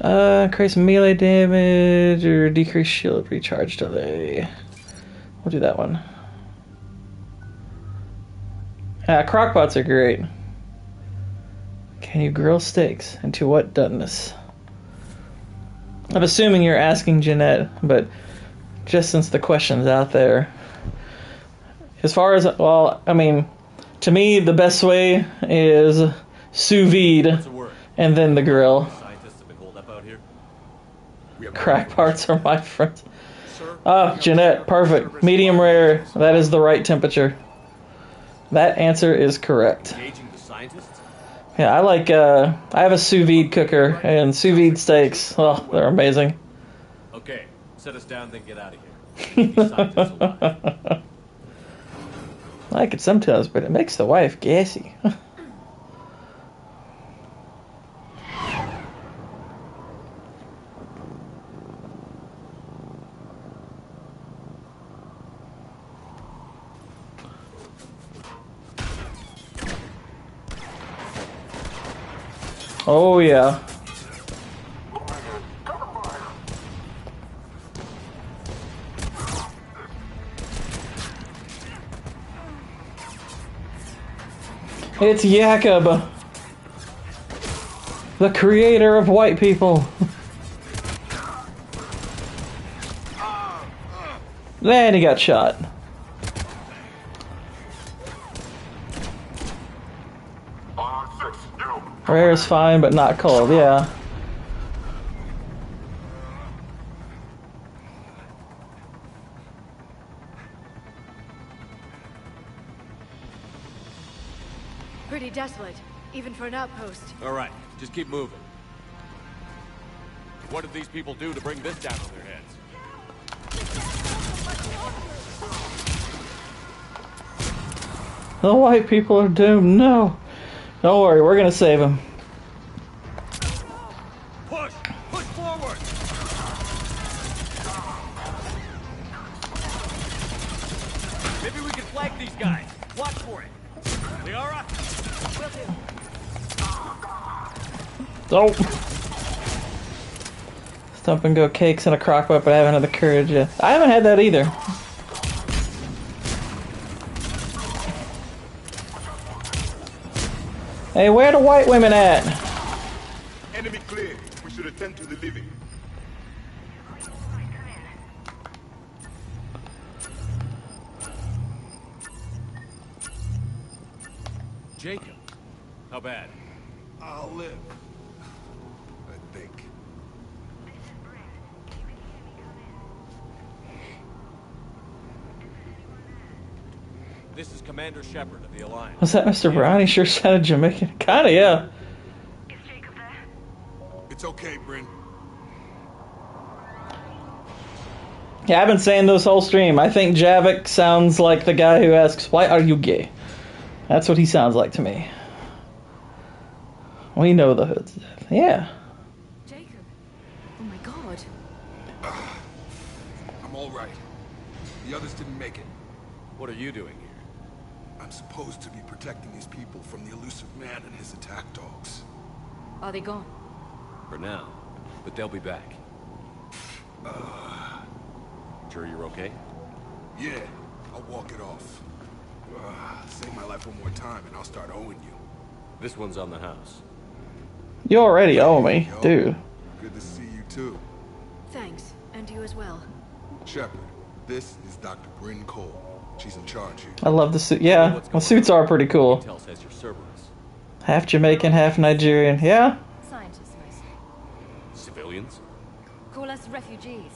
Increase melee damage or decrease shield recharge delay. We'll do that one. Crockpots are great. Can you grill steaks? And to what doneness? I'm assuming you're asking Jeanette, but just since the question's out there. As far as, well, I mean, to me, the best way is sous vide and then the grill. Crack parts are my friends. Oh, Jeanette, perfect. Medium rare, that is the right temperature. That answer is correct. Yeah, I like, I have a sous vide cooker, and sous vide steaks, oh, they're amazing. Okay, set us down, then get out of here. Keep these scientists alive. I like it sometimes, but it makes the wife gassy. Oh yeah. It's Jakob, the creator of white people. Then he got shot. Rare is fine, but not cold, yeah. Pretty desolate, even for an outpost. All right, just keep moving. What did these people do to bring this down on their heads? The white people are doomed. No. Don't worry, we're gonna save them. Push! Push forward! Maybe we can flank these guys. Watch for it. Liara? Will do. Don't. Stump and go cakes in a crock pot, but I haven't had the courage yet. I haven't had that either. Hey, where are the white women at? Enemy clear. We should attend to the living. Jacob. How bad? I'll live. I think. This is Commander Shepard of the Alliance. Was that Mr. Brown? He sure sounded Jamaican. Kinda, yeah. It's okay, Bryn. Yeah, I've been saying this whole stream. I think Javik sounds like the guy who asks, "Why are you gay?" That's what he sounds like to me. We know the hood's death. Yeah. Jacob. Oh my god. I'm all right. The others didn't make it. What are you doing here? I'm supposed to be protecting these people from the elusive man and his attack dogs. Are they gone? For now. But they'll be back. Sure you're okay? Yeah, I'll walk it off. Save my life one more time and I'll start owing you. This one's on the house. You already owe me, dude. Good to see you too. Thanks, and you as well. Shepard, this is Dr. Bryn Cole. She's in charge here. I love the suit. Yeah, the suits are pretty cool. Intel says you're Cerberus. Half Jamaican, half Nigerian. Yeah? Scientists mostly. Civilians? Call us refugees.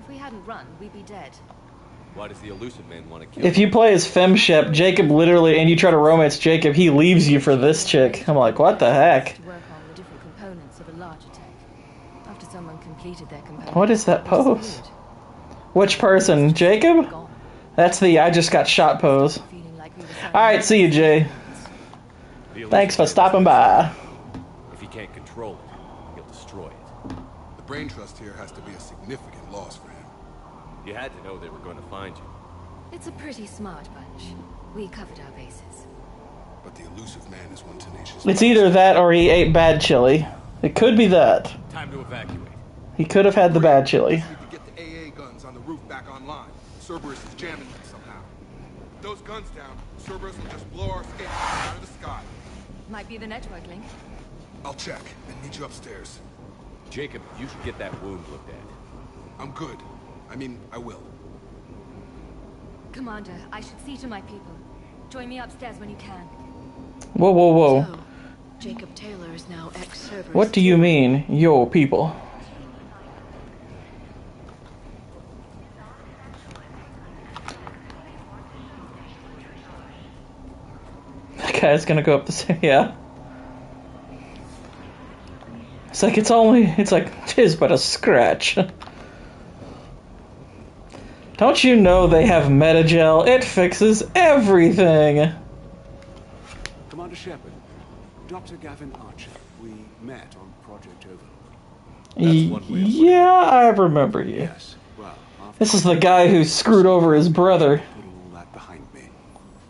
If we hadn't run, we'd be dead. Why does the elusive man want to kill If you play as FemShep, Jacob literally, and you try to romance Jacob, he leaves you for this chick. I'm like, what the heck? To work on the different components of a larger tech. After someone completed their components, What is that pose? Which person? Jacob? That's the I just got shot pose. Alright, see you, Jay. Thanks for stopping by. If he can't control it, he'll destroy it. The brain trust here has to be a significant loss for him. You had to know they were going to find you. It's a pretty smart bunch. We covered our bases. But the elusive man is one tenacious. It's either that or he ate bad chili. It could be that. Time to evacuate. He could have had the bad chili. We need to get the AA guns on the roof back online. Cerberus is jamming them somehow. With those guns down, Cerberus will just blow our escape out of the sky. Might be the network link. I'll check and meet you upstairs. Jacob, you should get that wound looked at. I'm good. I mean, I will. Commander, I should see to my people. Join me upstairs when you can. Whoa, whoa, whoa. So, Jacob Taylor is now ex-Cerberus. What do you mean, yo people? That guy's gonna go up the stairs, yeah. It's like, it's like, tis but a scratch. Don't you know they have Metagel? It fixes everything! Commander Shepard, Dr. Gavin Archer, we met on Project Overlord. Yeah, I remember you. Yes, well, This is the guy who screwed over his brother. putting all that behind me.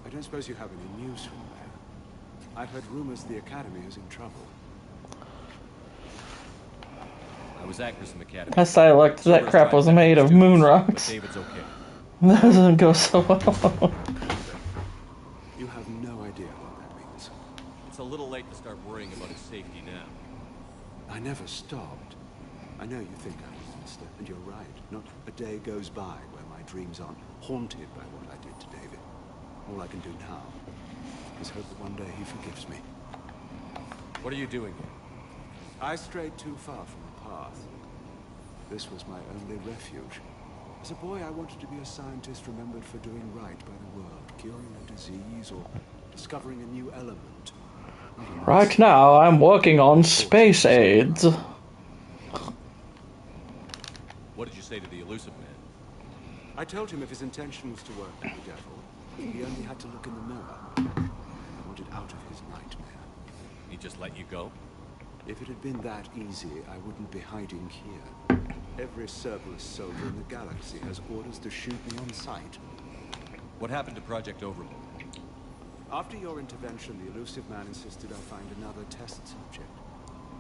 I don't suppose you have any news from there. I've heard rumors the Academy is in trouble. I was actress in the academy. That dialect, that crap was made of moon rocks. David's okay. That doesn't go so well. You have no idea what that means. It's a little late to start worrying about his safety now. I never stopped. I know you think I'm a monster, and you're right. Not a day goes by where my dreams aren't haunted by what I did to David. All I can do now is hope that one day he forgives me. What are you doing here? I strayed too far from the path. This was my only refuge. As a boy, I wanted to be a scientist remembered for doing right by the world, curing a disease or discovering a new element. Right now, I'm working on space aids. say to the elusive man? I told him if his intention was to work with the devil, he only had to look in the mirror. I wanted out of his nightmare. He just let you go? If it had been that easy, I wouldn't be hiding here. Every Cerberus soldier in the galaxy has orders to shoot me on sight. What happened to Project Overlord? After your intervention, the elusive man insisted I find another test subject.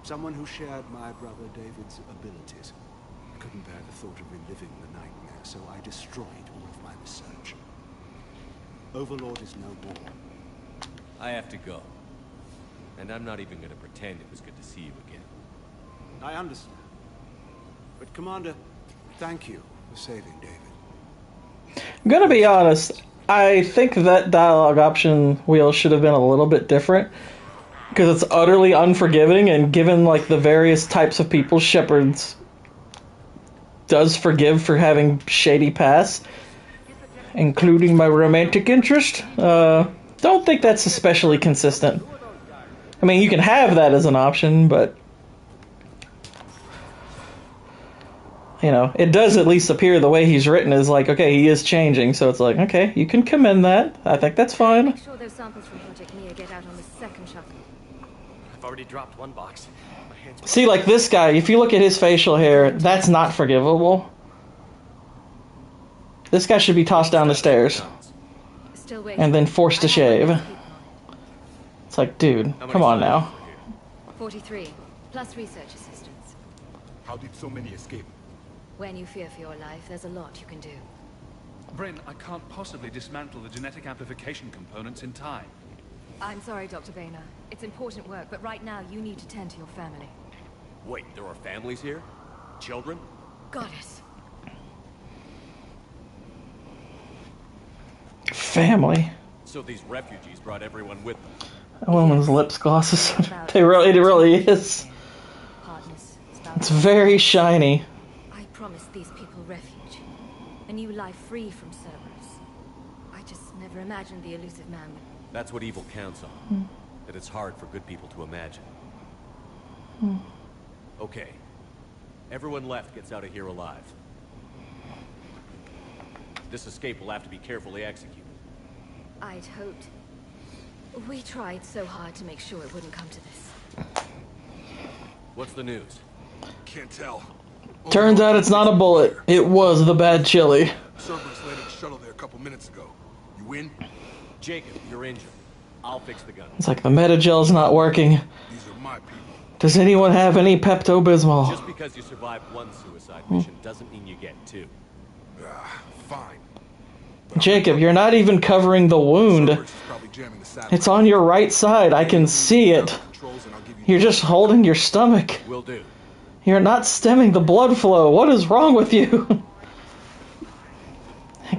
Someone who shared my brother David's abilities. I couldn't bear the thought of reliving the nightmare, so I destroyed all of my research. Overlord is no more. I have to go. And I'm not even gonna pretend it was good to see you again. I understand. But Commander, thank you for saving David. I'm gonna be honest. I think that dialogue option wheel should have been a little bit different. Because it's utterly unforgiving, and given like the various types of people Shepard's does forgive for having shady past, including my romantic interest, don't think that's especially consistent. I mean, you can have that as an option, but you know, it does at least appear the way he's written is like, okay, he is changing, so it's like, okay, you can commend that. I think that's fine. Make sure those samples from Project Mia get out on the second shuttle. I've already dropped one box. See, like this guy, if you look at his facial hair, that's not forgivable. This guy should be tossed down the stairs and then forced to shave. It's like, dude, come on now. 43, plus research assistants. How did so many escape? When you fear for your life, there's a lot you can do. Bryn, I can't possibly dismantle the genetic amplification components in time. I'm sorry, Dr. Boehner. It's important work, but right now you need to tend to your family. Wait, there are families here? Children? Goddess. Family. So these refugees brought everyone with them. That woman's lips glosses. It really is. It's very shiny. I promised these people refuge. A new life free from Cerberus. I just never imagined the elusive man would... That's what evil counts on. That it's hard for good people to imagine. Okay. Everyone left gets out of here alive. This escape will have to be carefully executed. I'd hoped. We tried so hard to make sure it wouldn't come to this. What's the news? Can't tell. Turns out it's not a bullet. It was the bad chili. Cerberus landed a shuttle there a couple minutes ago. You win? Jacob, you're injured. I'll fix the gun. It's like the metagel's not working. These are my people. Does anyone have any Pepto-Bismol? Just because you survived one suicide mission doesn't mean you get two. Fine. Jacob, you're not even covering the wound. It's on your right side. I can see it. You're just holding your stomach. Will do. You're not stemming the blood flow. What is wrong with you?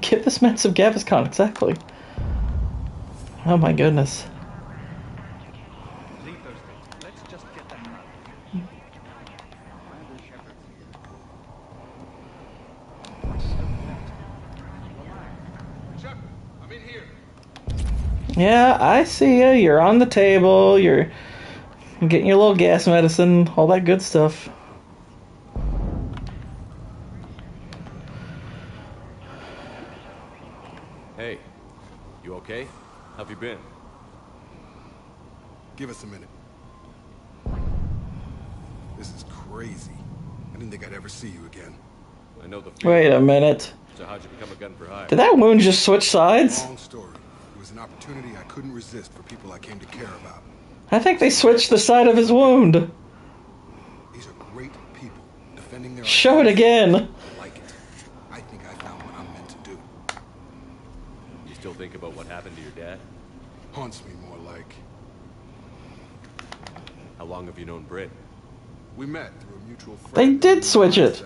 Give this man some Gaviscon, exactly. Oh my goodness. Leave those things. Let's just get them out. Shepard, I'm in here. Yeah, I see you. You're on the table. You're getting your little gas medicine, all that good stuff. Hey, you okay? How have you been? Give us a minute. This is crazy. I didn't think I'd ever see you again. I know the Wait a minute. So how'd you become a gun for hire? Did that wound just switch sides? Long story. It was an opportunity I couldn't resist for people I came to care about. I think they switched the side of his wound. These are great people defending their Show it again. I like it. I think I found what I'm meant to do. You still think about what happened to your dad? Haunts me more like. How long have you known Britt? We met through a mutual friend. They did switch it.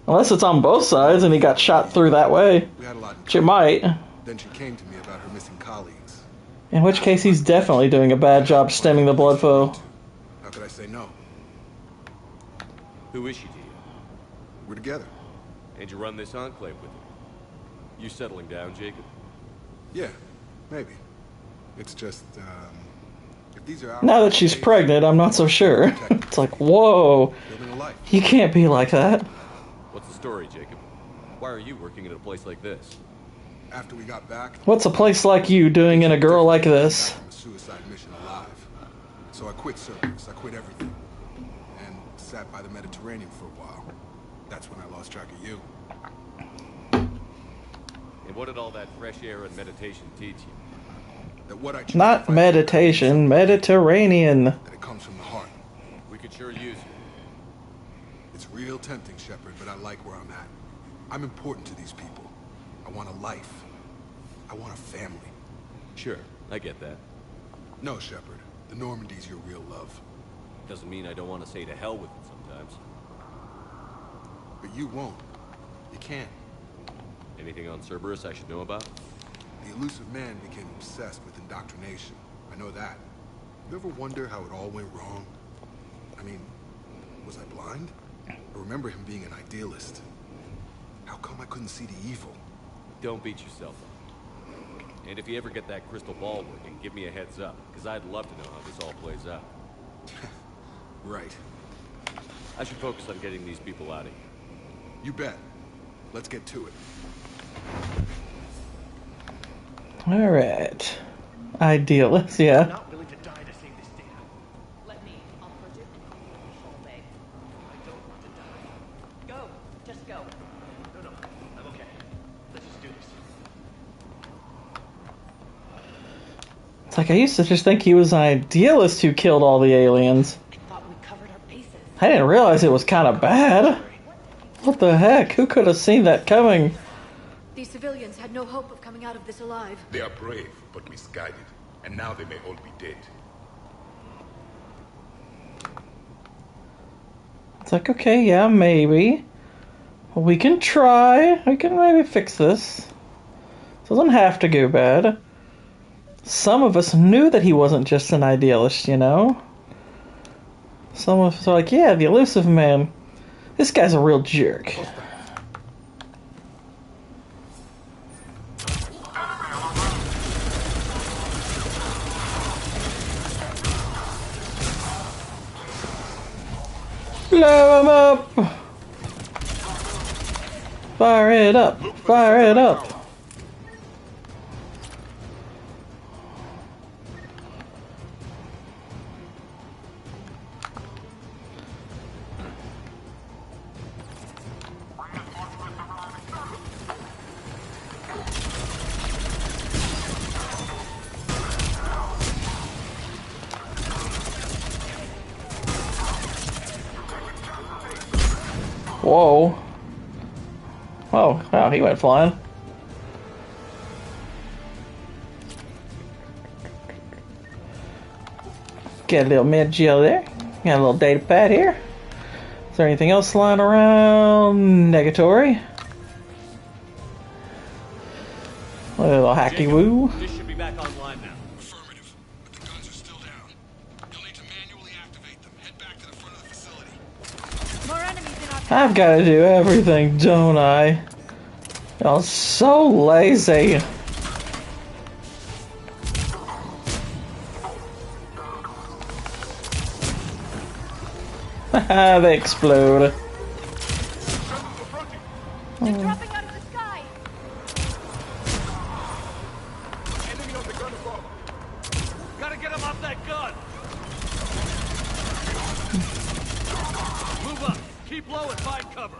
Unless it's on both sides and he got shot through that way. Which it might. Then she came to me about her missing colleagues. In which case he's definitely doing a bad job stemming the blood flow. How could I say no? Who is she to you? We're together. And you run this enclave with her? You settling down, Jacob? Yeah, maybe. It's just, if these are our Now that she's pregnant, I'm not so sure. It's like, whoa. You can't be like that. What's the story, Jacob? Why are you working at a place like this? After we got back, What's a place like you doing in a girl like this? from a suicide mission alive. So I quit Cerberus. I quit everything. And sat by the Mediterranean for a while. That's when I lost track of you. And what did all that fresh air and meditation teach you? That what I choose Not to fight meditation, Mediterranean. that it comes from the heart. We could sure use you. It's real tempting, Shepard, but I like where I'm at. I'm important to these people. I want a life. I want a family. Sure, I get that. No, Shepard. The Normandy's your real love. Doesn't mean I don't want to say to hell with it sometimes. But you won't. You can't. Anything on Cerberus I should know about? The elusive man became obsessed with indoctrination. I know that. You ever wonder how it all went wrong? I mean, was I blind? I remember him being an idealist. How come I couldn't see the evil? Don't beat yourself up. And if you ever get that crystal ball working, give me a heads up, because I'd love to know how this all plays out. Right. I should focus on getting these people out of here. You bet. Let's get to it. Alright. Idealist, yeah. Not willing to die to save this data. Let me. I'll purge it and clean the control bay. I don't want to die. Go. Just go. No, I'm okay. Let's just do this. It's like I used to just think he was an idealist who killed all the aliens. I thought we covered our bases. I didn't realize it was kind of bad. What the heck? Who could have seen that coming? These civilians had no hope of coming out of this alive. They are brave, but misguided. And now they may all be dead. It's like, okay, yeah, maybe. We can try. We can maybe fix this. Doesn't have to go bad. Some of us knew that he wasn't just an idealist, you know? Some of us are like, yeah, the elusive man. This guy's a real jerk. Blow him up! Fire it up! Fire it up! Whoa. Oh, wow, he went flying. Get a little mid-gel there. Got a little data pad here. Is there anything else lying around? Negatory. A little hacky woo. This should be back online now. Affirmative. But the guns are still down. You'll need to manually activate them. Head back to the front of the facility. More enemies in our path. I've got to do everything, don't I? Y'all so lazy. Haha, they explode. They're dropping out of the sky. Enemy on the gun above. Gotta get him off that gun. Move up. Keep low and find cover.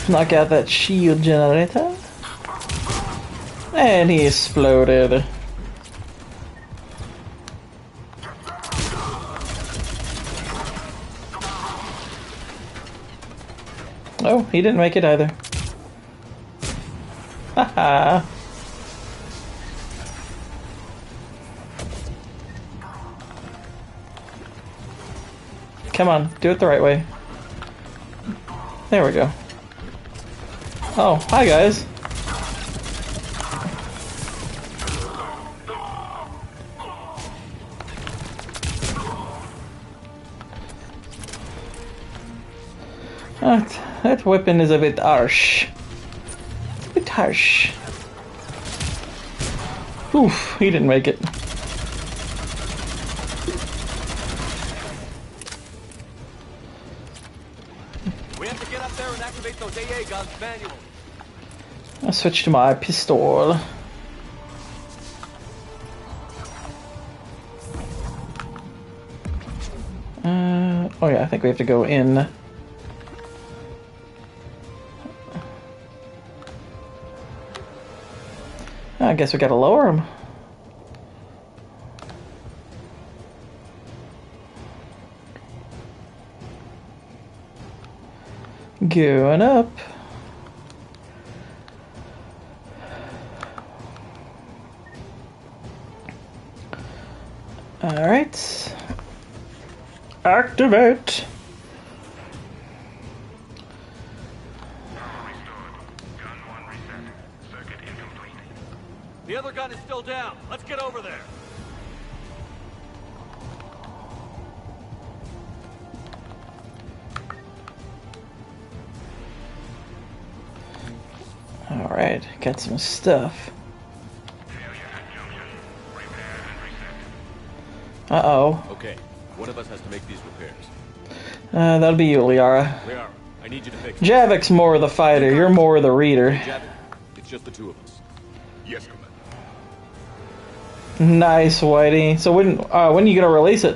Knock out that shield generator. And he exploded. Oh, he didn't make it either. Haha. Come on, do it the right way. There we go. Oh, hi guys. That weapon is a bit harsh. A bit harsh. Oof, he didn't make it. We have to get up those AA guns manually. I'll switch to my pistol. Oh yeah, I think we have to go in. I guess we gotta lower them. Going up. Alright. Activate. The other gun is still down. Let's get over there. Alright, got some stuff. Uh-oh. Okay, one of us has to make these repairs. That'll be you, Liara. Liara, I need you to fix Javik's more the fighter, you're more the reader. Javik, it's just the two of us. Yes, Commander. Nice, Whitey. So when are you gonna release it?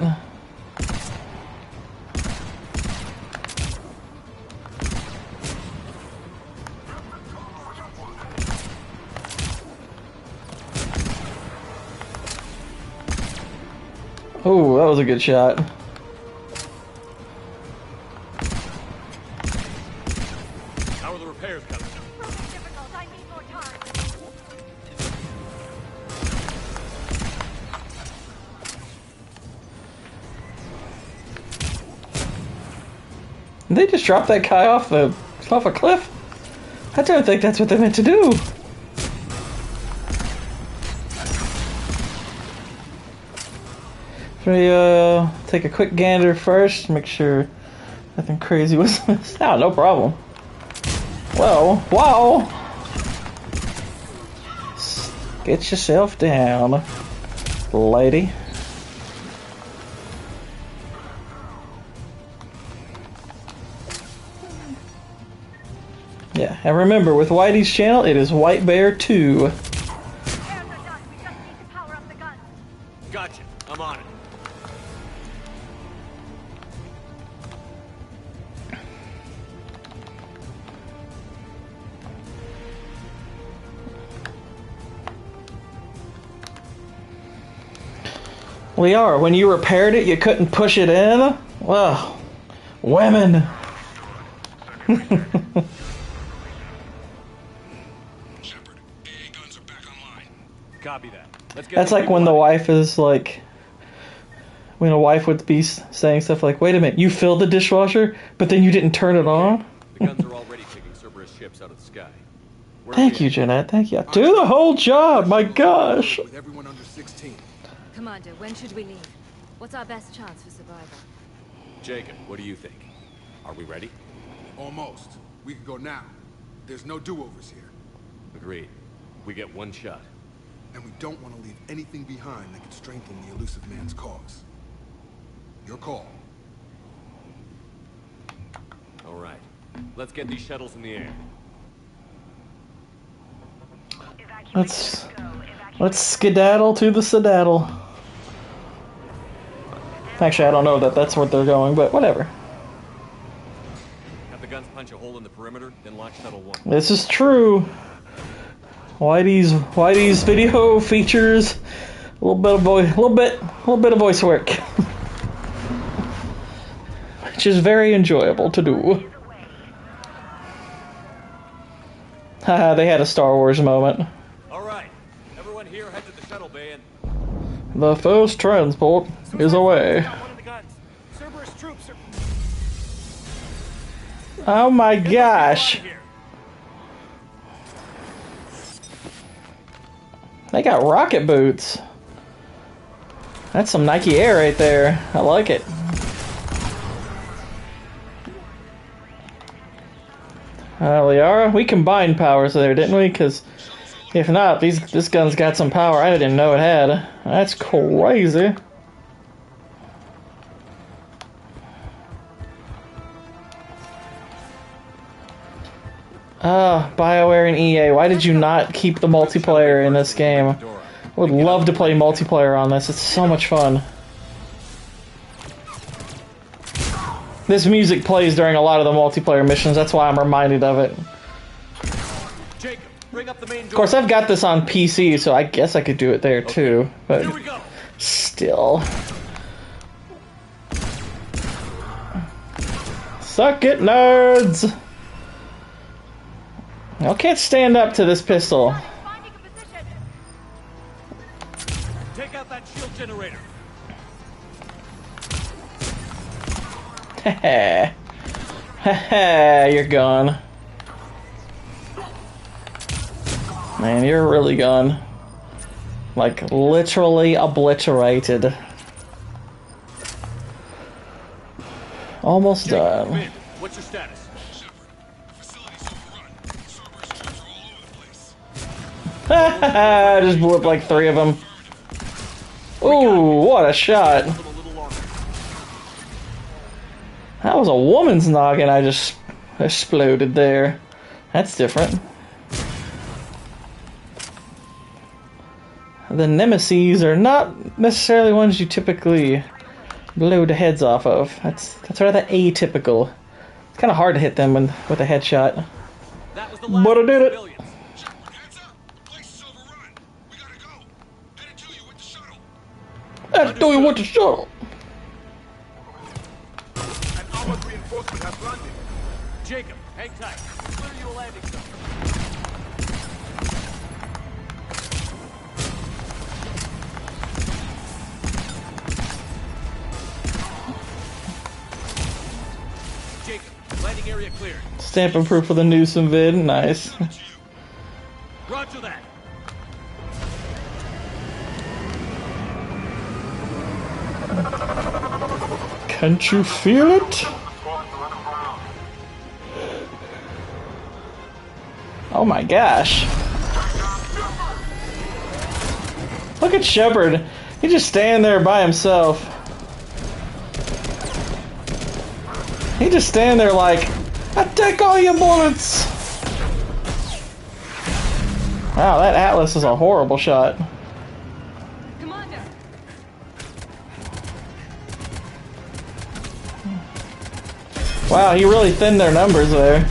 Oh, that was a good shot. How are the repairs coming? Did they just drop that guy off a cliff? I don't think that's what they meant to do. We take a quick gander first, make sure nothing crazy was missed. Oh, no problem. Whoa, whoa! Get yourself down, lady. Yeah, and remember, with Whitey's channel, it is White Bear 2. Gotcha. I'm on it. Liara, when you repaired it, you couldn't push it in? Well, women. Copy that. Let's get That's like when the wife is like, when a wife would be saying stuff like, wait a minute, you filled the dishwasher, but then you didn't turn it on? The guns are already taking Cerberus ships out of the sky. Thank you, Jeanette. Thank you. Do the whole job, my gosh. With everyone under 16. Commander, when should we leave? What's our best chance for survival? Jacob, what do you think? Are we ready? Almost. We can go now. There's no do-overs here. Agreed. We get one shot. And we don't want to leave anything behind that could strengthen the elusive man's cause. Your call. All right. Let's get these shuttles in the air. Let's skedaddle to the skedaddle. Actually, I don't know that that's where they're going, but whatever. Have the guns punch a hole in the perimeter, then launch shuttle 1. This is true. Whitey's video features a little bit of voice work, which is very enjoyable to do. Haha, they had a Star Wars moment. All right, everyone here, head to the shuttle bay and. The first transport is away. Cerberus troops are... Oh my gosh. They got rocket boots. That's some Nike Air right there. I like it. Liara, we combined powers there, didn't we? Because if not, this gun's got some power I didn't know it had. That's crazy. BioWare and EA, why did you not keep the multiplayer in this game? I would love to play multiplayer on this. It's so much fun. This music plays during a lot of the multiplayer missions. That's why I'm reminded of it. Jacob, bring up the main door. Of course, I've got this on PC, so I guess I could do it there too. But still. Suck it, nerds! I can't stand up to this pistol. Take out that shield generator. Heh heh, you're gone. Man, you're really gone. Like, literally obliterated. Almost done. What's your status? I just blew up like 3 of them. Ooh, what a shot. That was a woman's noggin I just exploded there. That's different. The nemesis are not necessarily ones you typically blow the heads off of. That's rather atypical. It's kind of hard to hit them with a headshot. But I did it. Let's do it with the shuttle. An armored reinforcement has landed. Jacob, hang tight. Clear you a landing zone. Jacob, landing area cleared. Stamping proof for the Newsom vid. Nice. Roger that. Can't you feel it? Oh my gosh. Look at Shepard. He's just standing there by himself. He just standing there like, I take all your bullets. Wow, that Atlas is a horrible shot. Wow, he really thinned their numbers there.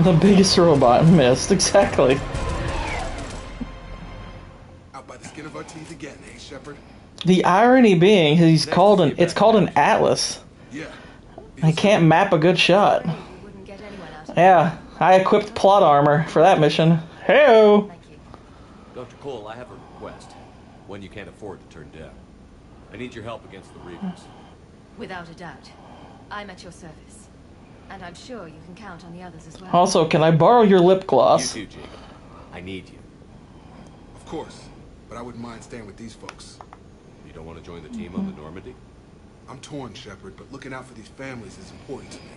The biggest robot missed, exactly. Out by the skin of our teeth again, eh, Shepard? The irony being, it's called an Atlas. Yeah. I can't map a good shot. Yeah, I equipped plot armor for that mission. Hey-o! Dr. Cole, I have a request. One you can't afford to turn down. I need your help against the Reapers. Without a doubt. I'm at your service. And I'm sure you can count on the others as well. Also, can I borrow your lip gloss? You too, Jacob. I need you. Of course, but I wouldn't mind staying with these folks. You don't want to join the team on the Normandy? I'm torn, Shepard, but looking out for these families is important to me.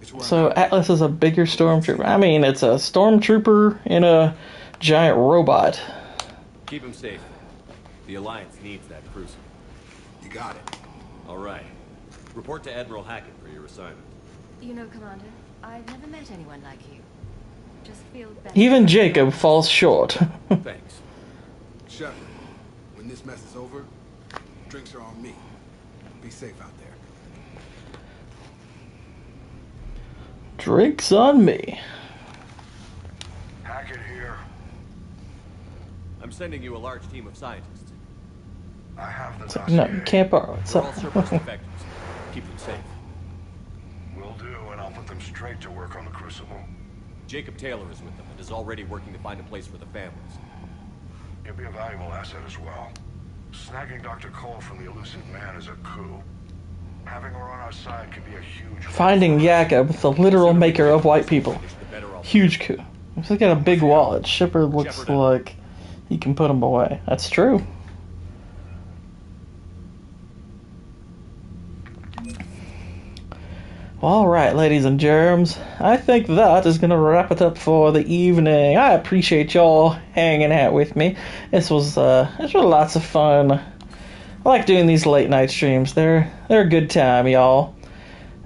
It's where So I'm at. Atlas is a bigger stormtrooper. I mean, it's a stormtrooper in a giant robot. Keep him safe. The Alliance needs that cruiser. You got it. All right. Report to Admiral Hackett for your assignment. You know, Commander, I've never met anyone like you. Just feel better. Even Jacob falls short. Thanks. Shepard, when this mess is over, drinks are on me. Be safe out there. Drinks on me. Hackett here. I'm sending you a large team of scientists. I have the No, dossier. you can't borrow it. They're all Cerberus defectors. Keep them safe. Will do, and I'll put them straight to work on the Crucible. Jacob Taylor is with them and is already working to find a place for the families. He'll be a valuable asset as well. Snagging Dr. Cole from the elusive man is a coup. Having her on our side could be a huge... Finding Jacob, the literal maker of white people. Huge coup. He's got a big wallet. Shepard looks like he can put him away. That's true. Alright, ladies and germs, I think that is going to wrap it up for the evening. I appreciate y'all hanging out with me. This was lots of fun. I like doing these late night streams. They're a good time, y'all.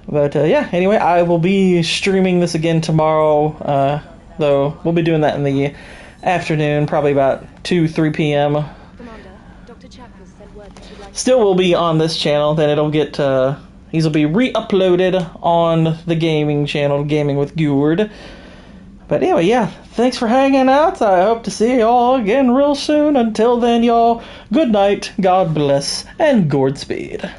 But yeah, anyway, I will be streaming this again tomorrow, though we'll be doing that in the afternoon, probably about 2-3 p.m. Still will be on this channel, then it'll get, these will be re-uploaded on the gaming channel, Gaming with Gourd. But anyway, yeah, thanks for hanging out. I hope to see y'all again real soon. Until then, y'all, good night, God bless, and Gourdspeed.